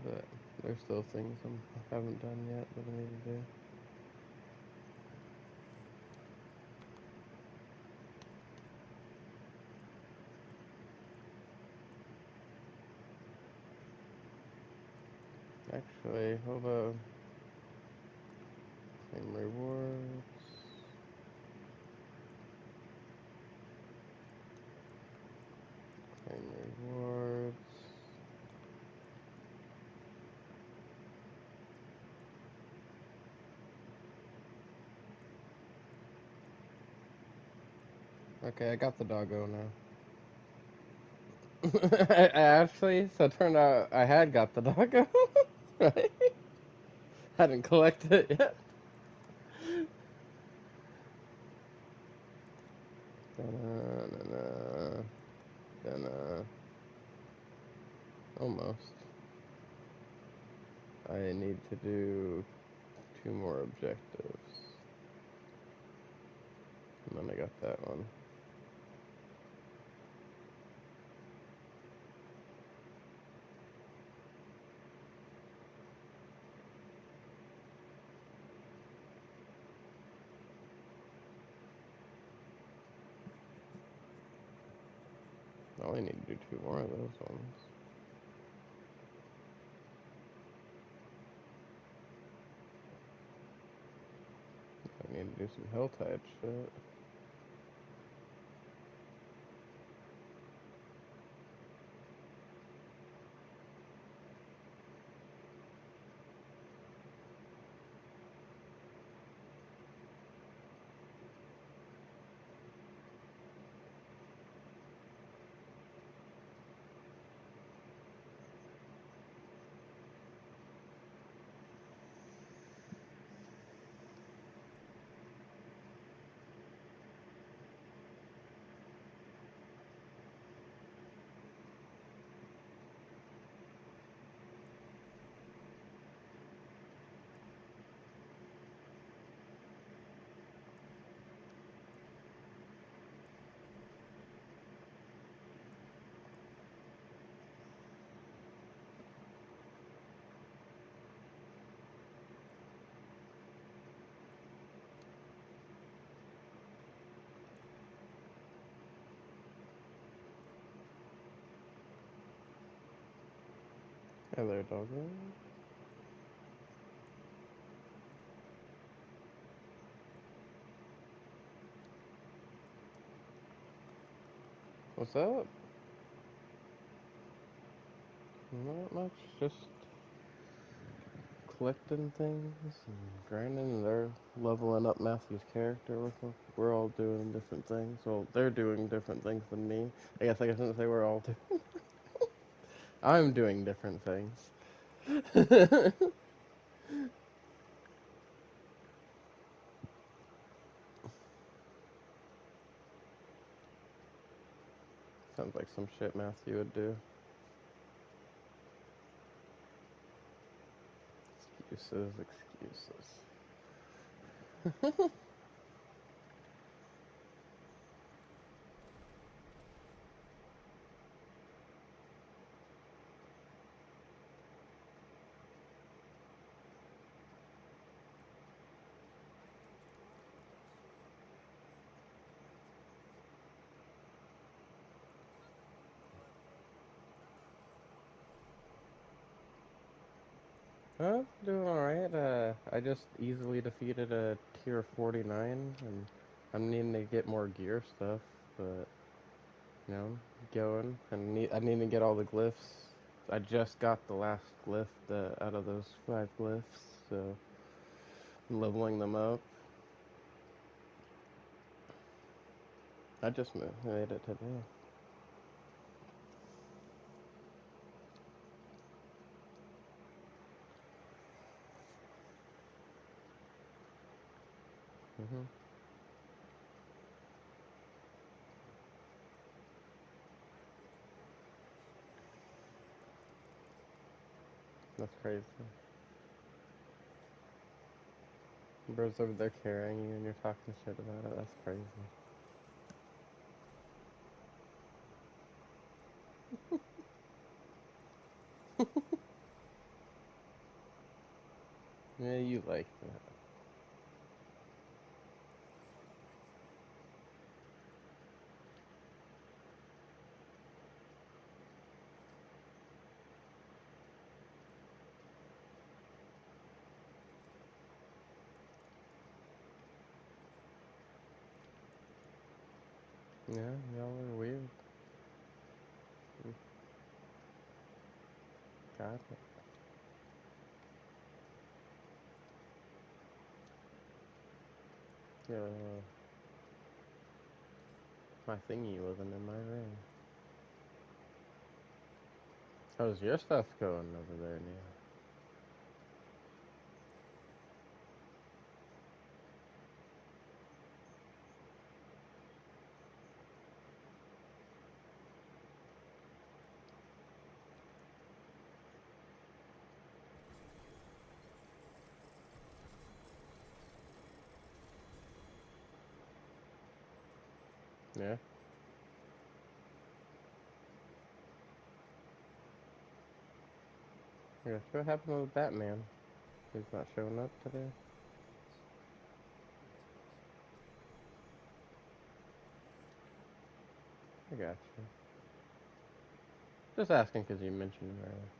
But there's still things I haven't done yet that I need to do. Actually, hold on. Claim rewards. Claim rewards. Okay, I got the doggo now. So it turned out I had got the doggo. Right? Hadn't collected it yet. Da-na, da-na. Almost. I need to do 2 more objectives. And then I got that one. I only need to do 2 more of those ones. I need to do some Helltide shit. Hello, doggo. What's up? Not much. Just collecting things and grinding. They're leveling up Matthew's character. We're all doing different things. Well, they're doing different things than me. I shouldn't say we're all doing. I'm doing different things. Sounds like some shit Matthew would do. Excuses, excuses. I heard you're working on horseshoes and nails. Would you like some medicine? Doing alright. I just easily defeated a tier 49, and I'm needing to get more gear stuff, but, going. I need to get all the glyphs. I just got the last glyph out of those 5 glyphs, so I'm leveling them up. I just made it today. hmm I heard you're working on horseshoes and nails. Would you like some medicine? That's crazy. Bro's over there carrying you and you're talking shit about it. That's crazy. Yeah, you like that. Yeah, y'all are weird. Mm, got it. Yeah, my thingy wasn't in my ring. How's your stuff going over there, Neil? Yeah? Yeah, what happened with Batman? He's not showing up today? I got you. Just asking because you mentioned him earlier.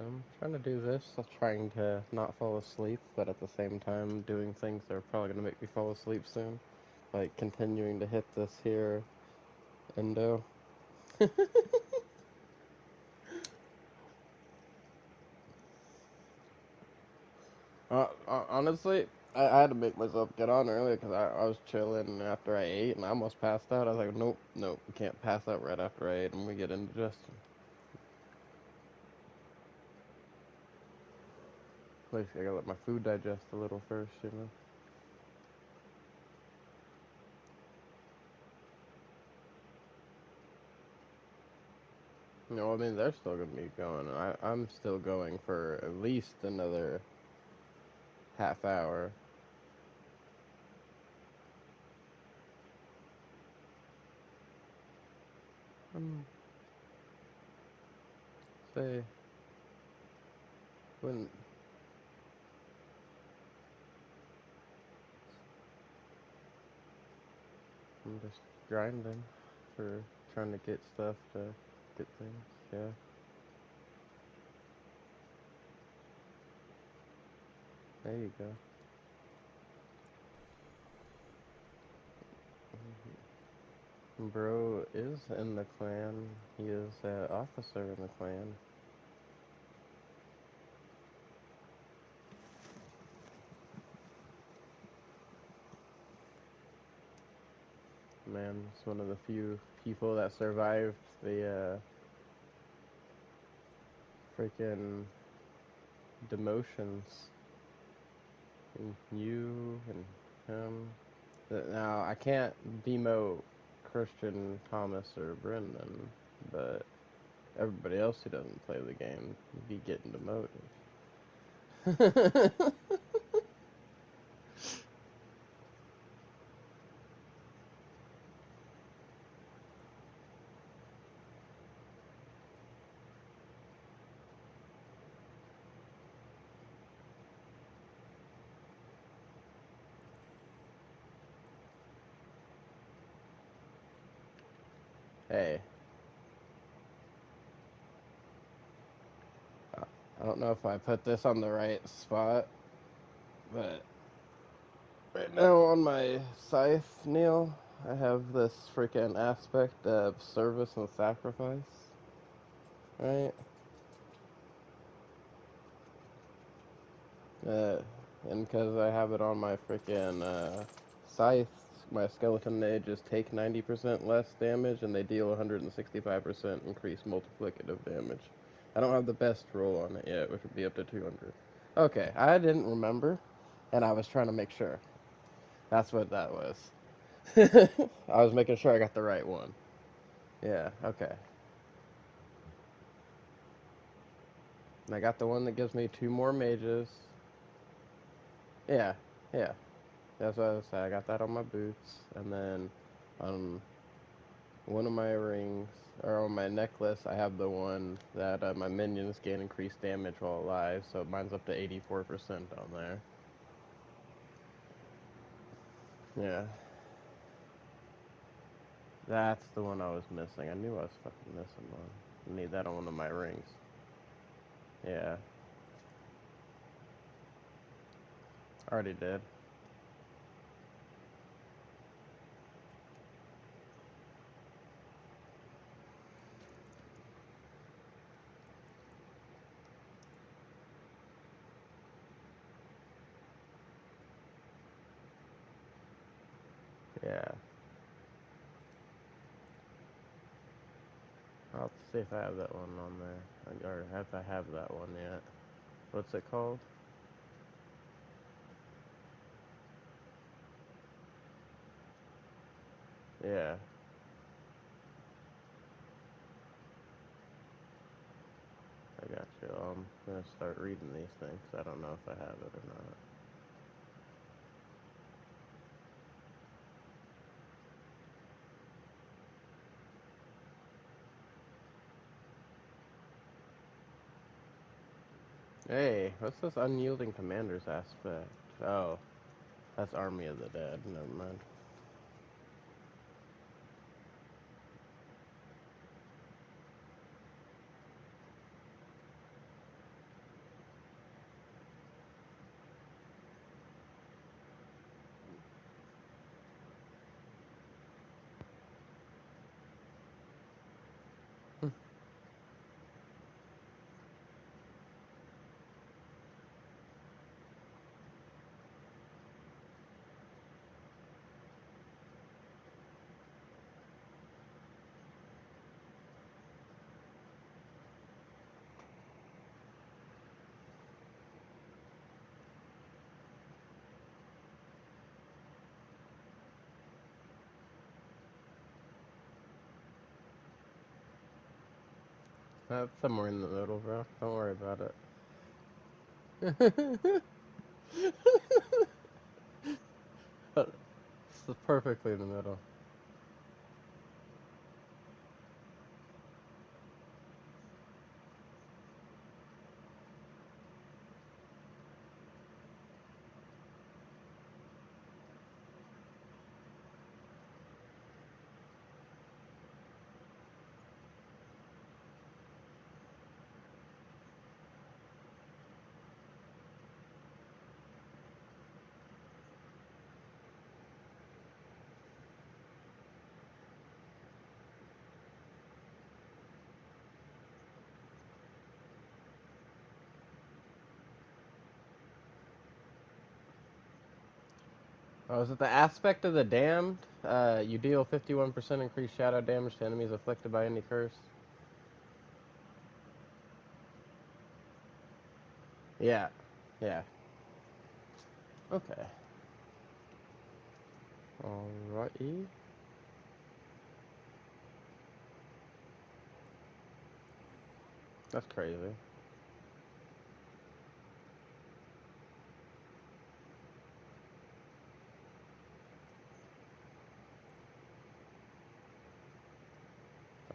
I'm trying to do this, trying to not fall asleep, but at the same time doing things that are probably going to make me fall asleep soon. Like continuing to hit this here endo. Honestly, I had to make myself get on earlier because I was chilling after I ate and I almost passed out. I was like, nope, nope, we can't pass out right after I ate and we get indigestion. At least I gotta let my food digest a little first, you know? No, I mean, they're still gonna be going. I'm still going for at least another half hour. Um, say, When I'm just grinding for trying to get stuff to get things. Yeah. There you go. Bro is in the clan. He is an officer in the clan. Man, it's one of the few people that survived the freaking demotions. And you and him. Now, I can't demote Christian, Thomas, or Brendan, but everybody else who doesn't play the game be getting demoted. Hey, I don't know if I put this on the right spot, but right now on my scythe, Neil, I have this freaking aspect of service and sacrifice, right? Uh, and because I have it on my freaking scythe, my skeleton mages take 90% less damage and they deal 165% increased multiplicative damage. I don't have the best roll on it yet, which would be up to 200. Okay, I didn't remember, and I was trying to make sure. That's what that was. I was making sure I got the right one. Yeah, okay. And I got the one that gives me 2 more mages. Yeah, yeah. That's what I was saying. I got that on my boots, and then on one of my rings, or on my necklace, I have the one that my minions gain increased damage while alive, so mine's up to 84% on there. Yeah. That's the one I was missing. I knew I was fucking missing one. I need that on one of my rings. Yeah. Already did. Yeah. I'll have to see if I have that one on there. Or if I have that one yet. What's it called? Yeah. I got you. I'm gonna start reading these things. I don't know if I have it or not. Hey, what's this unyielding commander's aspect? Oh, that's Army of the Dead. Never mind. That's somewhere in the middle, bro. Don't worry about it. It's perfectly in the middle. Oh, is it the aspect of the damned? You deal 51% increased shadow damage to enemies afflicted by any curse. Yeah. Yeah. Okay. Alrighty. That's crazy.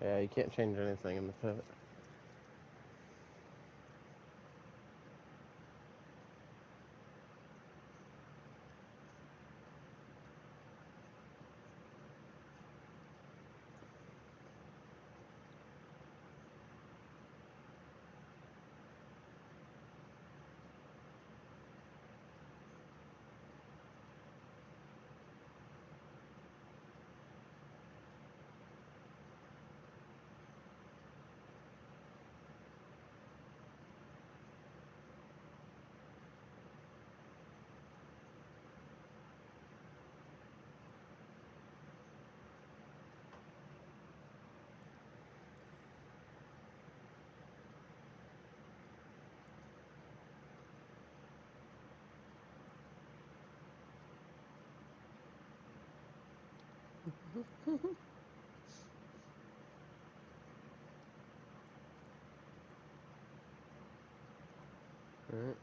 Yeah, you can't change anything in the pit. Alright.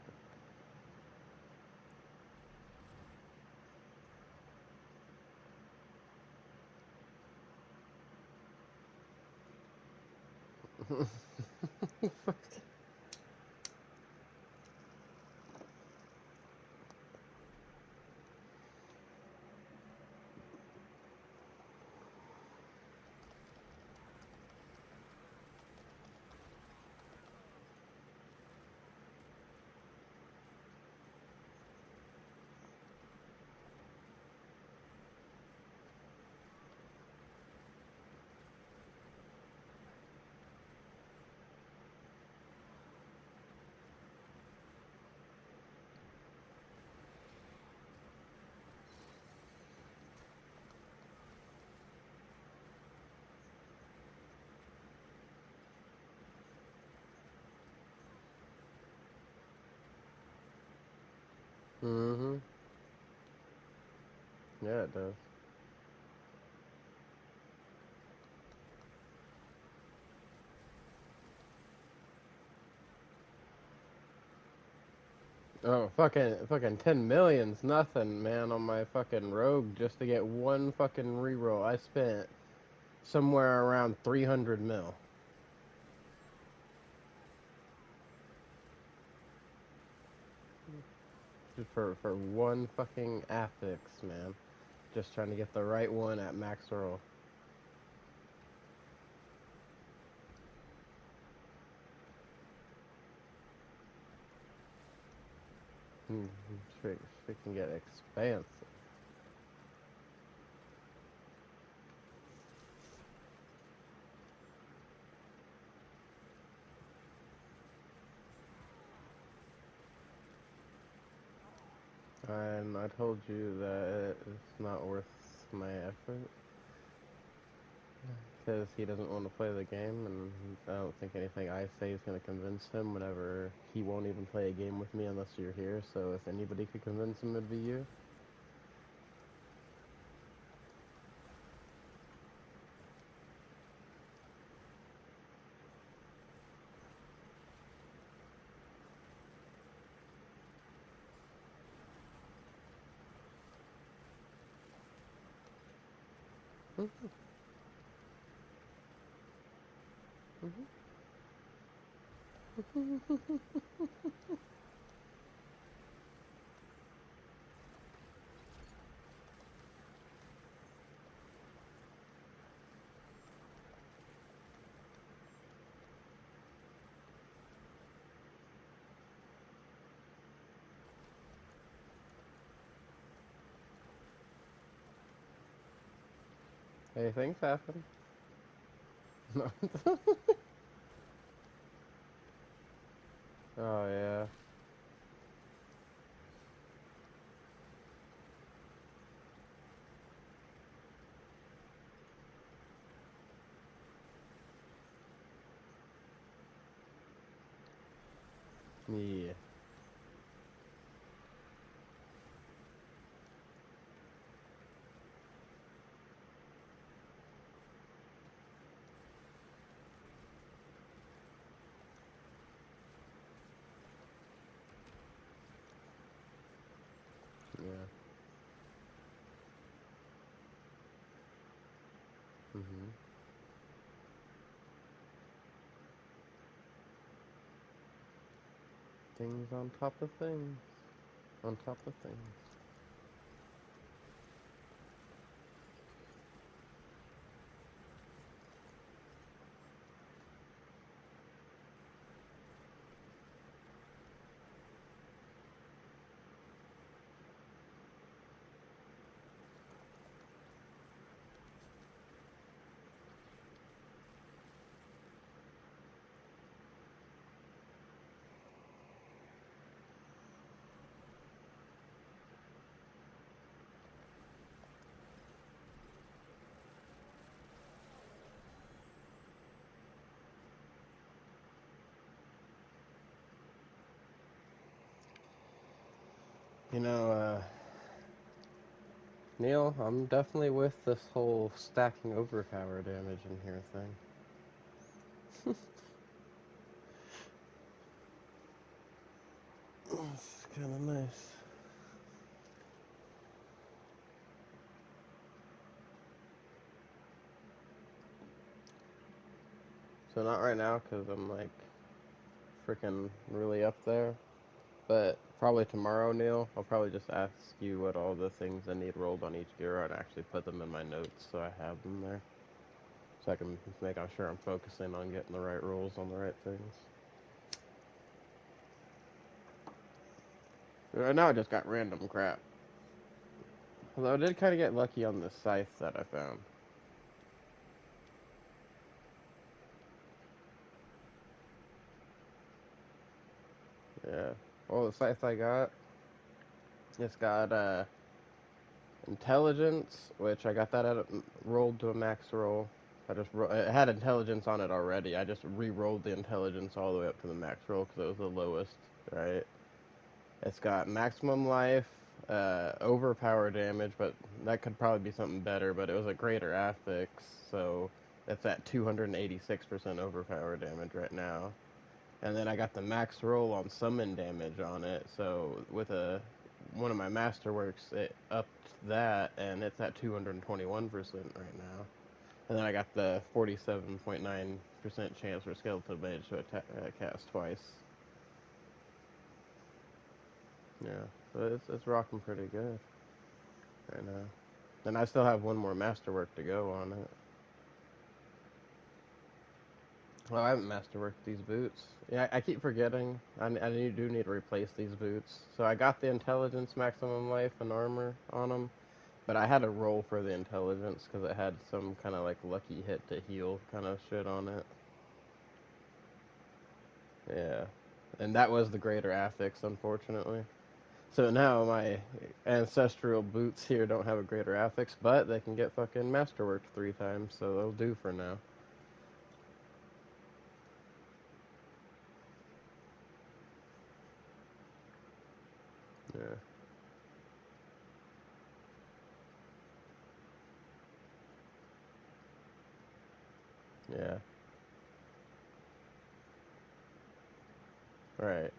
Mm-hmm. Yeah, it does. Oh, fucking 10 million's nothing, man, on my fucking rogue just to get one fucking reroll. I spent somewhere around 300 mil just for one fucking affix, man. Just trying to get the right one at max roll. Hmm, Shit can get expansive. And I told you that it's not worth my effort because he doesn't want to play the game, and I don't think anything I say is going to convince him whenever he won't even play a game with me unless you're here. So if anybody could convince him, it'd be you. Hey, things happen. No. Oh yeah. Yeah. Yeah. Mhm. Things on top of things. On top of things. You know, Neil, I'm definitely with this whole stacking overpower damage in here thing. It's kind of nice. So not right now, because I'm like freaking really up there. But probably tomorrow, Neil, I'll probably just ask you what all the things I need rolled on each gear and actually put them in my notes so I have them there. So I can make sure I'm focusing on getting the right rolls on the right things. Right now I just got random crap. Although I did kind of get lucky on the scythe that I found. Yeah. Well, the scythe I got, it's got intelligence, which I got that rolled to a max roll. It had intelligence on it already. I just re-rolled the intelligence all the way up to the max roll because it was the lowest, right? It's got maximum life, overpower damage, but that could probably be something better. But it was a greater affix, so it's at 286% overpower damage right now. And then I got the max roll on summon damage on it, so with one of my masterworks, it upped that, and it's at 221% right now. And then I got the 47.9% chance for skeletal mage to cast twice. Yeah, so it's rocking pretty good right now. And I still have one more masterwork to go on it. Well, I haven't masterworked these boots. Yeah, I keep forgetting. I do need to replace these boots. So I got the intelligence, maximum life, and armor on them, but I had to roll for the intelligence because it had some kind of like lucky hit to heal kind of shit on it. Yeah, and that was the greater affix, unfortunately. So now my ancestral boots here don't have a greater affix, but they can get fucking masterworked 3 times, so they'll do for now. Yeah. Yeah. Right.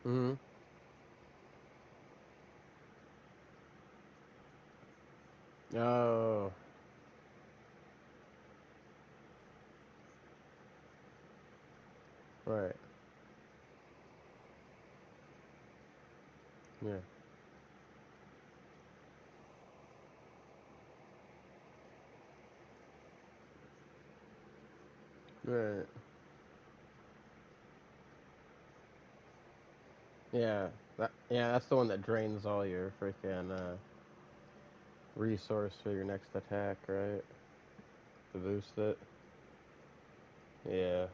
Mhm. Oh. Right. Yeah. Right. Yeah. That's the one that drains all your freaking resource for your next attack, right? To boost it. Yeah.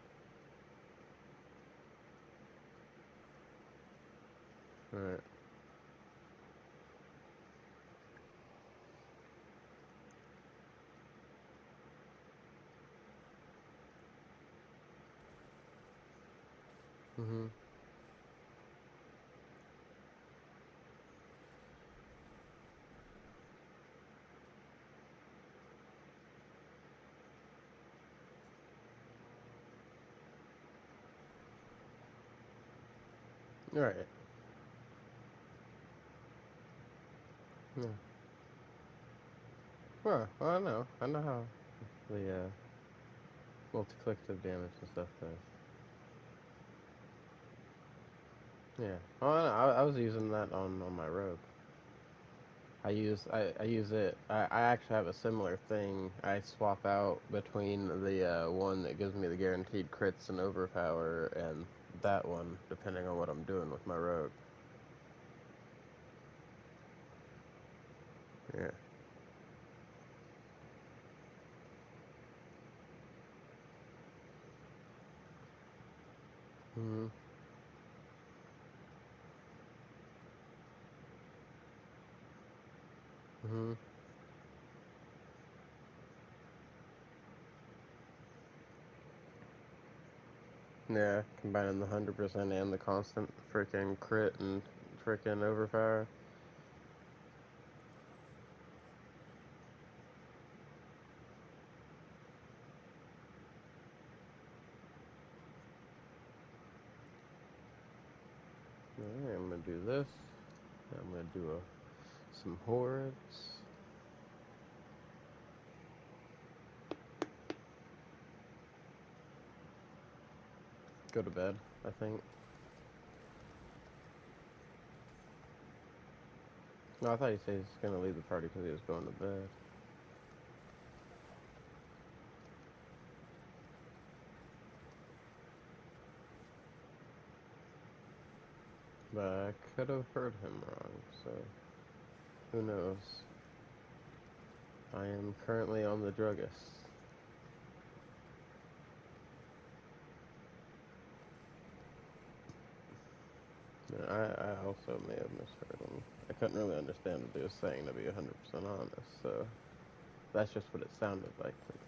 Right. Mhm. Right. Yeah. Well, I know. I know how the multi-collective damage and stuff does. Yeah. Oh, I was using that on my rogue. I use it. I actually have a similar thing. I swap out between the one that gives me the guaranteed crits and overpower and that one, depending on what I'm doing with my rogue. Yeah. Mhm. Mhm. Yeah, combining the 100% and the constant freaking crit and freaking overpower. Alright, I'm gonna do this. I'm gonna do some hordes. Go to bed, I think. No, I thought he said he's gonna leave the party because he was going to bed. But I could have heard him wrong, so who knows? I am currently on the druggist. And I also may have misheard him. I couldn't really understand what he was saying, to be 100% honest, so that's just what it sounded like to me.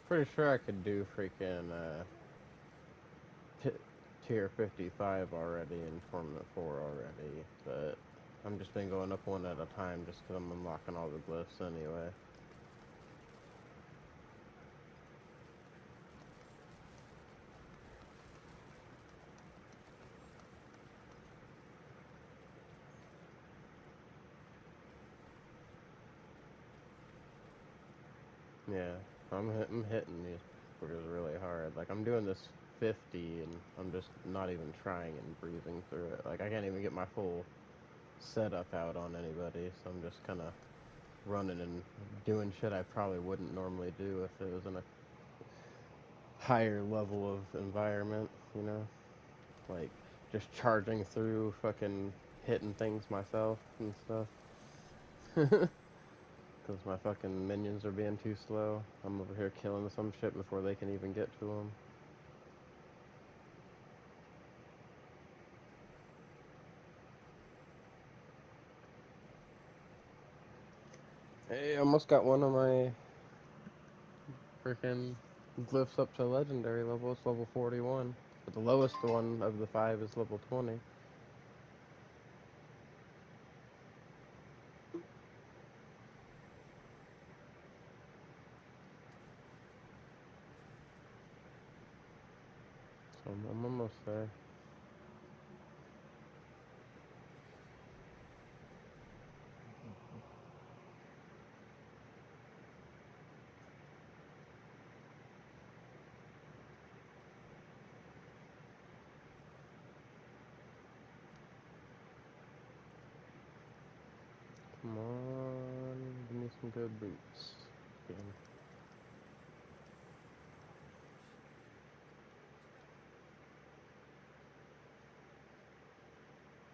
Pretty sure I could do freaking tier 55 already in Tournament 4 already, but I'm just been going up one at a time just because I'm unlocking all the glyphs anyway. Yeah, I'm hitting you. motherfucker is really hard. Like, I'm doing this 50, and I'm just not even trying and breezing through it. Like, I can't even get my full setup out on anybody, so I'm just kind of running and doing shit I probably wouldn't normally do if it was in a higher level of environment, you know? Like, just charging through, fucking hitting things myself and stuff. Because my fucking minions are being too slow. I'm over here killing some shit before they can even get to them. Hey, I almost got one of my freaking glyphs up to legendary level. It's level 41. But the lowest one of the 5 is level 20. So I'm almost there. Come on, give me some good boots. Game.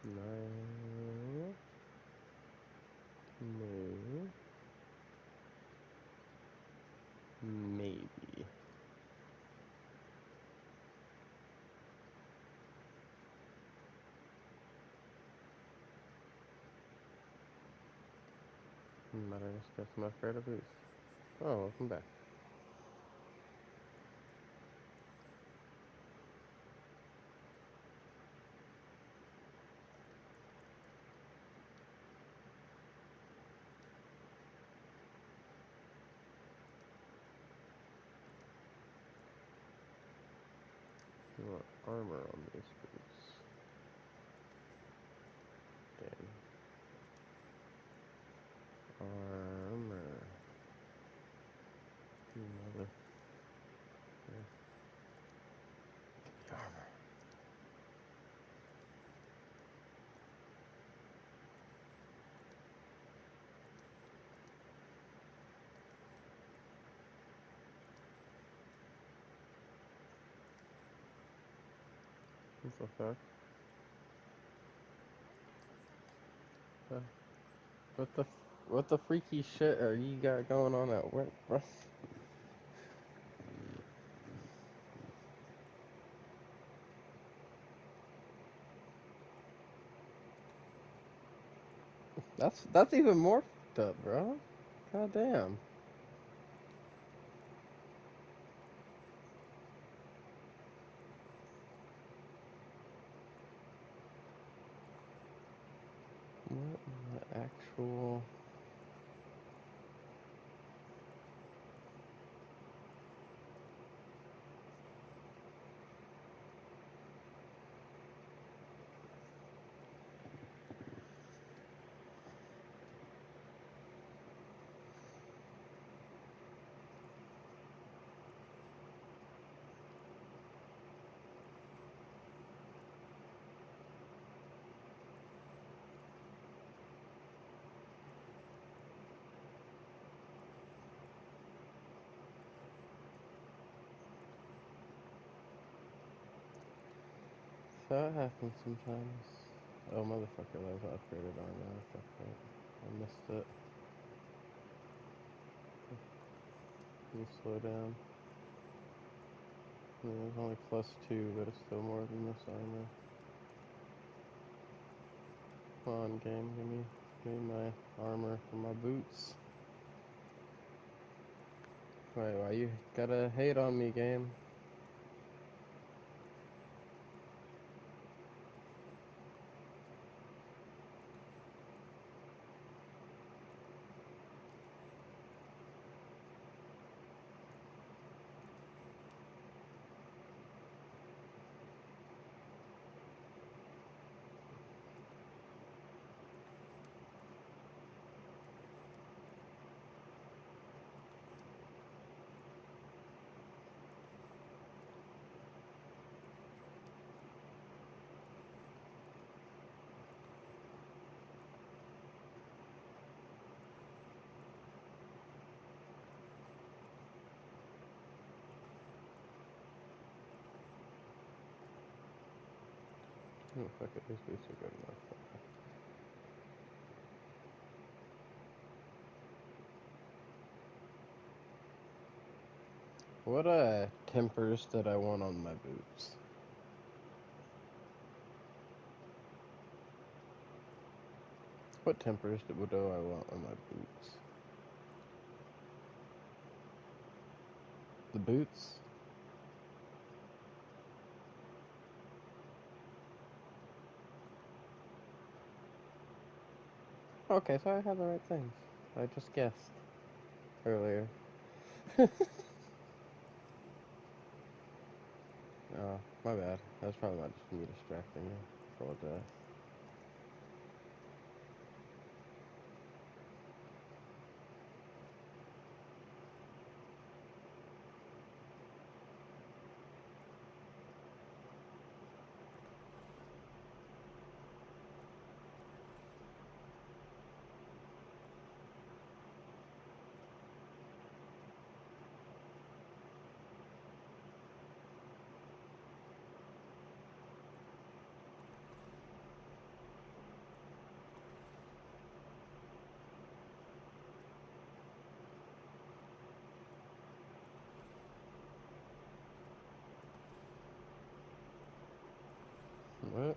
No. No. Maybe. Better just get some upgraded boots. Oh, welcome back. You want armor on these boots. Damn. Armor. Mother. Armor. What the fuck? Uh, what the freaky shit are you got going on at work, bro? That's even more fucked up, bro. God damn. What in the actual? That happens sometimes. Oh, motherfucker, that was upgraded armor. Fuck that. I missed it. Can you slow down? Yeah, it's only +2, but it's still more than this armor. Come on, game, give me my armor for my boots. Wait, why you gotta hate on me, game? Oh, fuck it, these boots are good enough. What tempers did I want on my boots? What tempers do I want on my boots? The boots? Okay, so I had the right things. I just guessed earlier. Oh, my bad. That's probably not just me distracting you. Apologize. What?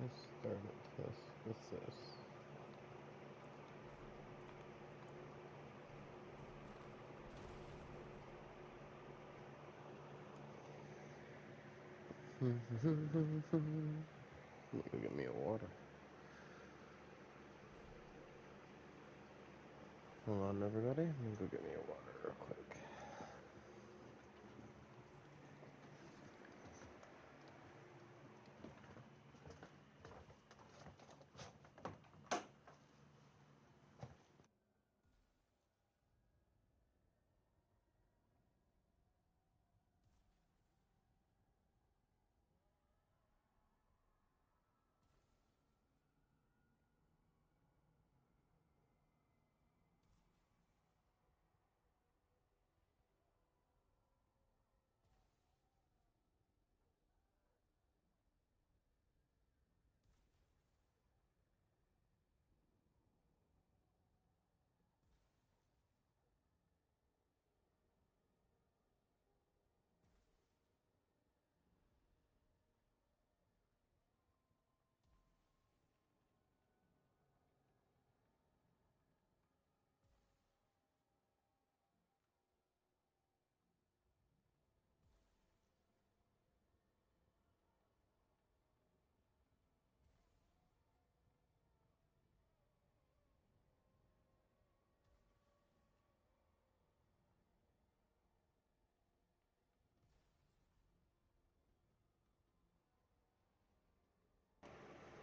Let's start it with this. Let me go get me a water. Hold on, everybody. Let me go get me a water real quick.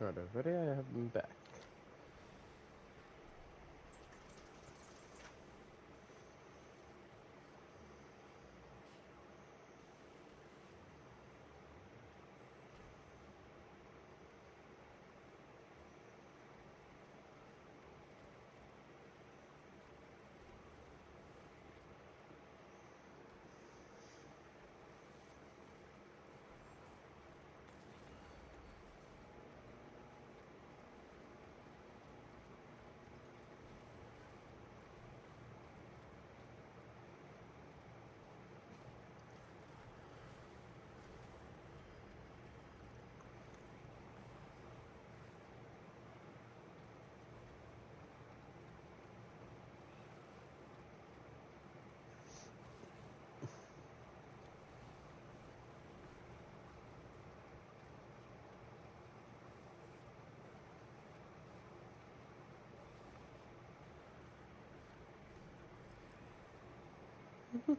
Alright, everybody, I have been back. Well,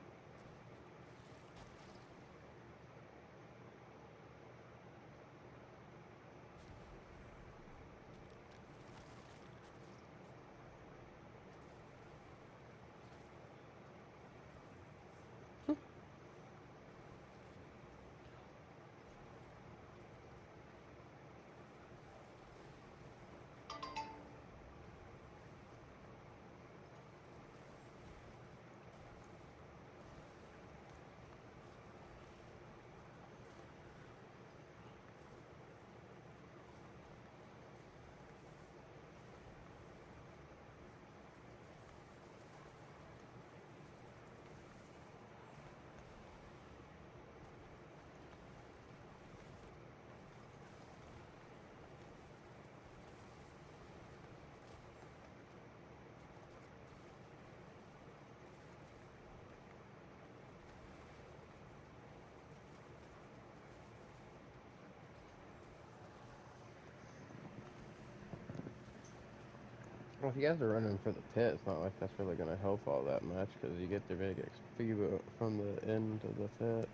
if you guys are running for the pit, it's not like that's really going to help all that much because you get the big XP from the end of the pit,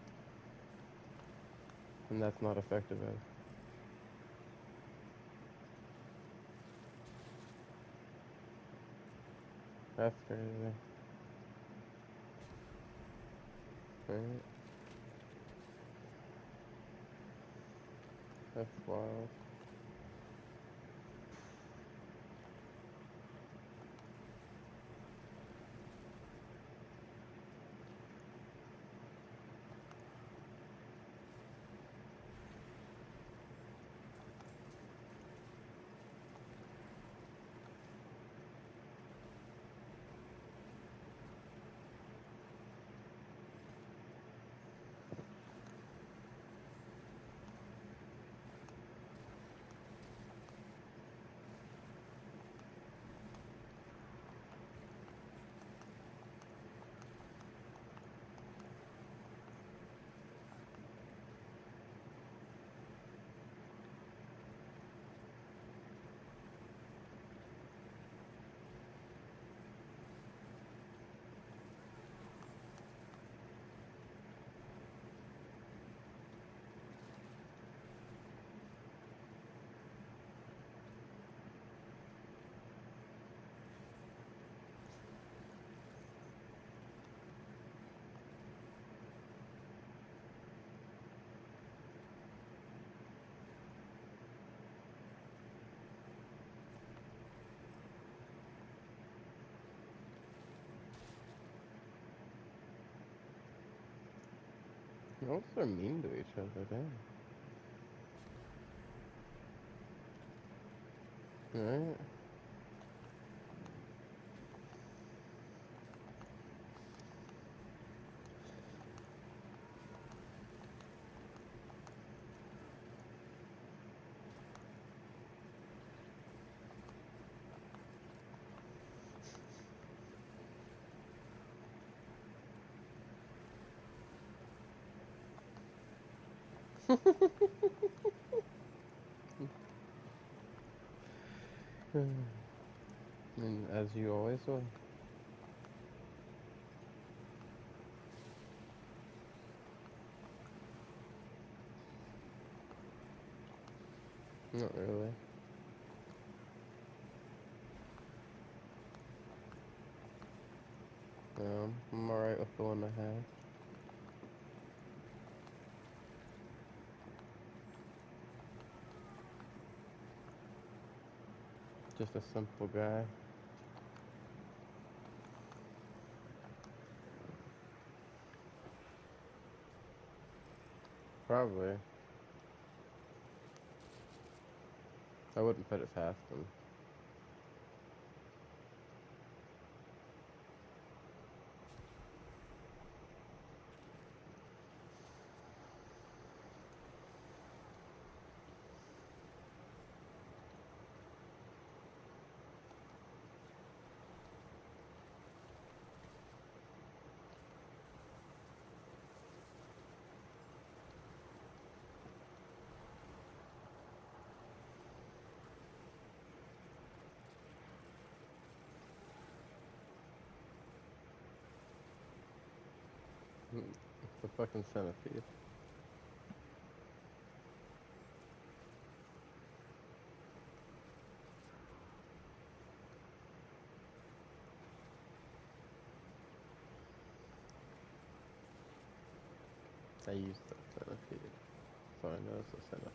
and that's not effective. That's crazy. Right? That's wild. What's so mean to each other, damn. Right? And as you always will. Not really. I'm alright with the one I have. Just a simple guy. Probably. I wouldn't put it past him. It's a fucking centipede. I used that centipede, so I know it's a centipede.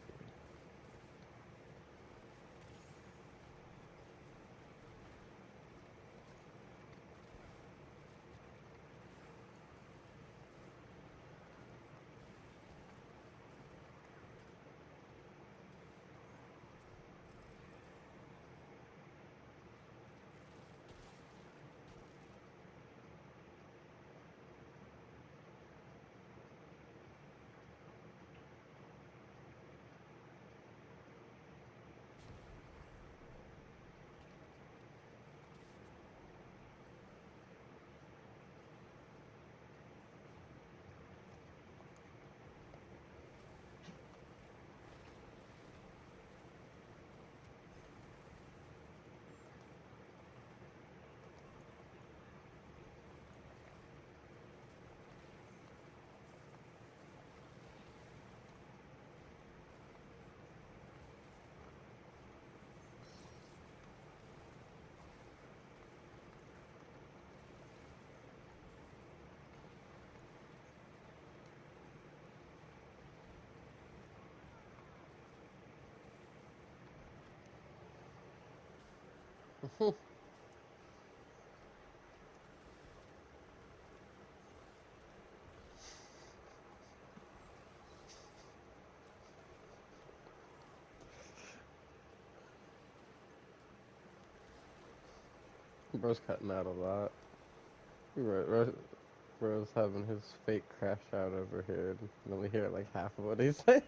Bro's cutting out a lot. Bro's having his fake crash out over here, and then we hear like half of what he's saying.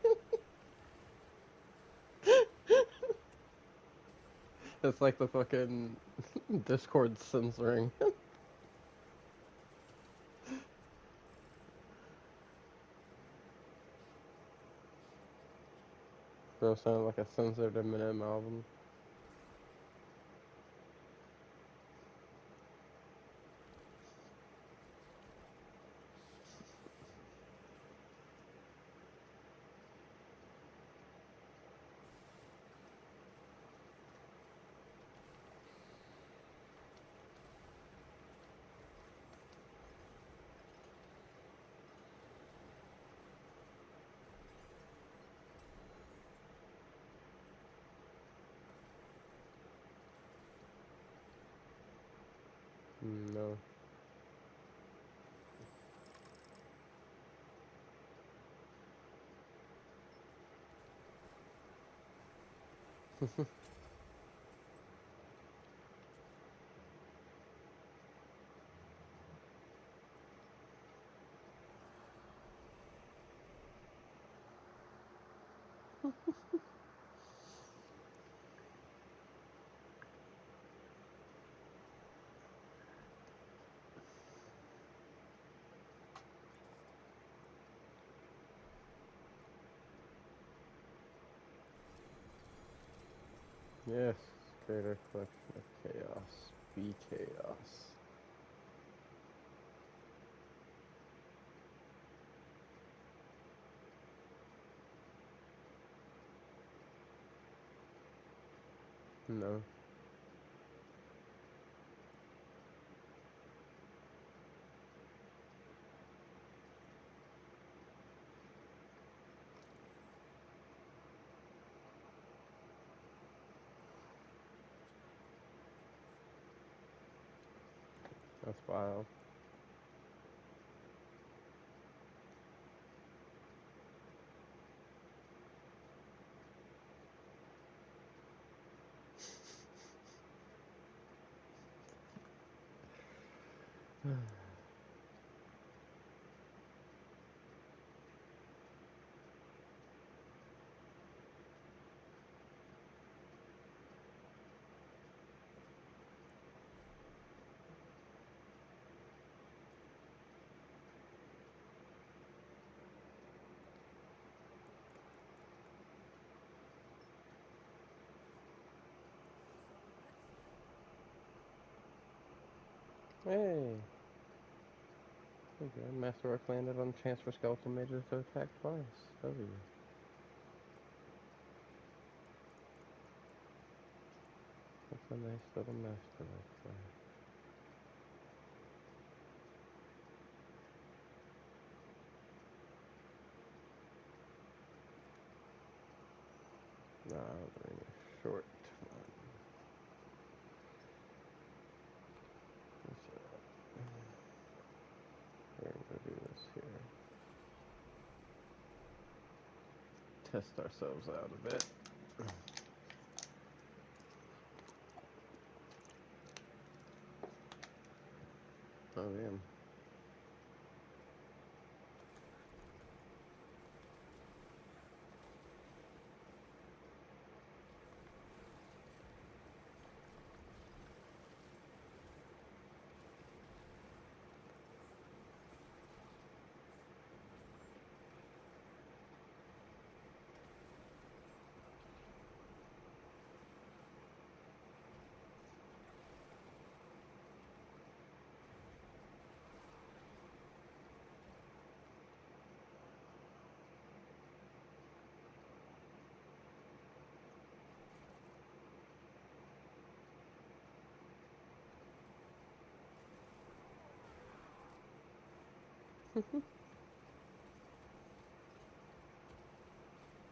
It's like the fucking Discord censoring. Bro sounded like a censored Eminem album. No. Yes, greater collection of chaos. Be chaos. No. That's wild. Hey. Okay, Masterwork landed on chance for skeleton mages to attack twice. W. That's a nice little Masterwork there. Nah, the ring is short. We're gonna do this here. Test ourselves out a bit. Oh, damn.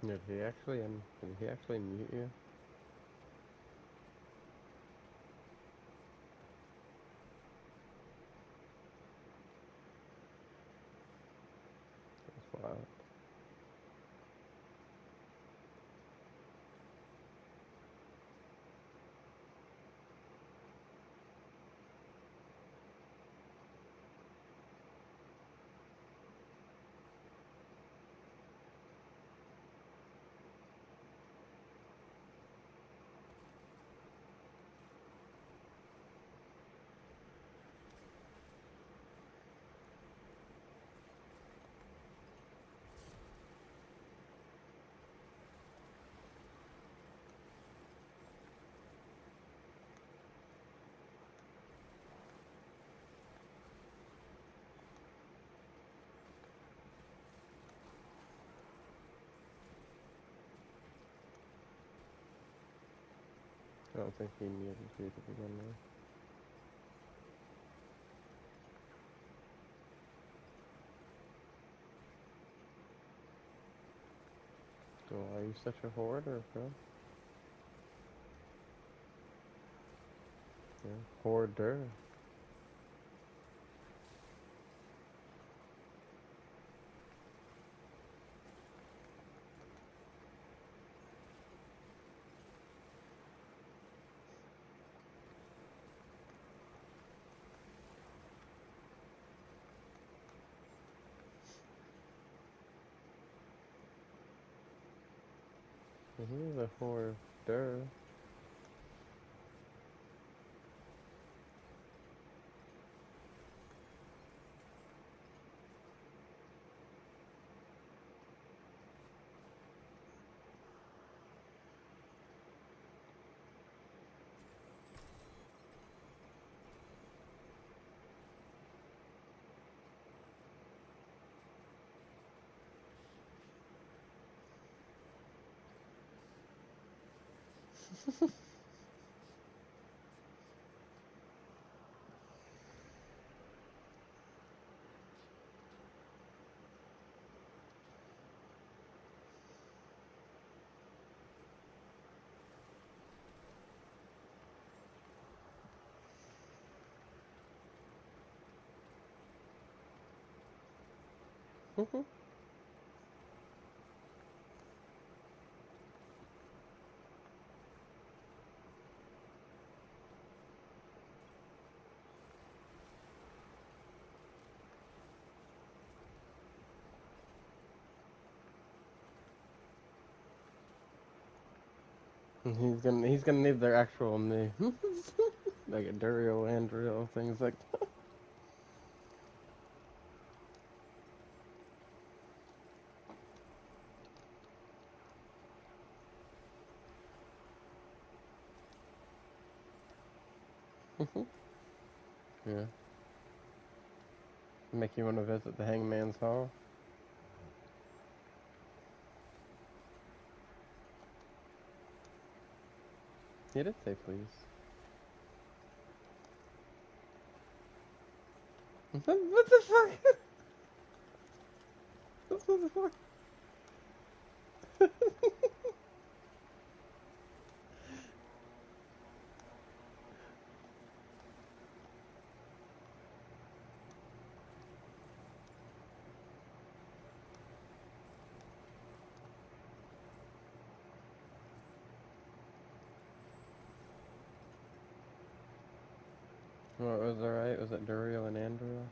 Did he actually mute you? That's wild. I don't think he muted you to begin with. So are you such a hoarder, bro? Yeah. Hoarder. He's a hoarder. He's gonna need their actual name. Like a Durio, Andrio, things like that. Yeah. Make you want to visit the Hangman's Hall? He did say please. What the fuck? What the fuck? What was alright? Was it Duriel and Anduriel?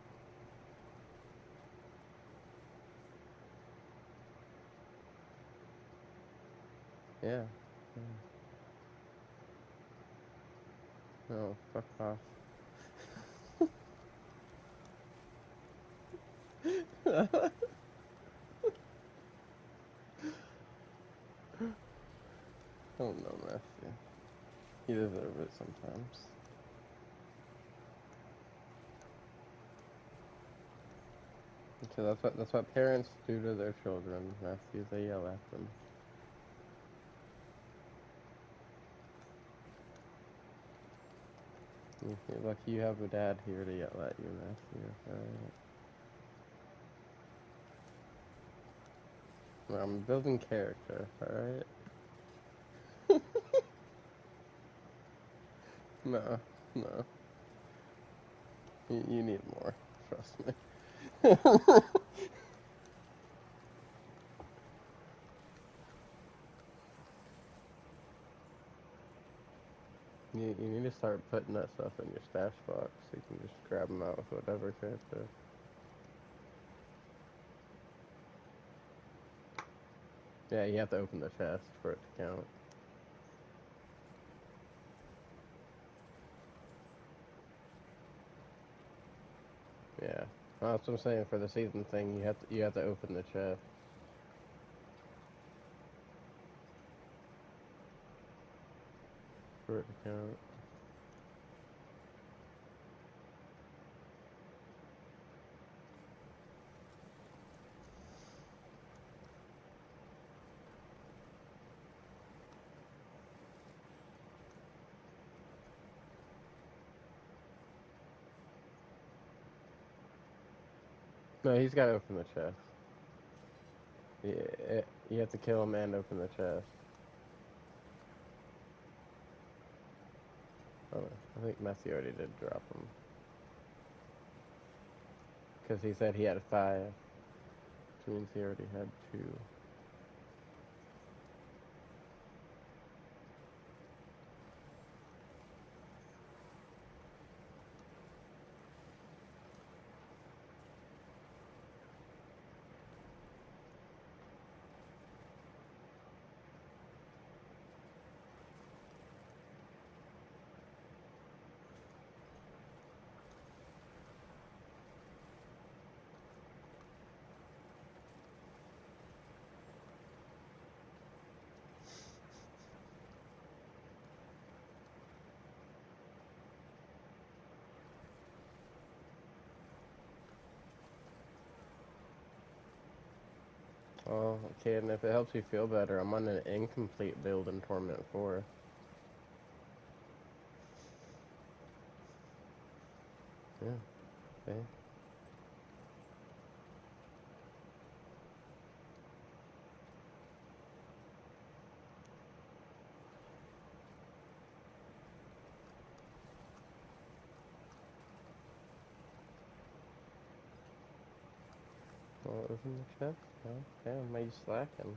Yeah. Oh, fuck off. Oh no, Matthew. You deserve it sometimes. So that's what parents do to their children, Matthew. They yell at them. You're lucky you have a dad here to yell at you, Matthew. Alright. Well, I'm building character, alright? No, no. You need more. Trust me. You need to start putting that stuff in your stash box so you can just grab them out with whatever character. Yeah, you have to open the chest for it to count. Yeah. Well, that's what I'm saying. For the season thing, you have to open the chest for it to count. No, he's got to open the chest. Yeah, you have to kill him and open the chest. Oh, I think Messi already did drop him. Because he said he had 5. Which means he already had 2. Oh, okay, and if it helps you feel better, I'm on an incomplete build in Torment 4. Yeah, okay. Well, open the chest? Oh, damn, are you slacking?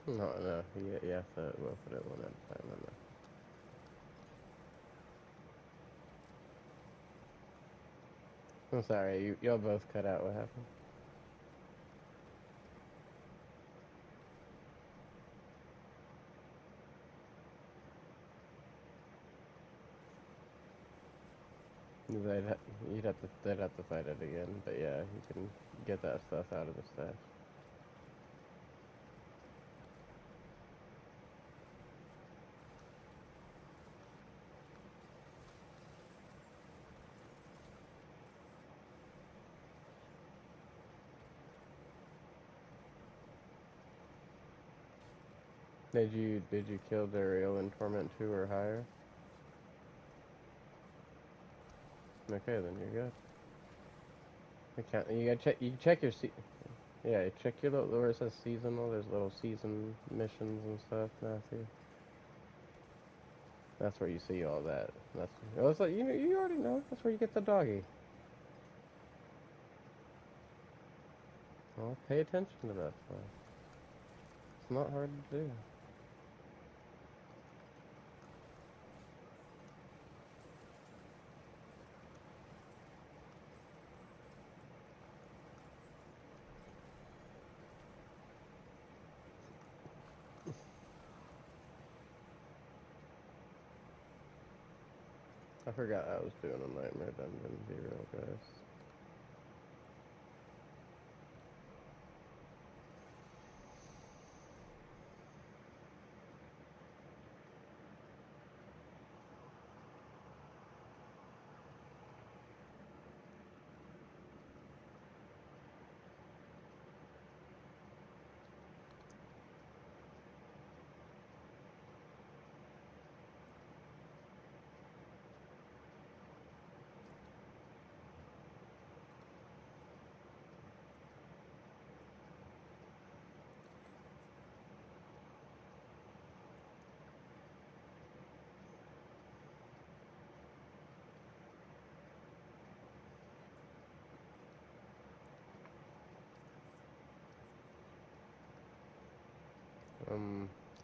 No, you have to open it one at a time. I'm sorry, y'all both cut out. What happened? They'd have to fight it again, but yeah, you can get that stuff out of the stash. Did you kill Dariel in Torment 2 or higher? Okay, then you're good. You gotta check. You can check your yeah. Check your little where it says seasonal. There's little season missions and stuff, Matthew. That's where you see all that. It's like you already know. That's where you get the doggy. Well, pay attention to that stuff. It's not hard to do. I forgot I was doing a nightmare dungeon. Be real, guys.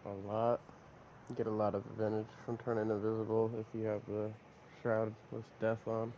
A lot. You get a lot of advantage from turning invisible if you have the shroud with death on.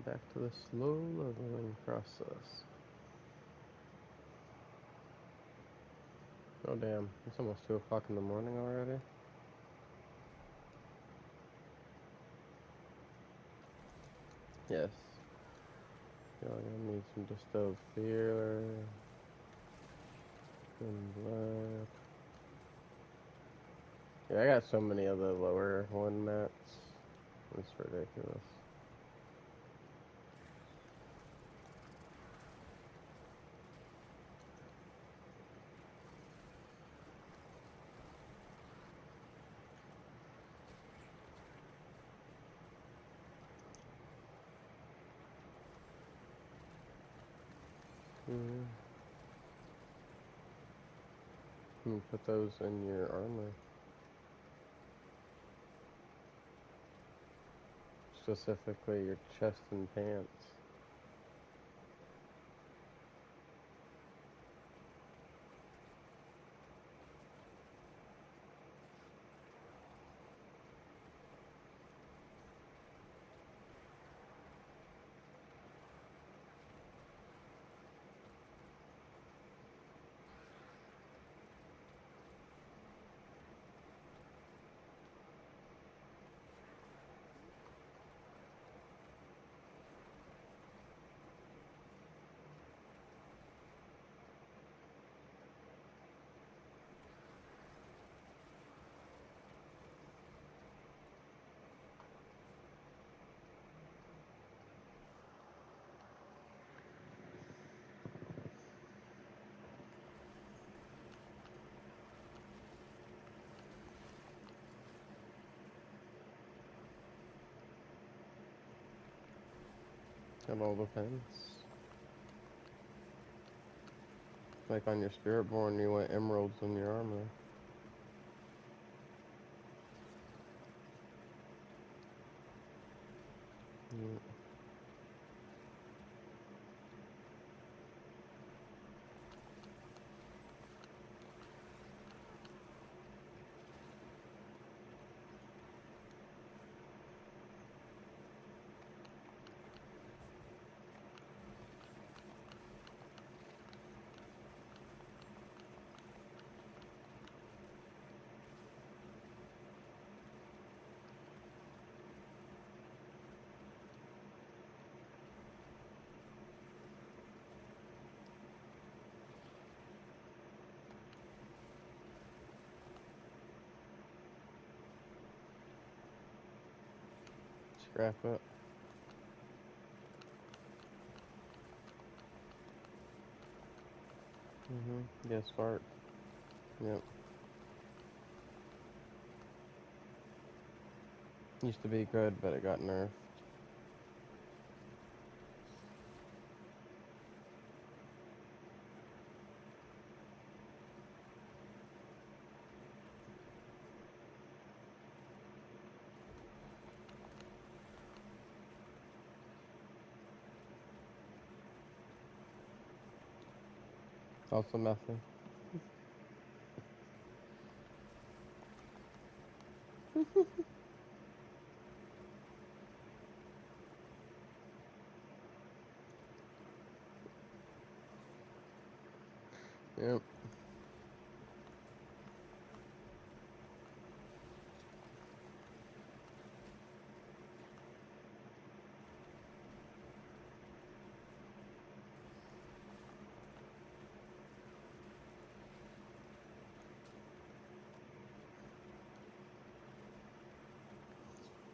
Back to the slow leveling process. Oh damn, it's almost 2 o'clock in the morning already. Yes. Feel like I need some distilled fear and blood. Yeah, I got so many of the lower one mats. It's ridiculous. Mm. You put those in your armor. Specifically your chest and pants. It all depends. Like on your Spiritborn, you want emeralds in your armor. Mm. scrap it. Yeah, smart. Yep. Used to be good, but it got nerfed. Also nothing. Yep.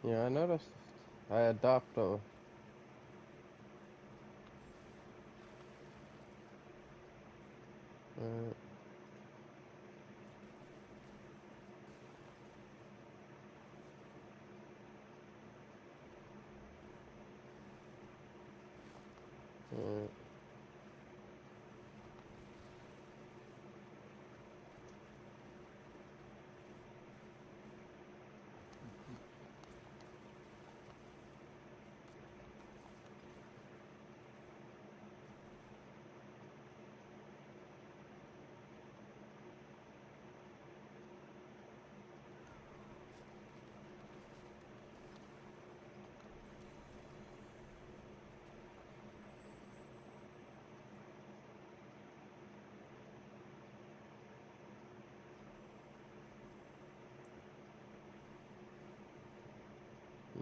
Yeah, I noticed I adopt a. Uh, uh,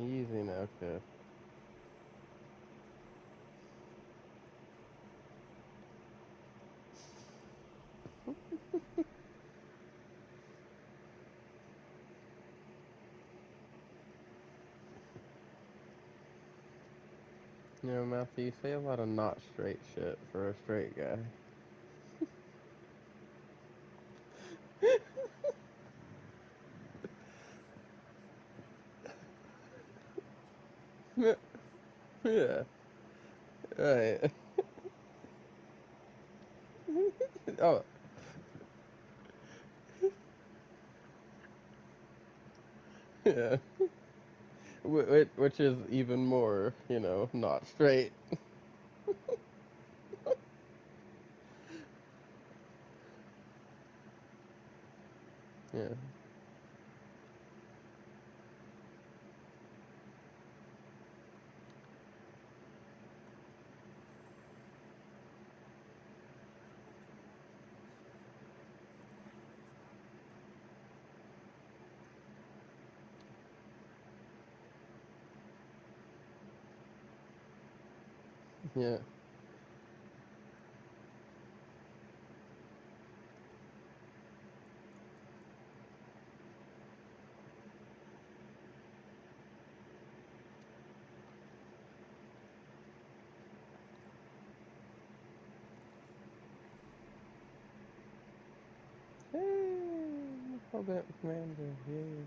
easy now, kid. You know, Matthew, you say a lot of not straight shit for a straight guy. Yeah, right. Oh, yeah. Which is even more, not straight. Yeah. Yeah. Hey, hold that commander. Yeah.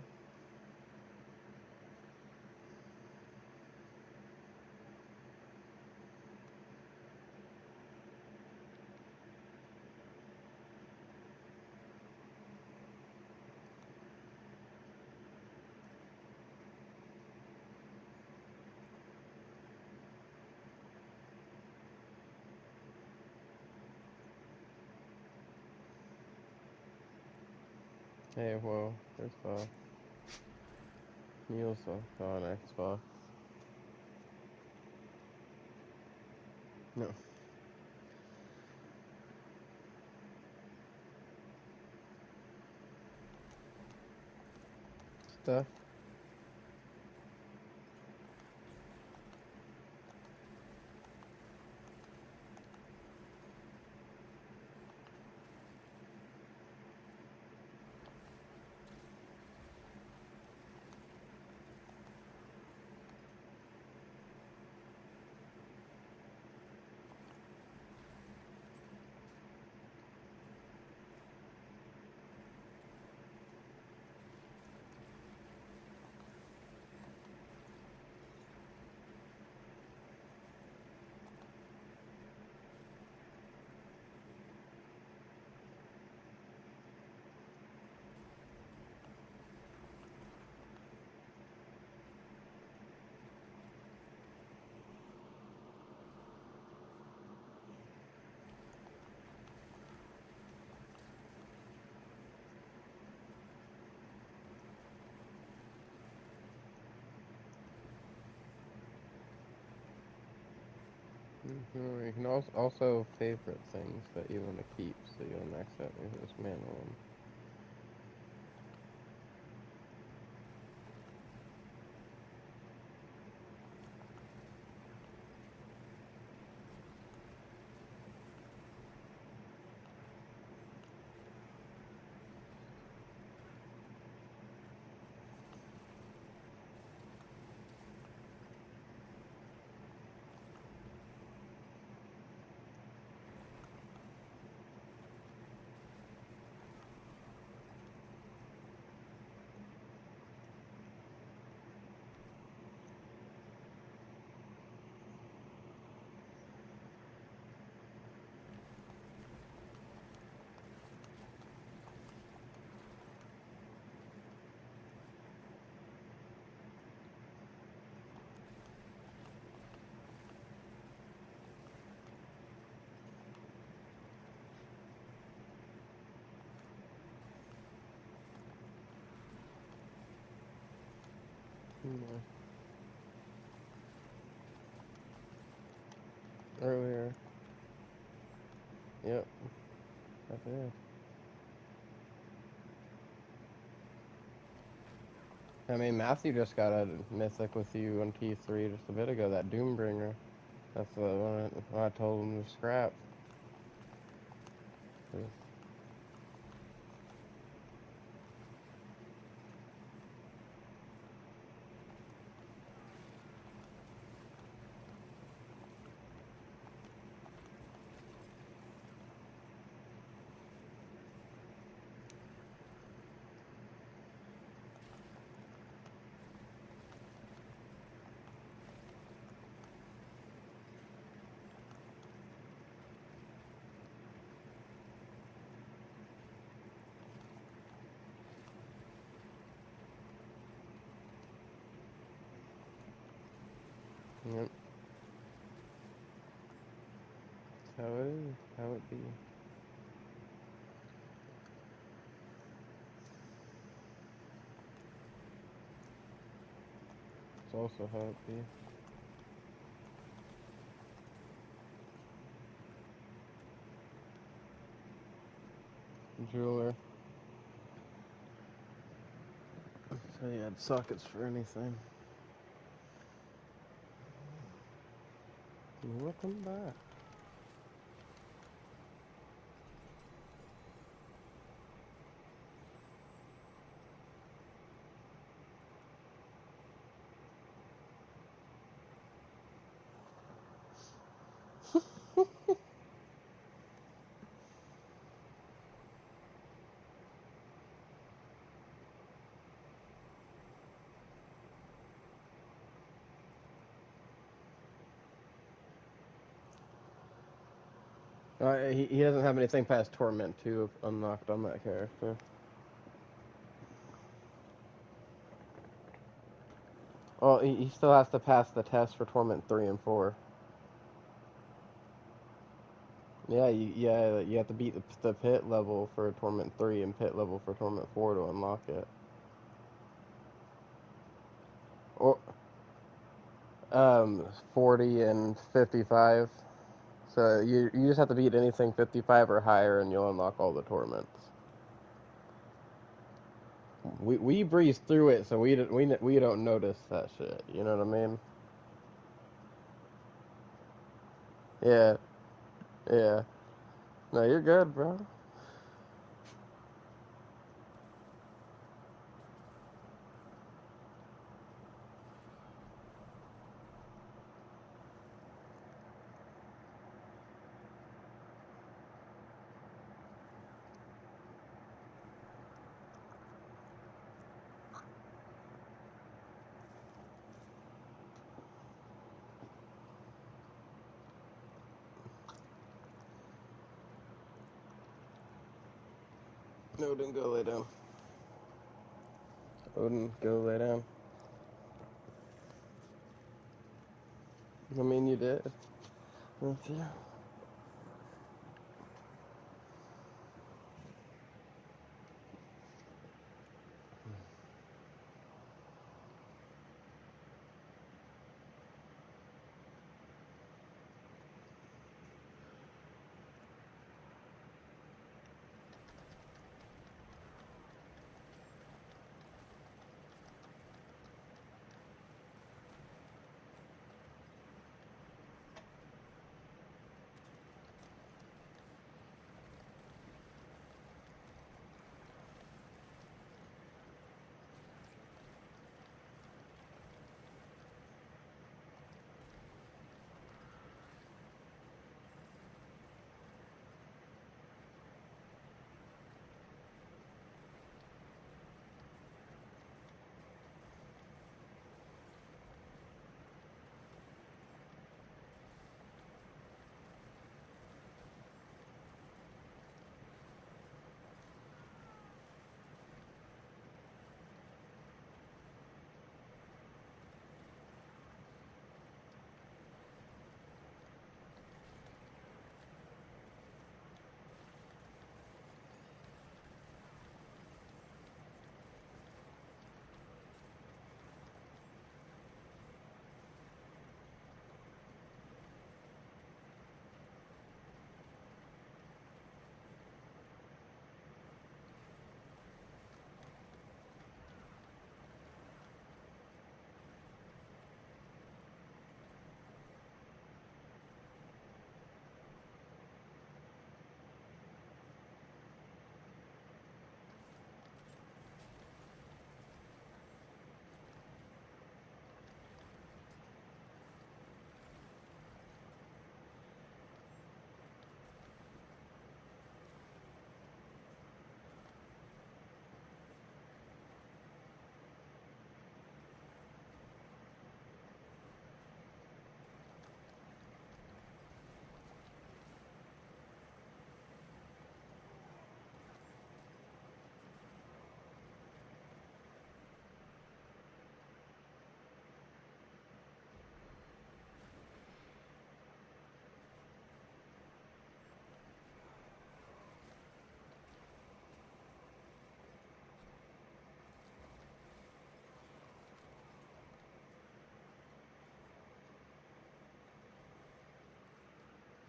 Hey, well, there's Neil's on Xbox. No. Stuff. You can also favorite things that you want to keep, so you'll max out your dismantle them. Earlier. Yep. I did. I mean, Matthew just got a mythic with you on T3 just a bit ago, that Doombringer. That's the one I told him to scrap. Yep. How it is. How it be. It's also how it be. Jeweler. So you had sockets for anything. Welcome back. He doesn't have anything past Torment 2 unlocked on that character. Well, he still has to pass the test for Torment 3 and 4. Yeah, you have to beat the pit level for Torment 3 and pit level for Torment 4 to unlock it. Or 40 and 55. So you just have to beat anything 55 or higher, and you'll unlock all the torments. We breeze through it, so we don't notice that shit. You know what I mean? Yeah, yeah. No, you're good, bro. Odin, go lay down. Odin, go lay down. I mean, you did. That's you.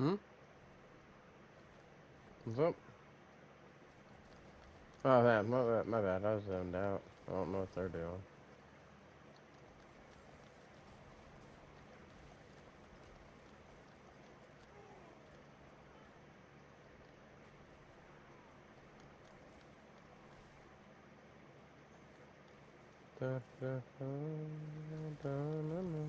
Hmm? What's up? Oh, man, my bad. I was zoned out. I don't know what they're doing. Da, da, da, da, na, na.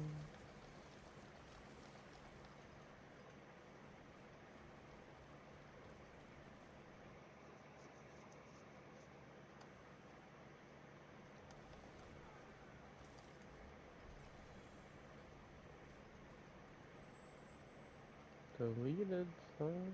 Deleted song.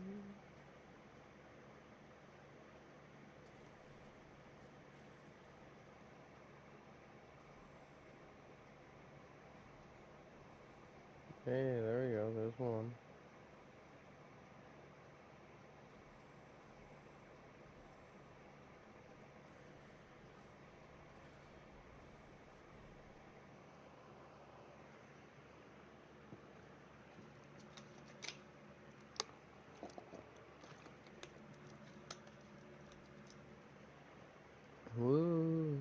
Hey, there we go. There's one. Woo.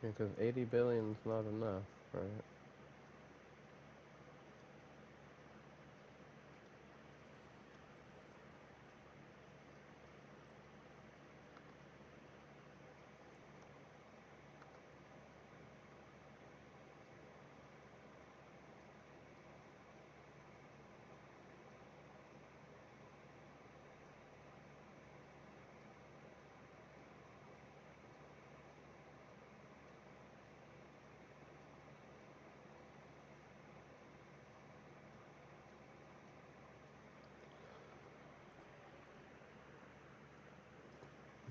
Because 80 billion's not enough, right?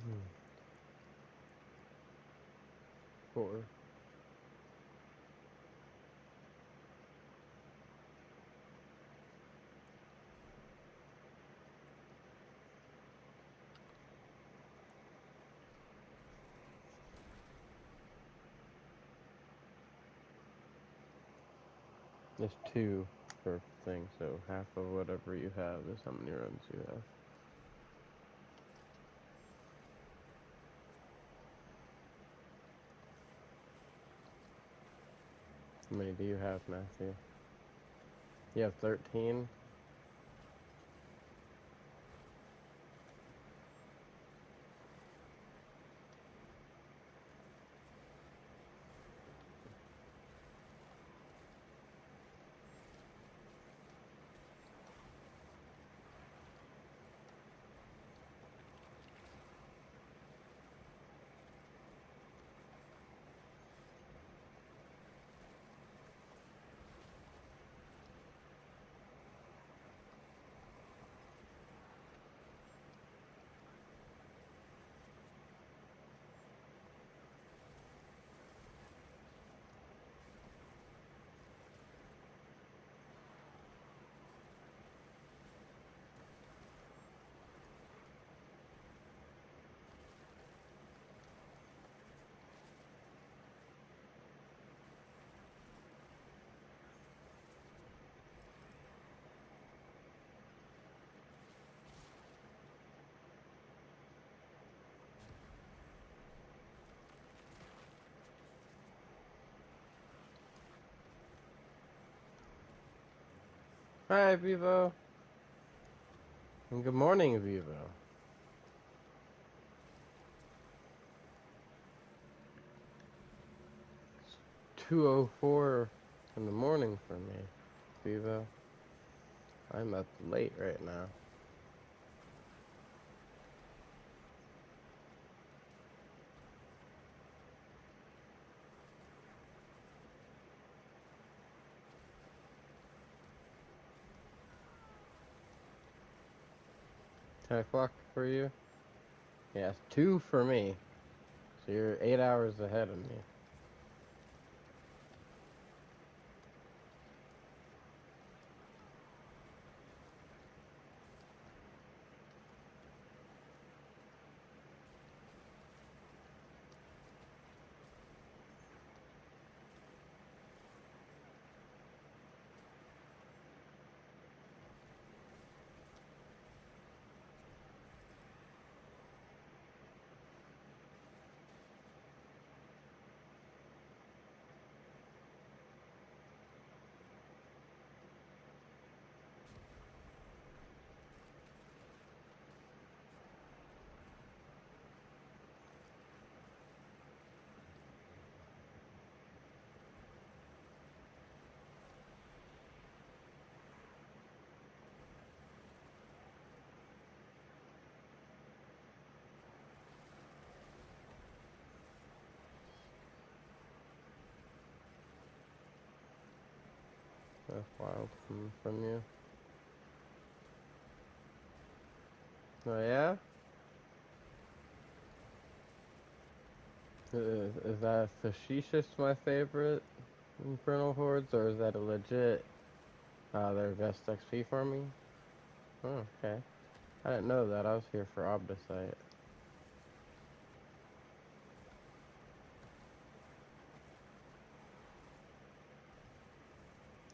Hmm. 4. There's 2 per thing, so half of whatever you have is how many runs you have. How many do you have, Matthew? You have 13? Hi, Vivo. And good morning, Vivo. It's 2:04 in the morning for me, Vivo. I'm up late right now. Ten o'clock for you? Yeah, it's 2 for me. So you're 8 hours ahead of me. That's wild from you. Oh yeah? Is that facetious my favorite Infernal Hordes, or is that a legit, their best XP for me? Oh, okay. I didn't know that. I was here for Obdicite.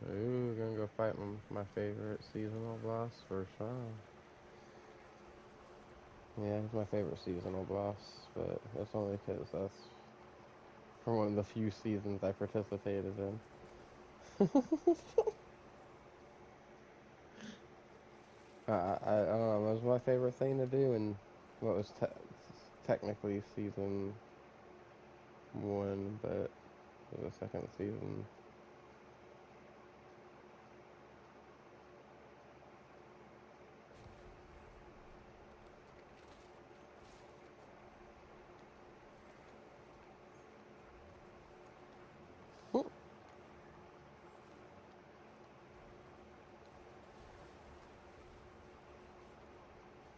Ooh, gonna go fight my favorite seasonal boss for sure. Yeah, he's my favorite seasonal boss, but that's only because that's from one of the few seasons I participated in. I don't know, it was my favorite thing to do, and what was technically season one, but it was the second season.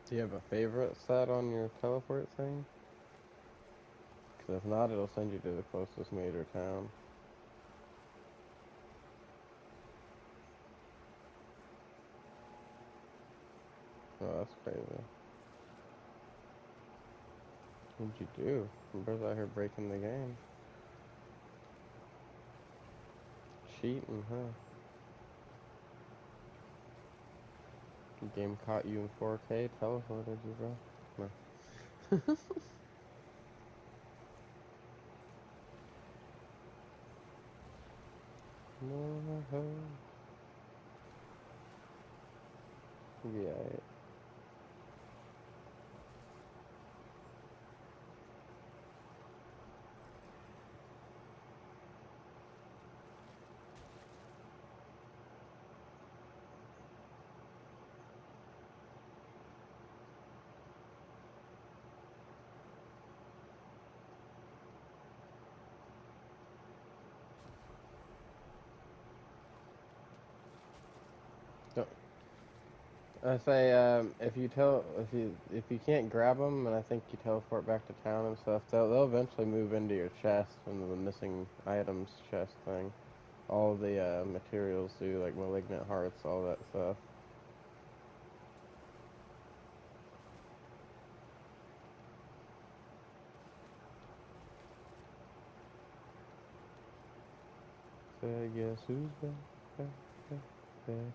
Do you have a favorite set on your teleport thing? Because if not, it'll send you to the closest major town. Oh, that's crazy. What'd you do? Bro's out here breaking the game. Cheating, huh? The game caught you in 4K, teleported you, bro. No. No. Yeah. Don't- I say, if you can't grab them, and I think you teleport back to town and stuff, they'll eventually move into your chest, into the missing items chest thing. All the materials do, like malignant hearts, all that stuff. So I guess who's back again?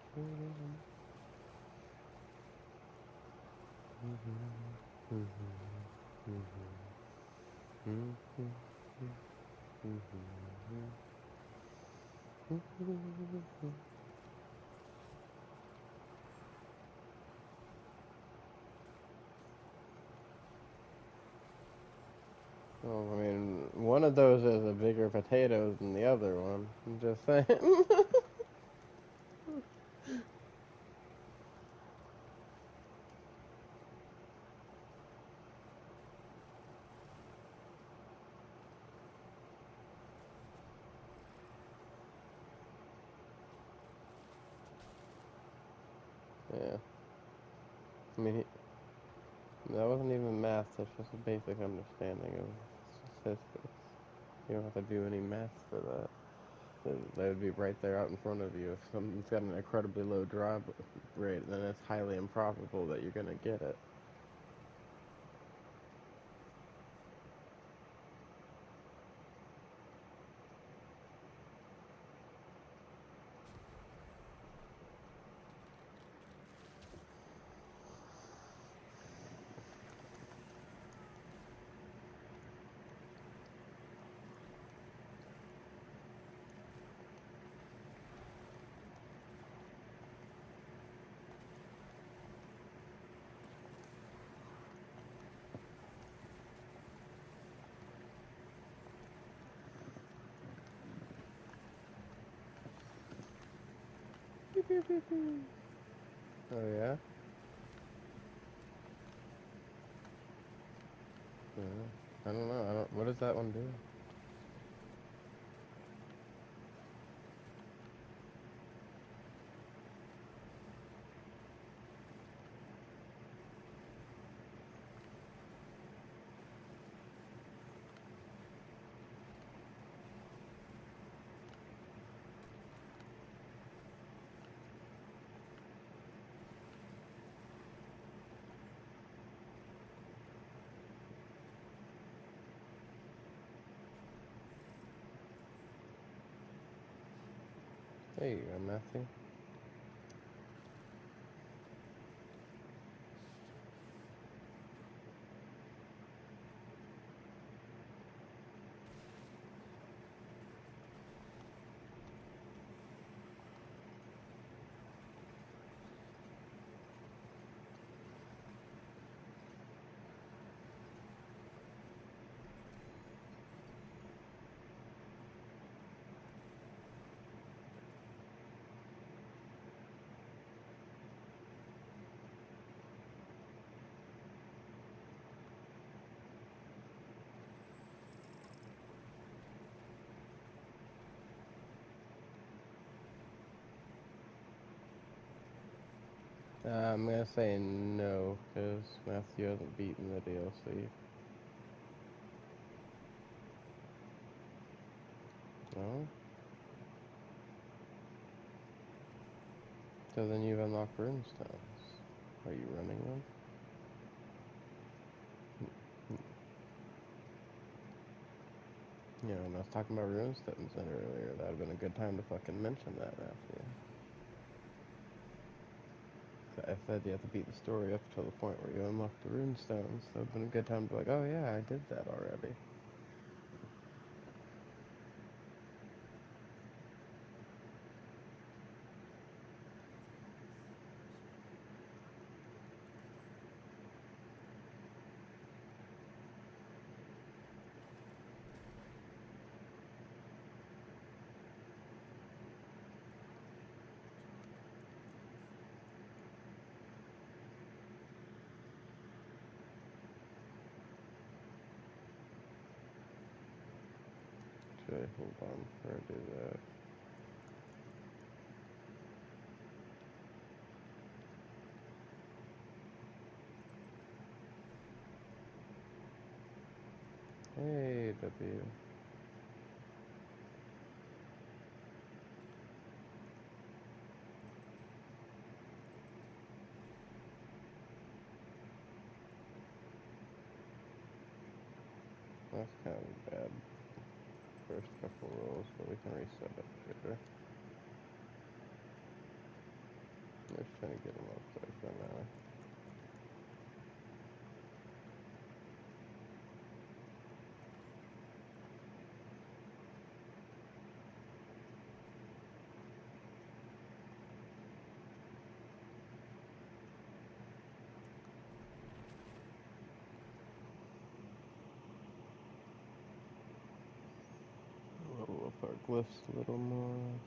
Well, I mean, one of those is a bigger potato than the other one. I'm just saying. Yeah. I mean, that wasn't even math. That's just a basic understanding of statistics. You don't have to do any math for that. They would be right there out in front of you. If something's got an incredibly low drop rate, then it's highly improbable that you're gonna get it. Oh yeah? I don't know. What does that one do? There you go, Matthew. I'm gonna say no, because Matthew hasn't beaten the DLC. No? So then you've unlocked runestones. Are you running them? You know, when I was talking about runestones earlier, that would have been a good time to fucking mention that, Matthew. I said you have to beat the story up to the point where you unlock the runestones. That would have been a good time to be like, oh yeah, I did that already. Actually, hold on before I do that. Hey, W. That's kind of bad. First couple rolls, but we can reset it later. Just trying to get them up there for now. Level up our glyphs a little more.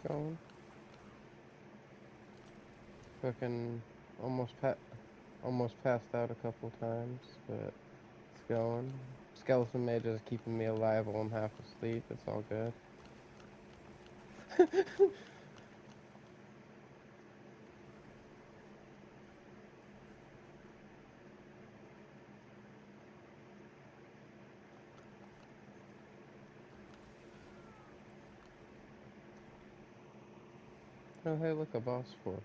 Going. Fucking almost passed out a couple times, but it's going. Skeleton Mage is keeping me alive while I'm half asleep. It's all good. Oh, hey, look, a boss portal.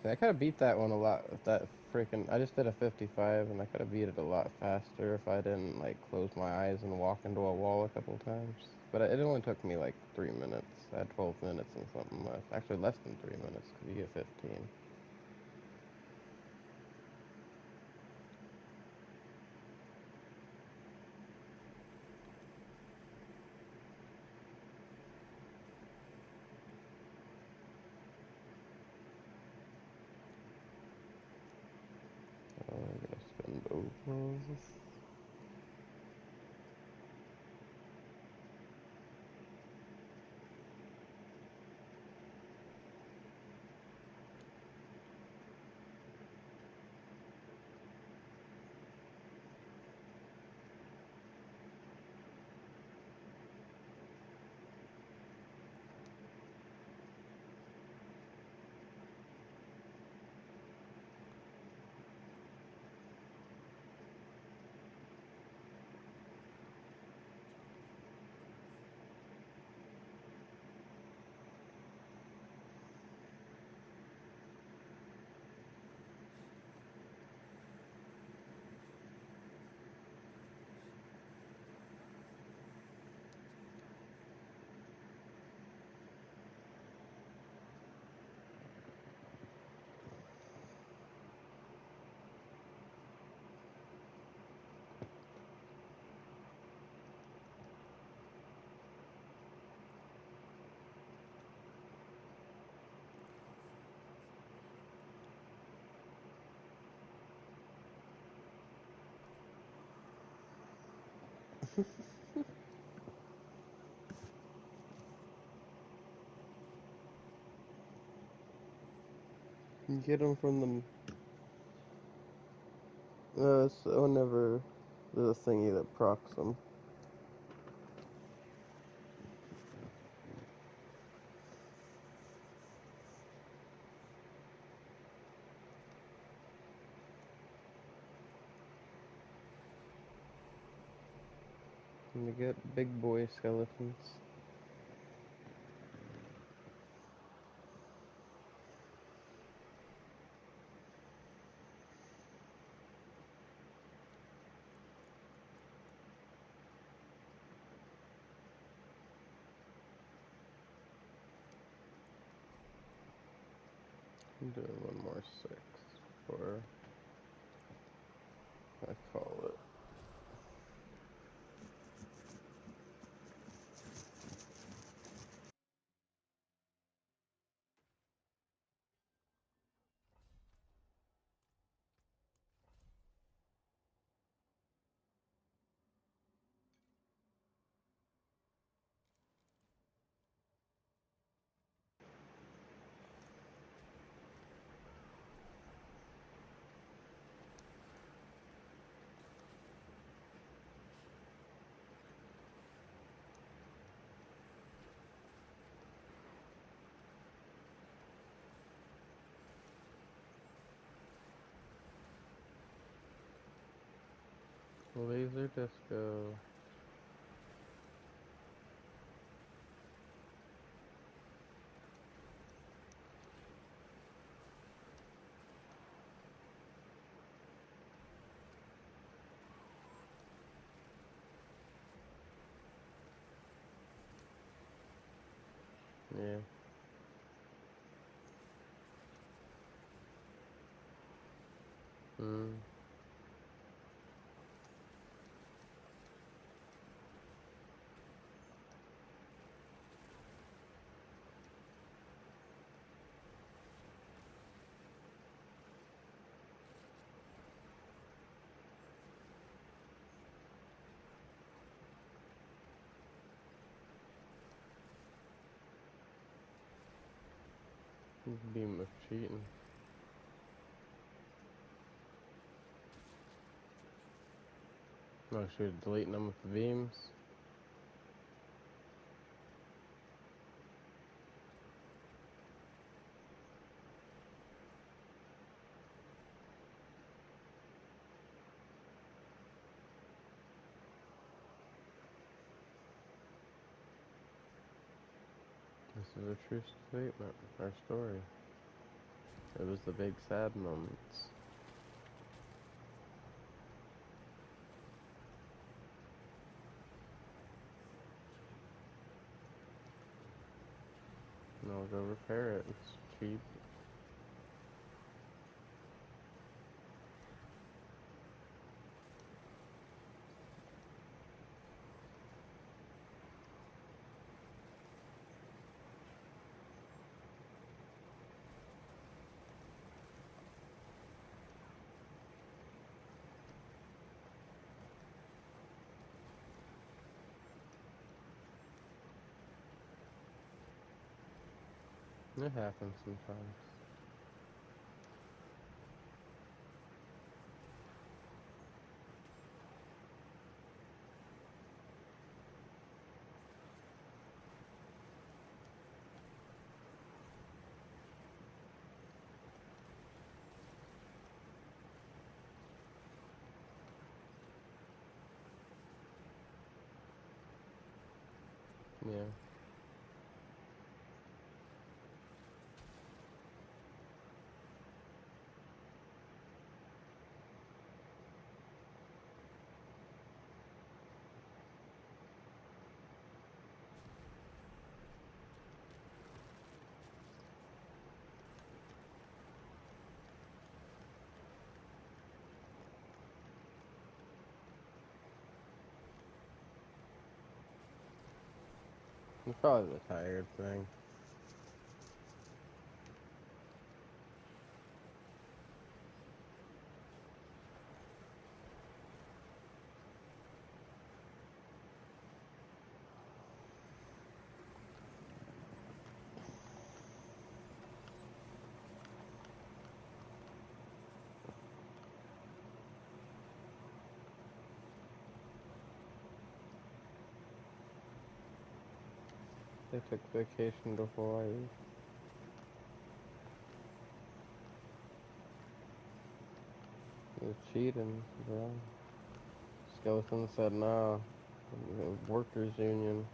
See, I could have beat that one a lot with that freaking. I just did a 55, and I could have beat it a lot faster if I didn't like close my eyes and walk into a wall a couple times. But it only took me like 3 minutes. I had 12 minutes and something left. Actually, less than 3 minutes because you get 15. Oh, I gotta spin both. You get them from the. So whenever there's a thingy that procs them. And you get big boy skeletons. I'm doing one more 6 before I call it. Laser disco. Yeah. Hmm. Beam of cheating. Oh, shoot, deleting them with the beams. This is a true statement, our story. It was the big sad moments. And I'll go repair it. It's cheap. It happens sometimes. Yeah. It's probably the tired thing. They took vacation to Hawaii. They're cheating, bro. Skeleton said no. Workers union.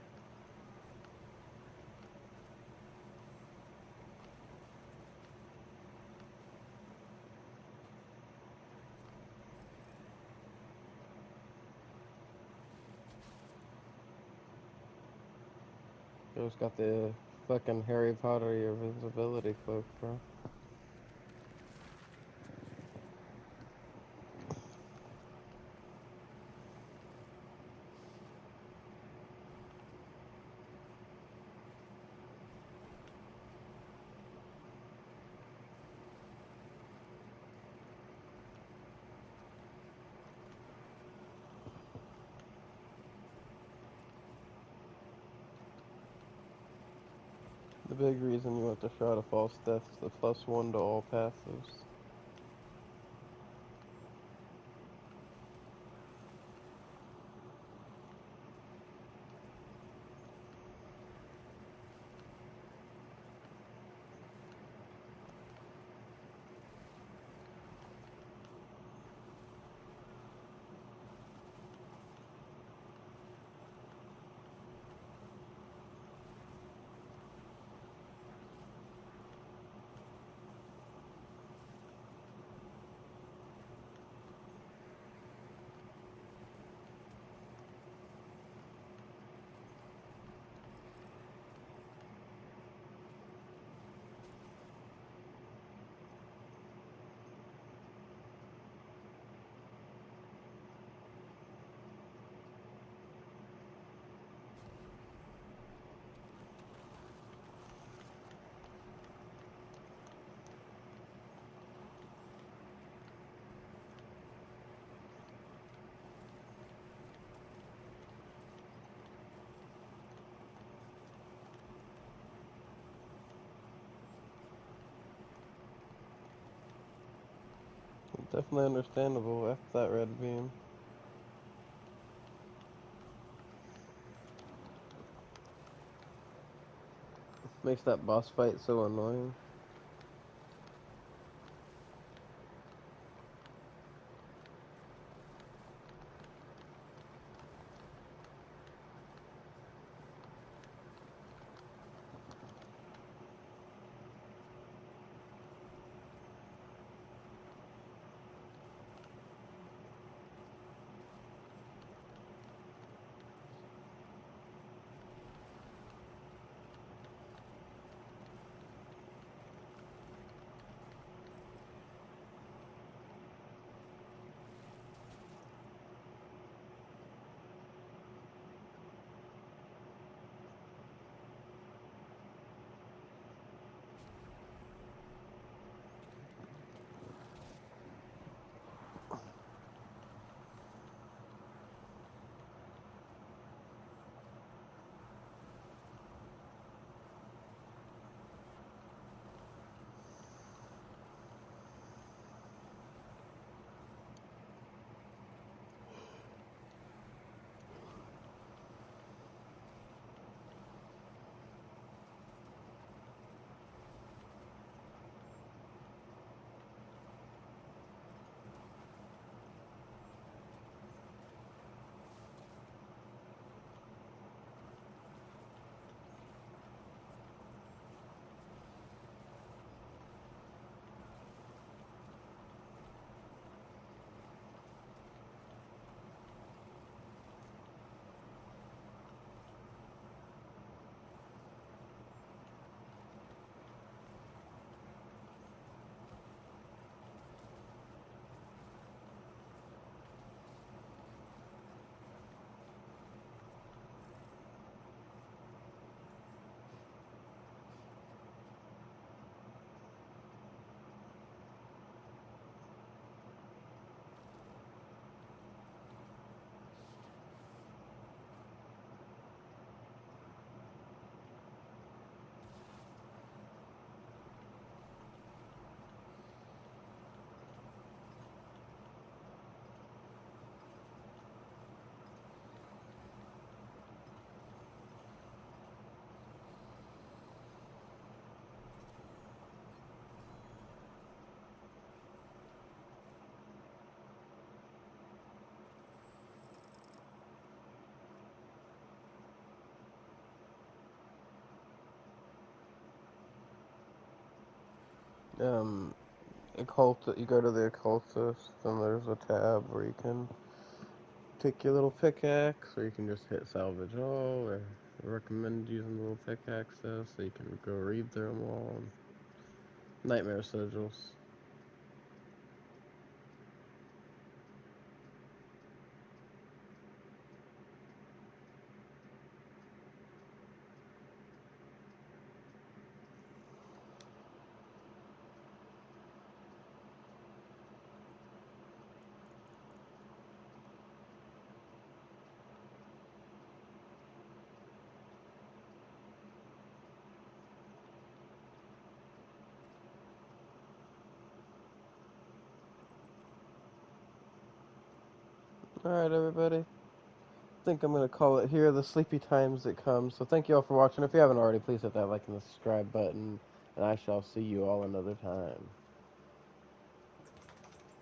Joe's got the fucking Harry Potter invisibility cloak, bro. The big reason you want to shot a false death is the +1 to all passives. Definitely understandable after that red beam. Makes that boss fight so annoying. Um, you go to the occultist, and there's a tab where you can take your little pickaxe, or you can just hit salvage all, or I recommend using the little pickaxes so you can go read through them all. Nightmare sigils. Alright, everybody. I think I'm going to call it here. The sleepy times it comes. So thank you all for watching. If you haven't already, please hit that like and the subscribe button. And I shall see you all another time.